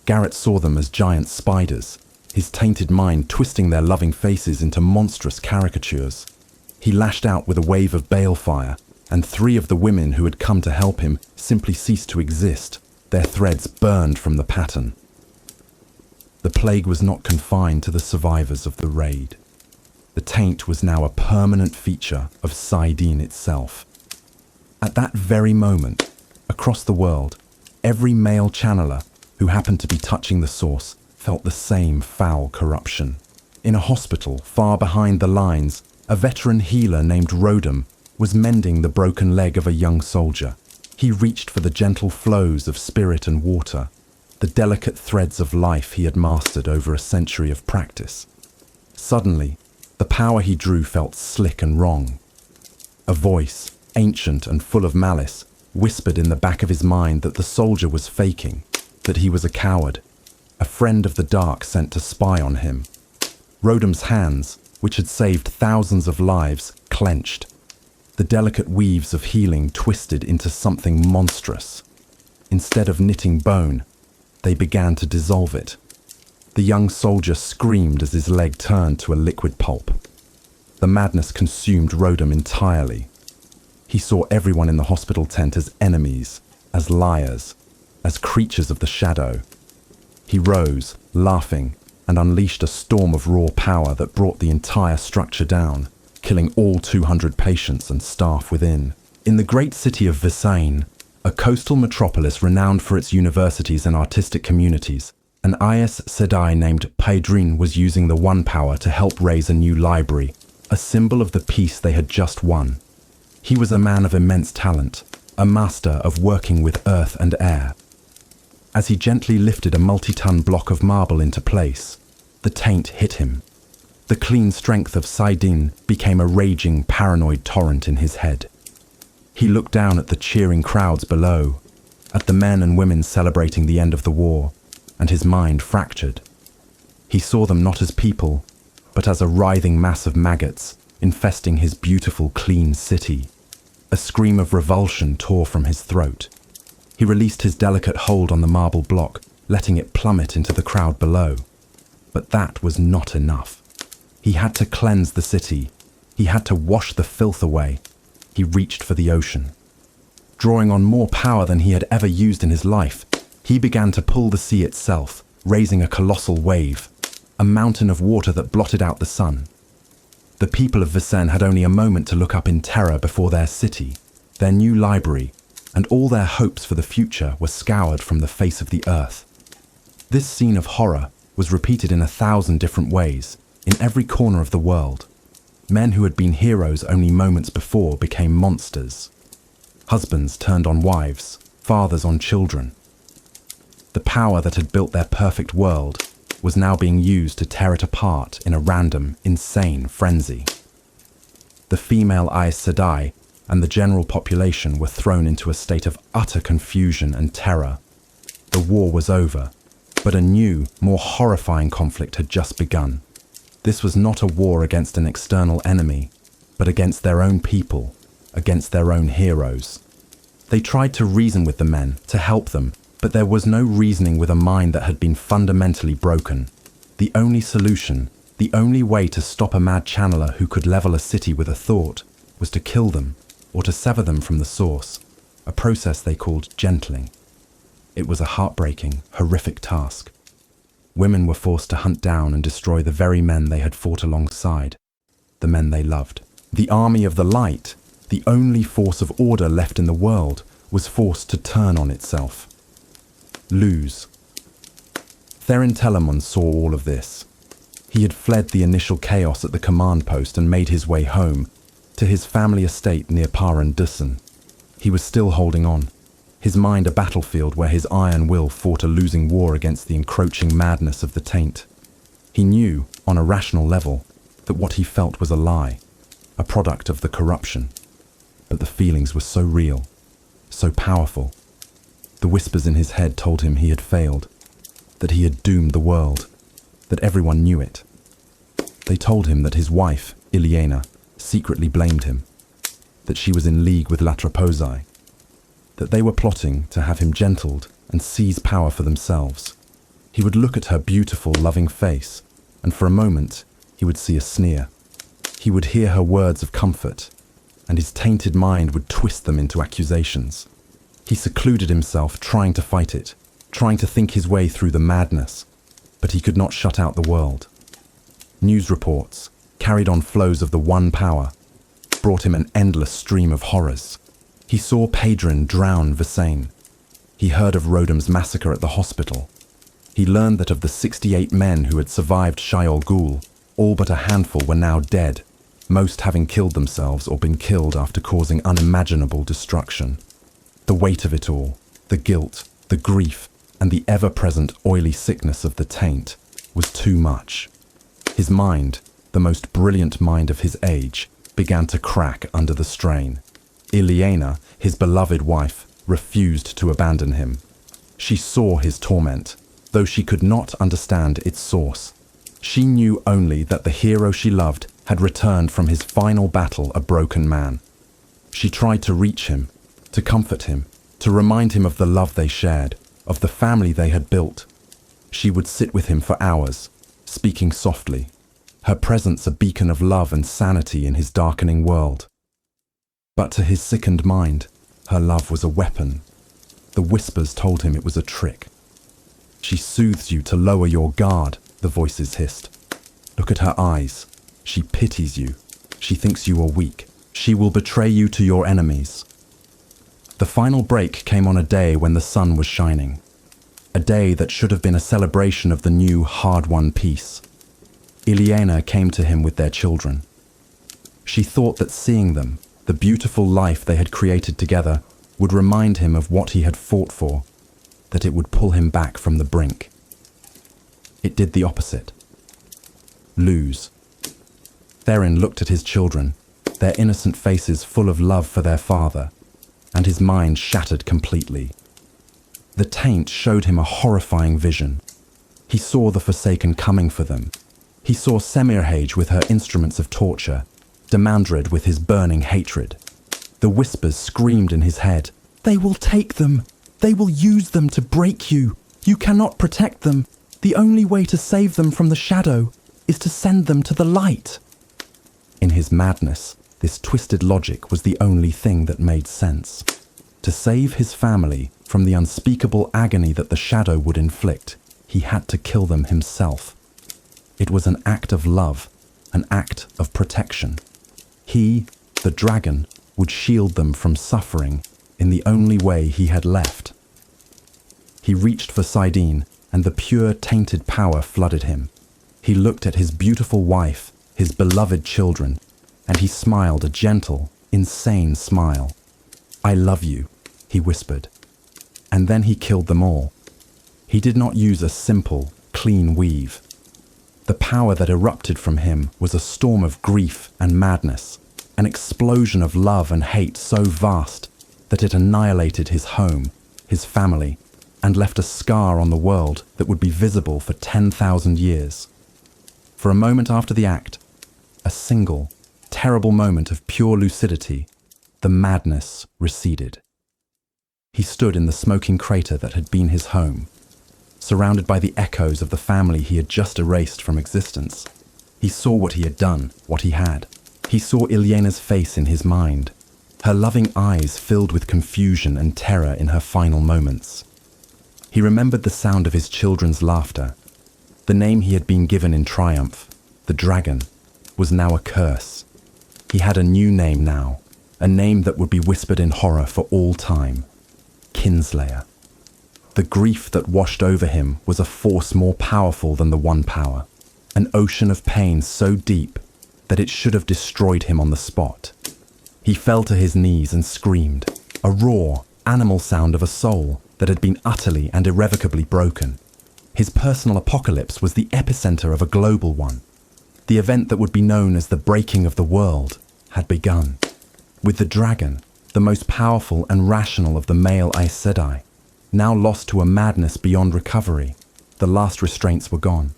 Garrett saw them as giant spiders, his tainted mind twisting their loving faces into monstrous caricatures. He lashed out with a wave of balefire, and 3 of the women who had come to help him simply ceased to exist, their threads burned from the pattern. The plague was not confined to the survivors of the raid. The taint was now a permanent feature of saidin itself. At that very moment, across the world, every male channeler who happened to be touching the source felt the same foul corruption. In a hospital far behind the lines, a veteran healer named Rodham was mending the broken leg of a young soldier. He reached for the gentle flows of spirit and water, the delicate threads of life he had mastered over a century of practice. Suddenly, the power he drew felt slick and wrong. A voice, ancient and full of malice, whispered in the back of his mind that the soldier was faking, that he was a coward, a friend of the dark sent to spy on him. Rodham's hands, which had saved thousands of lives, clenched. The delicate weaves of healing twisted into something monstrous. Instead of knitting bone, they began to dissolve it. The young soldier screamed as his leg turned to a liquid pulp. The madness consumed Rodham entirely. He saw everyone in the hospital tent as enemies, as liars, as creatures of the shadow. He rose, laughing, and unleashed a storm of raw power that brought the entire structure down, killing all 200 patients and staff within. In the great city of Visain, a coastal metropolis renowned for its universities and artistic communities, an Aes Sedai named Paedrin was using the One Power to help raise a new library, a symbol of the peace they had just won. He was a man of immense talent, a master of working with earth and air. As he gently lifted a multi-ton block of marble into place, the taint hit him. The clean strength of saidin became a raging, paranoid torrent in his head. He looked down at the cheering crowds below, at the men and women celebrating the end of the war, and his mind fractured. He saw them not as people, but as a writhing mass of maggots infesting his beautiful, clean city. A scream of revulsion tore from his throat. He released his delicate hold on the marble block, letting it plummet into the crowd below. But that was not enough. He had to cleanse the city, He had to wash the filth away. He reached for the ocean. Drawing on more power than he had ever used in his life, he began to pull the sea itself, raising a colossal wave, a mountain of water that blotted out the sun. The people of Vicenne had only a moment to look up in terror before their city, their new library, and all their hopes for the future were scoured from the face of the earth. This scene of horror was repeated in 1,000 different ways, in every corner of the world. Men who had been heroes only moments before became monsters. Husbands turned on wives, fathers on children. The power that had built their perfect world was now being used to tear it apart in a random, insane frenzy. The female Aes Sedai and the general population were thrown into a state of utter confusion and terror. The war was over, but a new, more horrifying conflict had just begun. This was not a war against an external enemy, but against their own people, against their own heroes. They tried to reason with the men, to help them, but there was no reasoning with a mind that had been fundamentally broken. The only solution, the only way to stop a mad channeler who could level a city with a thought, was to kill them, or to sever them from the source, a process they called gentling. It was a heartbreaking, horrific task. Women were forced to hunt down and destroy the very men they had fought alongside, the men they loved. The army of the light, the only force of order left in the world, was forced to turn on itself. Lews Therin Telamon saw all of this. He had fled the initial chaos at the command post and made his way home, to his family estate near Paran Dusan. He was still holding on, his mind a battlefield where his iron will fought a losing war against the encroaching madness of the taint. He knew, on a rational level, that what he felt was a lie, a product of the corruption. But the feelings were so real, so powerful. The whispers in his head told him he had failed, that he had doomed the world, that everyone knew it. They told him that his wife, Ileana, secretly blamed him, that she was in league with Latraposi, that they were plotting to have him gentled and seize power for themselves. He would look at her beautiful, loving face, and for a moment he would see a sneer. He would hear her words of comfort, and his tainted mind would twist them into accusations. He secluded himself, trying to fight it, trying to think his way through the madness, but he could not shut out the world. News reports, carried on flows of the one power, brought him an endless stream of horrors. He saw Pedrin drown Vicenne. He heard of Rodham's massacre at the hospital. He learned that of the 68 men who had survived Shayol Ghul, all but a handful were now dead, most having killed themselves or been killed after causing unimaginable destruction. The weight of it all, the guilt, the grief, and the ever-present oily sickness of the taint was too much. His mind, the most brilliant mind of his age, began to crack under the strain. Ileana, his beloved wife, refused to abandon him. She saw his torment, though she could not understand its source. She knew only that the hero she loved had returned from his final battle a broken man. She tried to reach him, to comfort him, to remind him of the love they shared, of the family they had built. She would sit with him for hours, speaking softly, her presence a beacon of love and sanity in his darkening world. But to his sickened mind, her love was a weapon. The whispers told him it was a trick. She soothes you to lower your guard, the voices hissed. Look at her eyes. She pities you. She thinks you are weak. She will betray you to your enemies. The final break came on a day when the sun was shining. A day that should have been a celebration of the new, hard-won peace. Ileana came to him with their children. She thought that seeing them, the beautiful life they had created together, would remind him of what he had fought for, that it would pull him back from the brink. It did the opposite. Lews. Therin looked at his children, their innocent faces full of love for their father, and his mind shattered completely. The taint showed him a horrifying vision. He saw the Forsaken coming for them. He saw Semirhage with her instruments of torture, Demandred with his burning hatred. The whispers screamed in his head. They will take them. They will use them to break you. You cannot protect them. The only way to save them from the shadow is to send them to the light. In his madness, this twisted logic was the only thing that made sense. To save his family from the unspeakable agony that the shadow would inflict, he had to kill them himself. It was an act of love, an act of protection. He, the dragon, would shield them from suffering in the only way he had left. He reached for Sidene, and the pure, tainted power flooded him. He looked at his beautiful wife, his beloved children, and he smiled a gentle, insane smile. "I love you," he whispered. And then he killed them all. He did not use a simple, clean weave. The power that erupted from him was a storm of grief and madness, an explosion of love and hate so vast that it annihilated his home, his family, and left a scar on the world that would be visible for 10,000 years. For a moment after the act, a single, terrible moment of pure lucidity, the madness receded. He stood in the smoking crater that had been his home, surrounded by the echoes of the family he had just erased from existence. He saw what he had done, what he had. He saw Ilyena's face in his mind, her loving eyes filled with confusion and terror in her final moments. He remembered the sound of his children's laughter. The name he had been given in triumph, the dragon, was now a curse. He had a new name now, a name that would be whispered in horror for all time: Kinslayer. The grief that washed over him was a force more powerful than the One Power, an ocean of pain so deep that it should have destroyed him on the spot. He fell to his knees and screamed, a raw, animal sound of a soul that had been utterly and irrevocably broken. His personal apocalypse was the epicenter of a global one. The event that would be known as the breaking of the world had begun. With the dragon, the most powerful and rational of the male Aes Sedai, now lost to a madness beyond recovery, the last restraints were gone.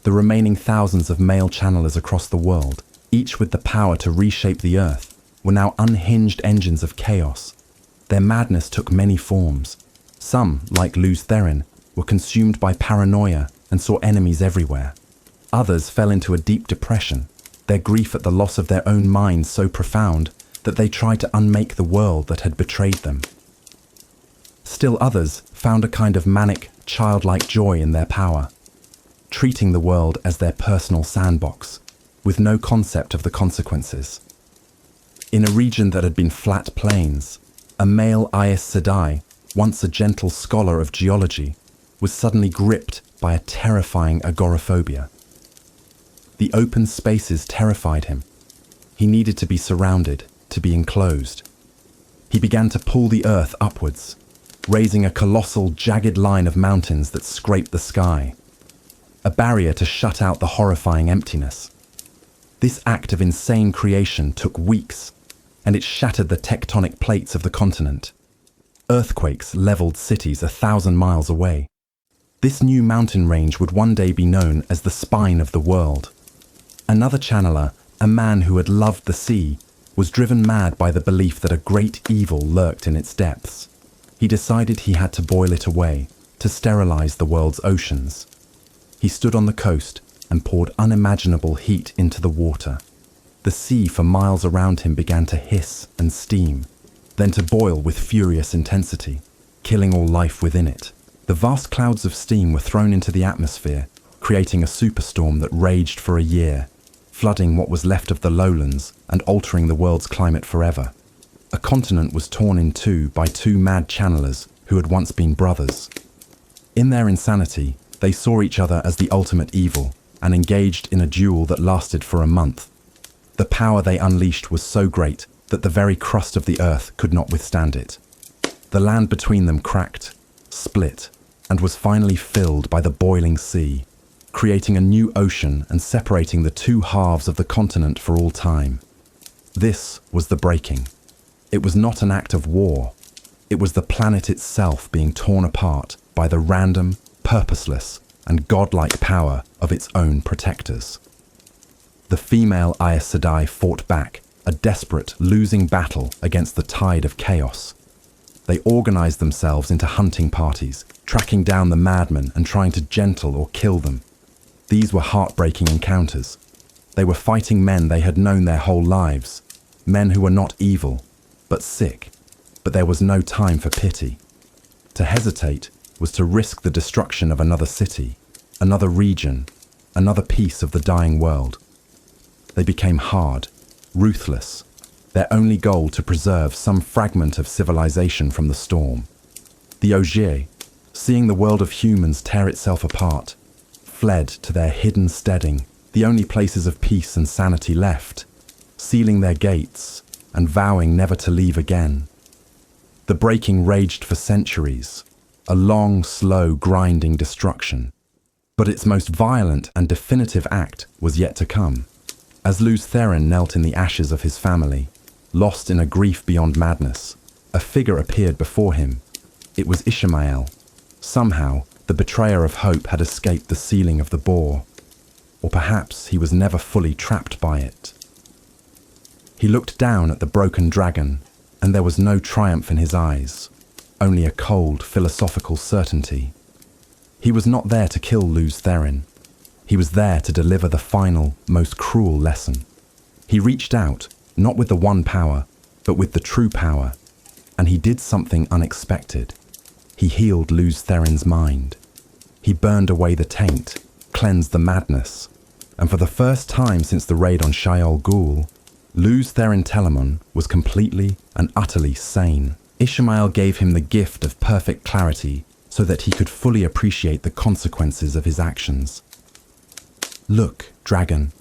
The remaining thousands of male channelers across the world, each with the power to reshape the earth, were now unhinged engines of chaos. Their madness took many forms. Some, like Lews Therin, were consumed by paranoia and saw enemies everywhere. Others fell into a deep depression, their grief at the loss of their own minds so profound that they tried to unmake the world that had betrayed them. Still others found a kind of manic, childlike joy in their power, treating the world as their personal sandbox, with no concept of the consequences. In a region that had been flat plains, a male Aes Sedai, once a gentle scholar of geology, was suddenly gripped by a terrifying agoraphobia. The open spaces terrified him. He needed to be surrounded, to be enclosed. He began to pull the earth upwards, raising a colossal, jagged line of mountains that scraped the sky, a barrier to shut out the horrifying emptiness. This act of insane creation took weeks, and it shattered the tectonic plates of the continent. Earthquakes leveled cities 1,000 miles away. This new mountain range would one day be known as the spine of the world. Another channeler, a man who had loved the sea, was driven mad by the belief that a great evil lurked in its depths. He decided he had to boil it away, to sterilize the world's oceans. He stood on the coast and poured unimaginable heat into the water. The sea for miles around him began to hiss and steam, then to boil with furious intensity, killing all life within it. The vast clouds of steam were thrown into the atmosphere, creating a superstorm that raged for a year, flooding what was left of the lowlands and altering the world's climate forever. A continent was torn in two by two mad channelers who had once been brothers. In their insanity, they saw each other as the ultimate evil and engaged in a duel that lasted for a month. The power they unleashed was so great that the very crust of the earth could not withstand it. The land between them cracked, split, and was finally filled by the boiling sea, creating a new ocean and separating the two halves of the continent for all time. This was the breaking. It was not an act of war. It was the planet itself being torn apart by the random, purposeless, and godlike power of its own protectors. The female Aes Sedai fought back, a desperate, losing battle against the tide of chaos. They organized themselves into hunting parties, tracking down the madmen and trying to gentle or kill them. These were heartbreaking encounters. They were fighting men they had known their whole lives, men who were not evil, but sick. But there was no time for pity. To hesitate was to risk the destruction of another city, another region, another piece of the dying world. They became hard, ruthless, their only goal to preserve some fragment of civilization from the storm. The Ogier, seeing the world of humans tear itself apart, fled to their hidden steading, the only places of peace and sanity left, sealing their gates and vowing never to leave again. The breaking raged for centuries, a long, slow, grinding destruction. But its most violent and definitive act was yet to come. As Lews Therin knelt in the ashes of his family, lost in a grief beyond madness, a figure appeared before him. It was Ishmael. Somehow, the betrayer of hope had escaped the sealing of the bore. Or perhaps he was never fully trapped by it. He looked down at the broken dragon, and there was no triumph in his eyes, only a cold, philosophical certainty. He was not there to kill Lews Therin. He was there to deliver the final, most cruel lesson. He reached out, not with the one power, but with the true power, and he did something unexpected. He healed Lews Therin's mind. He burned away the taint, cleansed the madness, and for the first time since the raid on Shayol Ghul, Lews Therin Telamon was completely and utterly sane. Ishmael gave him the gift of perfect clarity so that he could fully appreciate the consequences of his actions. "Look, dragon,"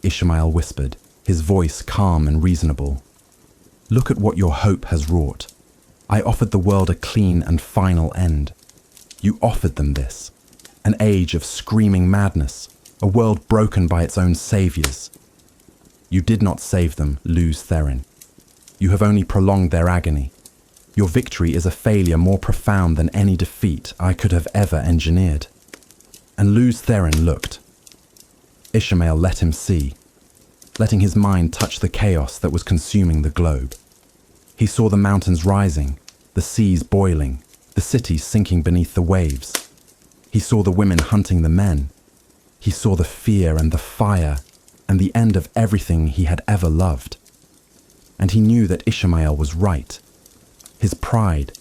Ishmael whispered, his voice calm and reasonable. "Look at what your hope has wrought. I offered the world a clean and final end. You offered them this, an age of screaming madness, a world broken by its own saviors. You did not save them, Lews Therin. You have only prolonged their agony. Your victory is a failure more profound than any defeat I could have ever engineered." And Lews Therin looked. Ishmael let him see, letting his mind touch the chaos that was consuming the globe. He saw the mountains rising, the seas boiling, the cities sinking beneath the waves. He saw the women hunting the men. He saw the fear and the fire and the end of everything he had ever loved. And he knew that Ishmael was right. His pride,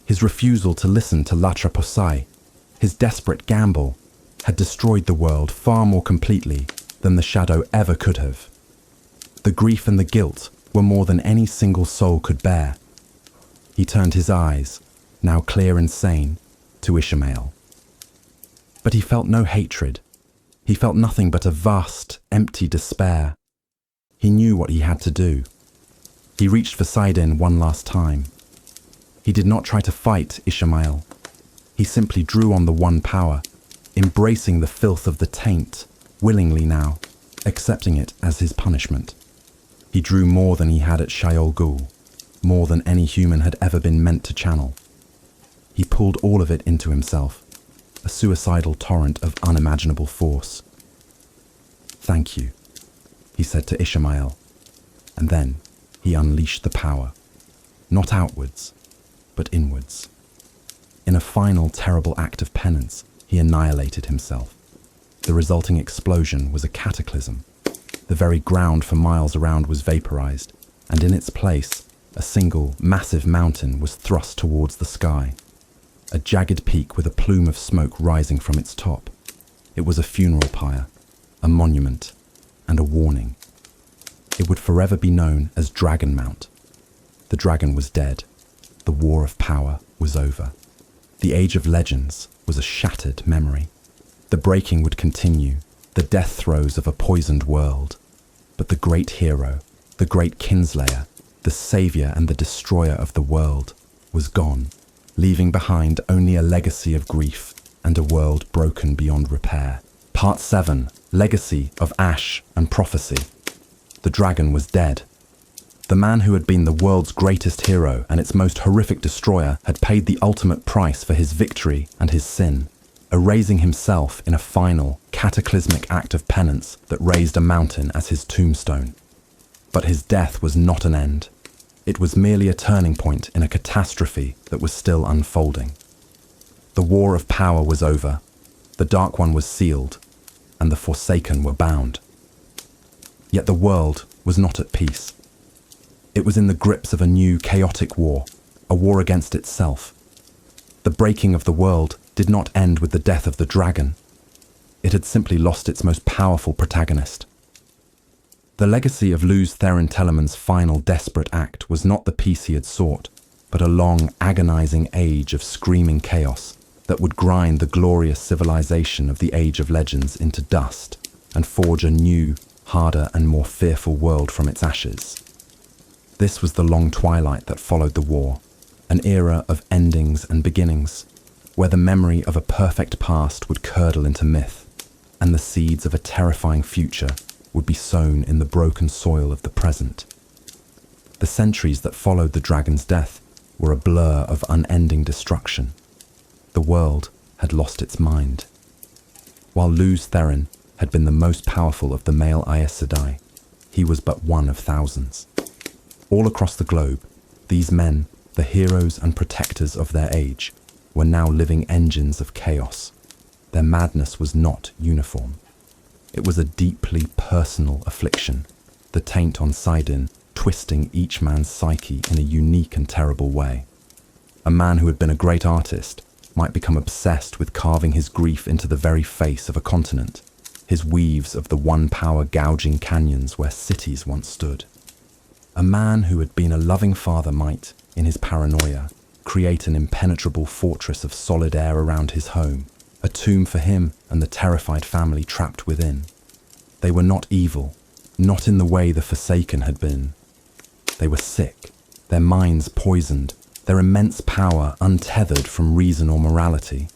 his refusal to listen to Latraposai, his desperate gamble, had destroyed the world far more completely than the shadow ever could have. The grief and the guilt were more than any single soul could bear. He turned his eyes, now clear and sane, to Ishmael. But he felt no hatred. He felt nothing but a vast, empty despair. He knew what he had to do. He reached for Sidon one last time. He did not try to fight Ishmael. He simply drew on the one power, embracing the filth of the taint, willingly now, accepting it as his punishment. He drew more than he had at Shayol Ghul, more than any human had ever been meant to channel. He pulled all of it into himself, a suicidal torrent of unimaginable force. "Thank you," he said to Ishmael, and then he unleashed the power, not outwards, but inwards. In a final terrible act of penance, he annihilated himself. The resulting explosion was a cataclysm. The very ground for miles around was vaporized, and in its place, a single, massive mountain was thrust towards the sky. A jagged peak with a plume of smoke rising from its top. It was a funeral pyre, a monument, and a warning. It would forever be known as Dragon Mount. The dragon was dead. The war of power was over. The age of legends was a shattered memory. The breaking would continue, the death throes of a poisoned world. But the great hero, the great kinslayer, the savior and the destroyer of the world, was gone, leaving behind only a legacy of grief and a world broken beyond repair. Part 7, Legacy of Ash and Prophecy. The dragon was dead. The man who had been the world's greatest hero and its most horrific destroyer had paid the ultimate price for his victory and his sin, erasing himself in a final, cataclysmic act of penance that raised a mountain as his tombstone. But his death was not an end. It was merely a turning point in a catastrophe that was still unfolding. The war of power was over, the Dark One was sealed, and the Forsaken were bound. Yet the world was not at peace. It was in the grips of a new chaotic war, a war against itself. The breaking of the world did not end with the death of the dragon. It had simply lost its most powerful protagonist. The legacy of Lews Therin Telamon's final desperate act was not the peace he had sought, but a long, agonizing age of screaming chaos that would grind the glorious civilization of the Age of Legends into dust and forge a new, harder and more fearful world from its ashes. This was the long twilight that followed the war, an era of endings and beginnings, where the memory of a perfect past would curdle into myth, and the seeds of a terrifying future would be sown in the broken soil of the present. The centuries that followed the dragon's death were a blur of unending destruction. The world had lost its mind. While Lews Therin had been the most powerful of the male Aes Sedai, he was but one of thousands. All across the globe, these men, the heroes and protectors of their age, were now living engines of chaos. Their madness was not uniform. It was a deeply personal affliction, the taint on Sidon twisting each man's psyche in a unique and terrible way. A man who had been a great artist might become obsessed with carving his grief into the very face of a continent, his weaves of the one power gouging canyons where cities once stood. A man who had been a loving father might, in his paranoia, create an impenetrable fortress of solid air around his home, a tomb for him and the terrified family trapped within. They were not evil, not in the way the Forsaken had been. They were sick, their minds poisoned, their immense power untethered from reason or morality.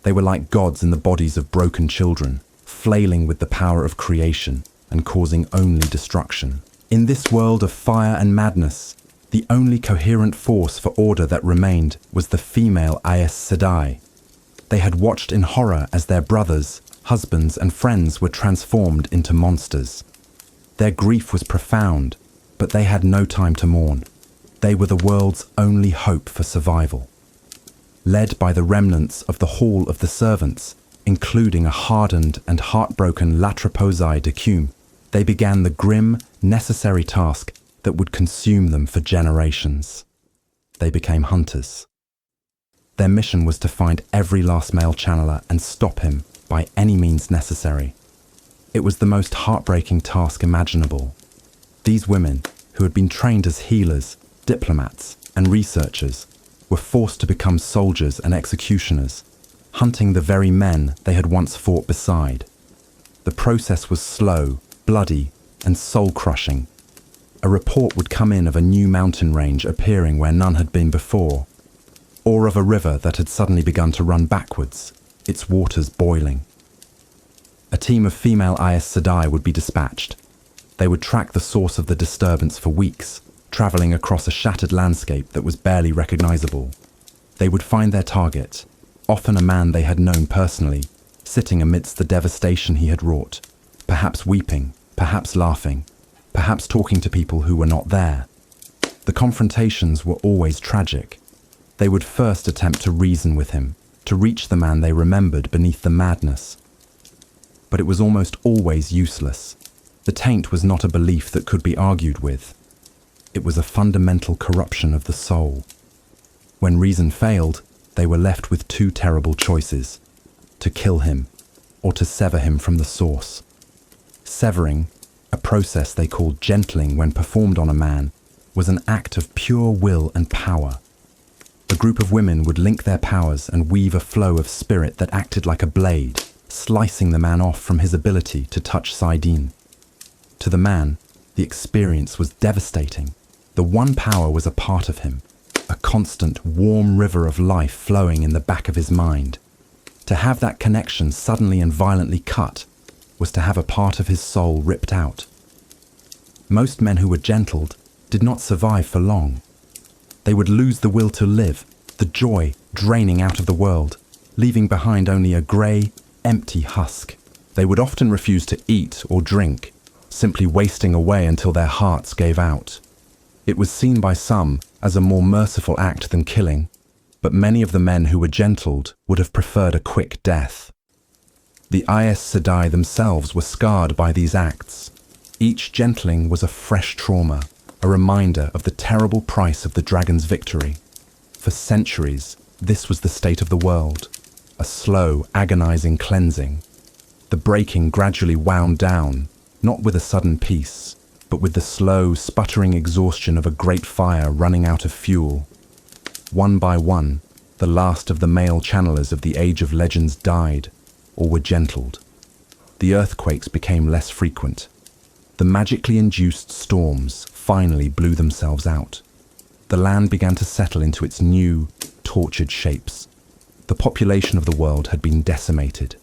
They were like gods in the bodies of broken children, flailing with the power of creation and causing only destruction. In this world of fire and madness, the only coherent force for order that remained was the female Aes Sedai. They had watched in horror as their brothers, husbands and friends were transformed into monsters. Their grief was profound, but they had no time to mourn. They were the world's only hope for survival. Led by the remnants of the Hall of the Servants, including a hardened and heartbroken Latraposai Decume, they began the grim, necessary task that would consume them for generations. They became hunters. Their mission was to find every last male channeler and stop him by any means necessary. It was the most heartbreaking task imaginable. These women, who had been trained as healers, diplomats, and researchers, were forced to become soldiers and executioners, hunting the very men they had once fought beside. The process was slow, bloody, and soul-crushing. A report would come in of a new mountain range appearing where none had been before, or of a river that had suddenly begun to run backwards, its waters boiling. A team of female Aes Sedai would be dispatched. They would track the source of the disturbance for weeks, travelling across a shattered landscape that was barely recognisable. They would find their target, often a man they had known personally, sitting amidst the devastation he had wrought, perhaps weeping, perhaps laughing, perhaps talking to people who were not there. The confrontations were always tragic. They would first attempt to reason with him, to reach the man they remembered beneath the madness. But it was almost always useless. The taint was not a belief that could be argued with. It was a fundamental corruption of the soul. When reason failed, they were left with two terrible choices: to kill him, or to sever him from the source. Severing, a process they called gentling when performed on a man, was an act of pure will and power. A group of women would link their powers and weave a flow of spirit that acted like a blade, slicing the man off from his ability to touch Sidene. To the man, the experience was devastating. The one power was a part of him, a constant, warm river of life flowing in the back of his mind. To have that connection suddenly and violently cut was to have a part of his soul ripped out. Most men who were gentled did not survive for long. They would lose the will to live, the joy draining out of the world, leaving behind only a grey, empty husk. They would often refuse to eat or drink, simply wasting away until their hearts gave out. It was seen by some as a more merciful act than killing, but many of the men who were gentled would have preferred a quick death. The Aes Sedai themselves were scarred by these acts. Each gentling was a fresh trauma, a reminder of the terrible price of the dragon's victory. For centuries, this was the state of the world, a slow, agonizing cleansing. The breaking gradually wound down, not with a sudden peace, but with the slow, sputtering exhaustion of a great fire running out of fuel. One by one, the last of the male channelers of the Age of Legends died, or were gentled. The earthquakes became less frequent. The magically induced storms finally blew themselves out. The land began to settle into its new, tortured shapes. The population of the world had been decimated.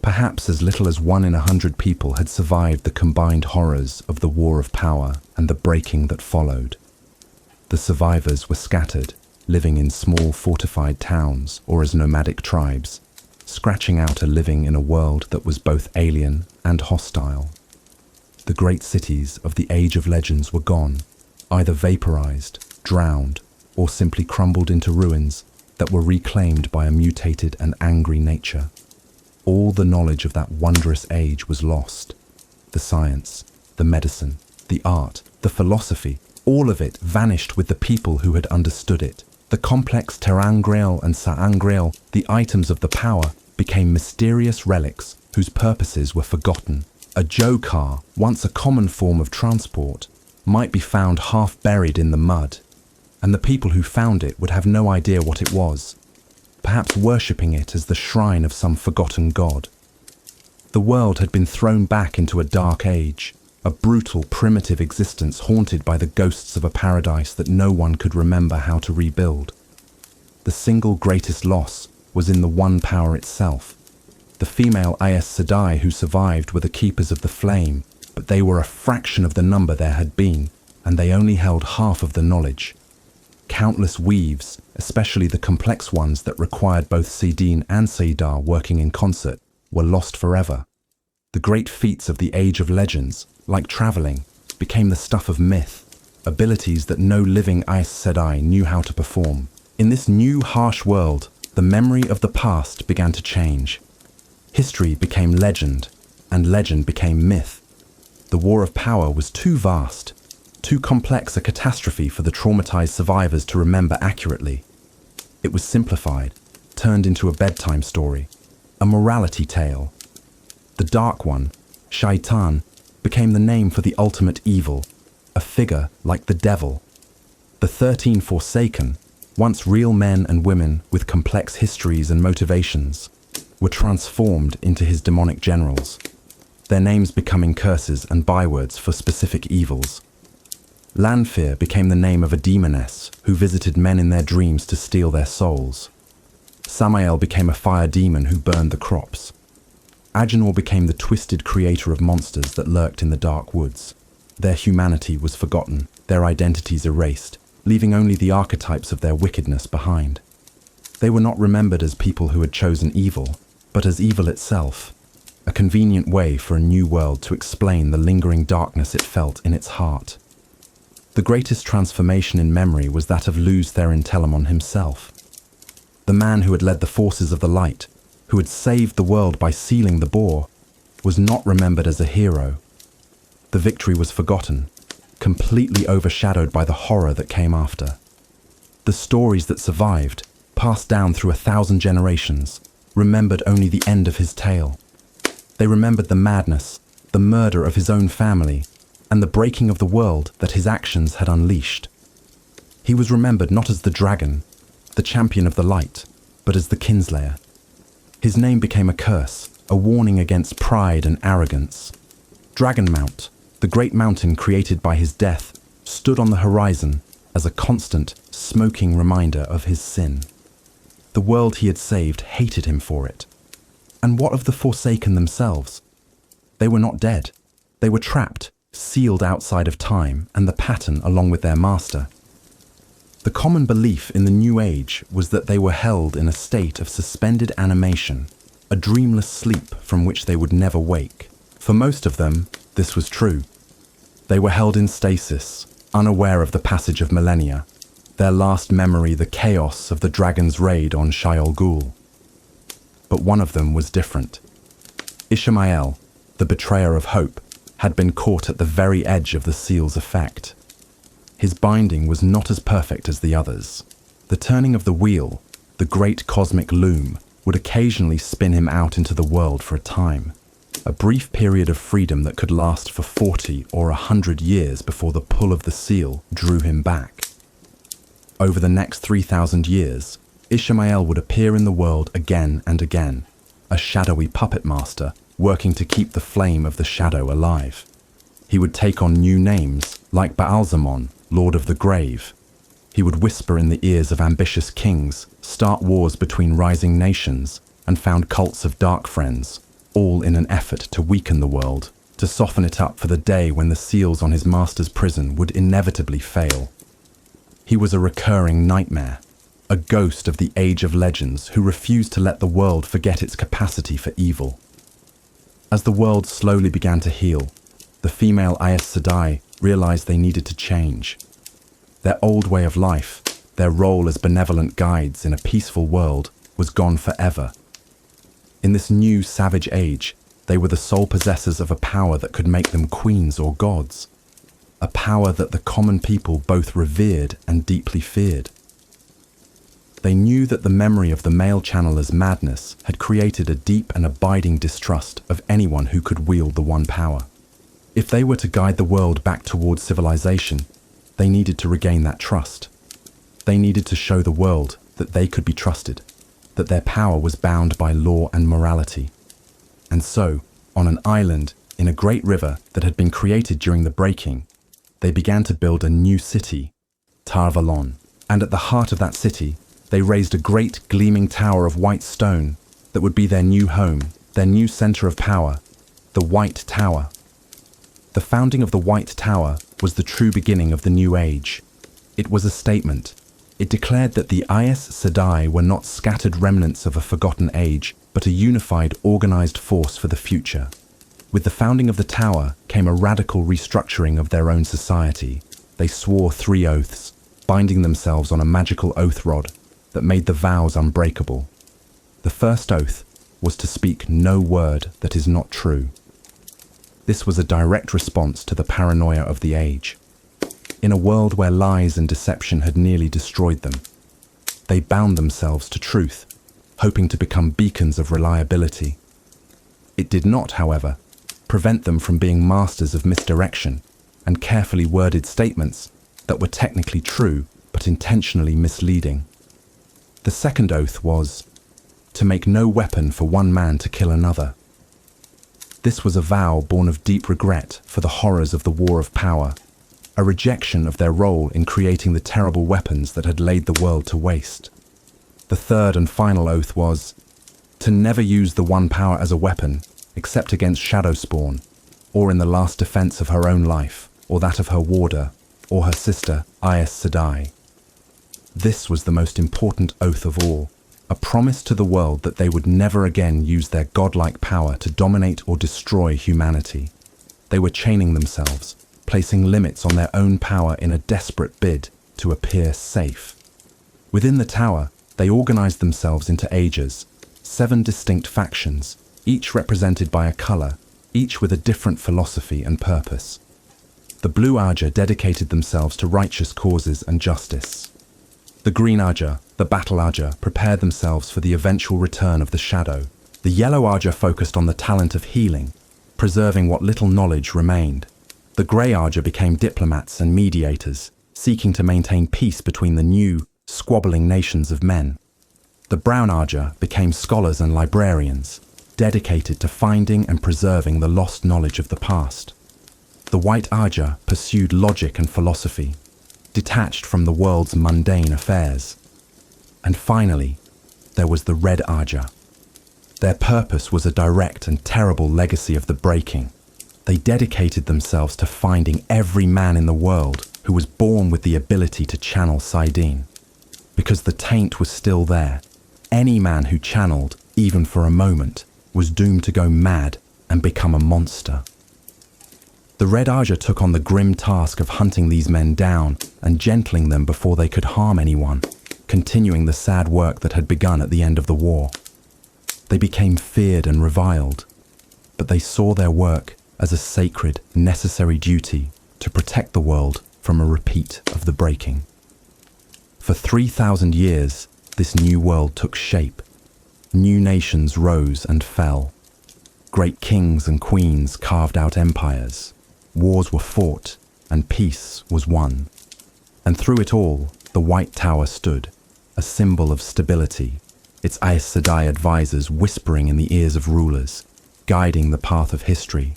Perhaps as little as 1 in 100 people had survived the combined horrors of the war of power and the breaking that followed. The survivors were scattered, living in small fortified towns or as nomadic tribes, scratching out a living in a world that was both alien and hostile. The great cities of the Age of Legends were gone, either vaporized, drowned, or simply crumbled into ruins that were reclaimed by a mutated and angry nature. All the knowledge of that wondrous age was lost. The science, the medicine, the art, the philosophy, all of it vanished with the people who had understood it. The complex ter'angreal and sa'angreal, the items of the power, became mysterious relics whose purposes were forgotten. A jo-car, once a common form of transport, might be found half buried in the mud, and the people who found it would have no idea what it was, perhaps worshipping it as the shrine of some forgotten god. The world had been thrown back into a dark age, a brutal, primitive existence haunted by the ghosts of a paradise that no one could remember how to rebuild. The single greatest loss was in the one power itself. The female Aes Sedai who survived were the keepers of the flame, but they were a fraction of the number there had been, and they only held half of the knowledge. Countless weaves, especially the complex ones that required both Sidin and Saidar working in concert, were lost forever. The great feats of the Age of Legends, like traveling, became the stuff of myth, abilities that no living Aes Sedai knew how to perform. In this new harsh world, the memory of the past began to change. History became legend, and legend became myth. The war of power was too vast, too complex a catastrophe for the traumatized survivors to remember accurately. It was simplified, turned into a bedtime story, a morality tale. The Dark One, Shaitan, became the name for the ultimate evil, a figure like the devil. The 13 Forsaken, once real men and women with complex histories and motivations, were transformed into his demonic generals, their names becoming curses and bywords for specific evils. Lanfear became the name of a demoness who visited men in their dreams to steal their souls. Samael became a fire demon who burned the crops. Agenor became the twisted creator of monsters that lurked in the dark woods. Their humanity was forgotten, their identities erased, leaving only the archetypes of their wickedness behind. They were not remembered as people who had chosen evil, but as evil itself, a convenient way for a new world to explain the lingering darkness it felt in its heart. The greatest transformation in memory was that of Lews Therin Telamon himself. The man who had led the forces of the light, who had saved the world by sealing the boar, was not remembered as a hero. The victory was forgotten, completely overshadowed by the horror that came after. The stories that survived, passed down through 1,000 generations, remembered only the end of his tale. They remembered the madness, the murder of his own family, and the breaking of the world that his actions had unleashed. He was remembered not as the dragon, the champion of the light, but as the kinslayer. His name became a curse, a warning against pride and arrogance. Dragonmount, the great mountain created by his death, stood on the horizon as a constant, smoking reminder of his sin. The world he had saved hated him for it. And what of the Forsaken themselves? They were not dead. They were trapped, sealed outside of time and the pattern along with their master. The common belief in the New Age was that they were held in a state of suspended animation, a dreamless sleep from which they would never wake. For most of them, this was true. They were held in stasis, unaware of the passage of millennia, their last memory the chaos of the dragon's raid on Shayol Ghul. But one of them was different. Ishmael, the betrayer of hope, had been caught at the very edge of the seal's effect. His binding was not as perfect as the others. The turning of the wheel, the great cosmic loom, would occasionally spin him out into the world for a time, a brief period of freedom that could last for 40 or 100 years before the pull of the seal drew him back. Over the next 3,000 years, Ishmael would appear in the world again and again, a shadowy puppet master working to keep the flame of the shadow alive. He would take on new names, like Baalzamon, Lord of the Grave. He would whisper in the ears of ambitious kings, start wars between rising nations, and found cults of dark friends, all in an effort to weaken the world, to soften it up for the day when the seals on his master's prison would inevitably fail. He was a recurring nightmare, a ghost of the age of legends who refused to let the world forget its capacity for evil. As the world slowly began to heal, the female Aes Sedai realized they needed to change. Their old way of life, their role as benevolent guides in a peaceful world, was gone forever. In this new savage age, they were the sole possessors of a power that could make them queens or gods, a power that the common people both revered and deeply feared. They knew that the memory of the male channeler's madness had created a deep and abiding distrust of anyone who could wield the one power. If they were to guide the world back towards civilization, they needed to regain that trust. They needed to show the world that they could be trusted, that their power was bound by law and morality. And so, on an island in a great river that had been created during the breaking, they began to build a new city, Tar Valon. And at the heart of that city, they raised a great gleaming tower of white stone that would be their new home, their new center of power, the White Tower. The founding of the White Tower was the true beginning of the new age. It was a statement. It declared that the Aes Sedai were not scattered remnants of a forgotten age, but a unified, organized force for the future. With the founding of the tower came a radical restructuring of their own society. They swore 3 oaths, binding themselves on a magical oath rod that made the vows unbreakable. The first oath was to speak no word that is not true. This was a direct response to the paranoia of the age. In a world where lies and deception had nearly destroyed them, they bound themselves to truth, hoping to become beacons of reliability. It did not, however, prevent them from being masters of misdirection and carefully worded statements that were technically true but intentionally misleading. The second oath was to make no weapon for one man to kill another. This was a vow born of deep regret for the horrors of the war of power, a rejection of their role in creating the terrible weapons that had laid the world to waste. The third and final oath was to never use the one power as a weapon except against Shadowspawn, or in the last defense of her own life, or that of her warder, or her sister Aes Sedai. This was the most important oath of all, a promise to the world that they would never again use their godlike power to dominate or destroy humanity. They were chaining themselves, placing limits on their own power in a desperate bid to appear safe. Within the tower, they organized themselves into ages, 7 distinct factions, each represented by a color, each with a different philosophy and purpose. The Blue Aja dedicated themselves to righteous causes and justice. The Green Aja, the Battle Aja, prepared themselves for the eventual return of the Shadow. The Yellow Aja focused on the talent of healing, preserving what little knowledge remained. The Grey Aja became diplomats and mediators, seeking to maintain peace between the new, squabbling nations of men. The Brown Aja became scholars and librarians, dedicated to finding and preserving the lost knowledge of the past. The White Aja pursued logic and philosophy, detached from the world's mundane affairs. And finally, there was the Red Aja. Their purpose was a direct and terrible legacy of the breaking. They dedicated themselves to finding every man in the world who was born with the ability to channel Saidin. Because the taint was still there, any man who channeled, even for a moment, was doomed to go mad and become a monster. The Red Aja took on the grim task of hunting these men down and gentling them before they could harm anyone, continuing the sad work that had begun at the end of the war. They became feared and reviled, but they saw their work as a sacred, necessary duty to protect the world from a repeat of the breaking. For 3,000 years, this new world took shape. New nations rose and fell. Great kings and queens carved out empires. Wars were fought, and peace was won. And through it all, the White Tower stood, a symbol of stability, its Aes Sedai advisors whispering in the ears of rulers, guiding the path of history,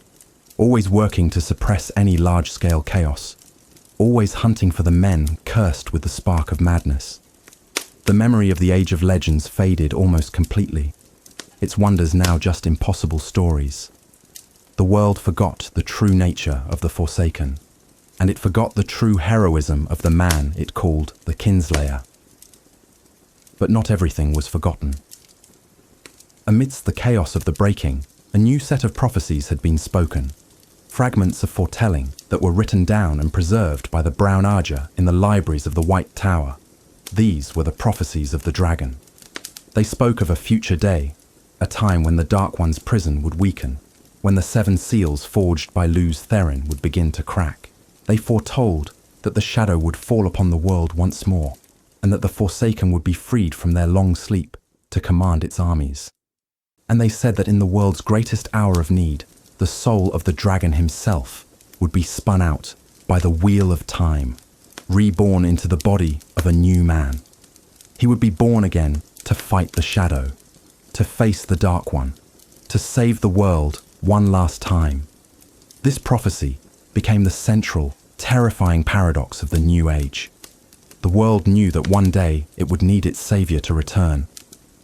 always working to suppress any large-scale chaos, always hunting for the men cursed with the spark of madness. The memory of the Age of Legends faded almost completely, its wonders now just impossible stories. The world forgot the true nature of the Forsaken, and it forgot the true heroism of the man it called the Kinslayer. But not everything was forgotten. Amidst the chaos of the breaking, a new set of prophecies had been spoken, fragments of foretelling that were written down and preserved by the Brown Arger in the libraries of the White Tower. These were the prophecies of the dragon. They spoke of a future day, a time when the Dark One's prison would weaken, when the 7 seals forged by Lews Therin would begin to crack. They foretold that the shadow would fall upon the world once more, and that the Forsaken would be freed from their long sleep to command its armies. And they said that in the world's greatest hour of need, the soul of the dragon himself would be spun out by the wheel of time, reborn into the body of a new man. He would be born again to fight the shadow, to face the Dark One, to save the world one last time. This prophecy became the central, terrifying paradox of the New Age. The world knew that one day it would need its savior to return,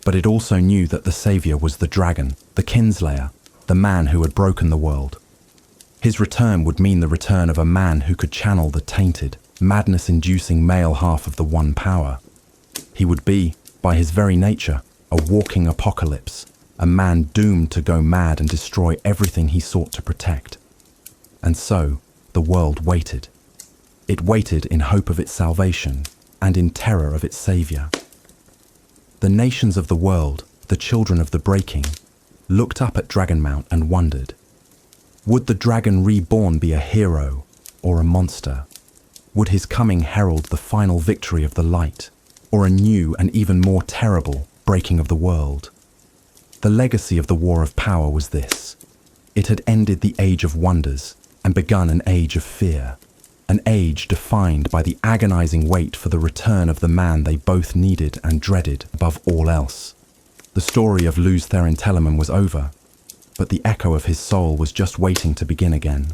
but it also knew that the savior was the dragon, the Kinslayer, the man who had broken the world. His return would mean the return of a man who could channel the tainted, madness-inducing male half of the One Power. He would be, by his very nature, a walking apocalypse, a man doomed to go mad and destroy everything he sought to protect. And so, the world waited. It waited in hope of its salvation and in terror of its savior. The nations of the world, the children of the breaking, looked up at Dragonmount and wondered, would the dragon reborn be a hero or a monster? Would his coming herald the final victory of the light, or a new and even more terrible breaking of the world? The legacy of the War of Power was this. It had ended the Age of Wonders and begun an age of fear, an age defined by the agonizing wait for the return of the man they both needed and dreaded above all else. The story of Lews Therin Telamon was over, but the echo of his soul was just waiting to begin again.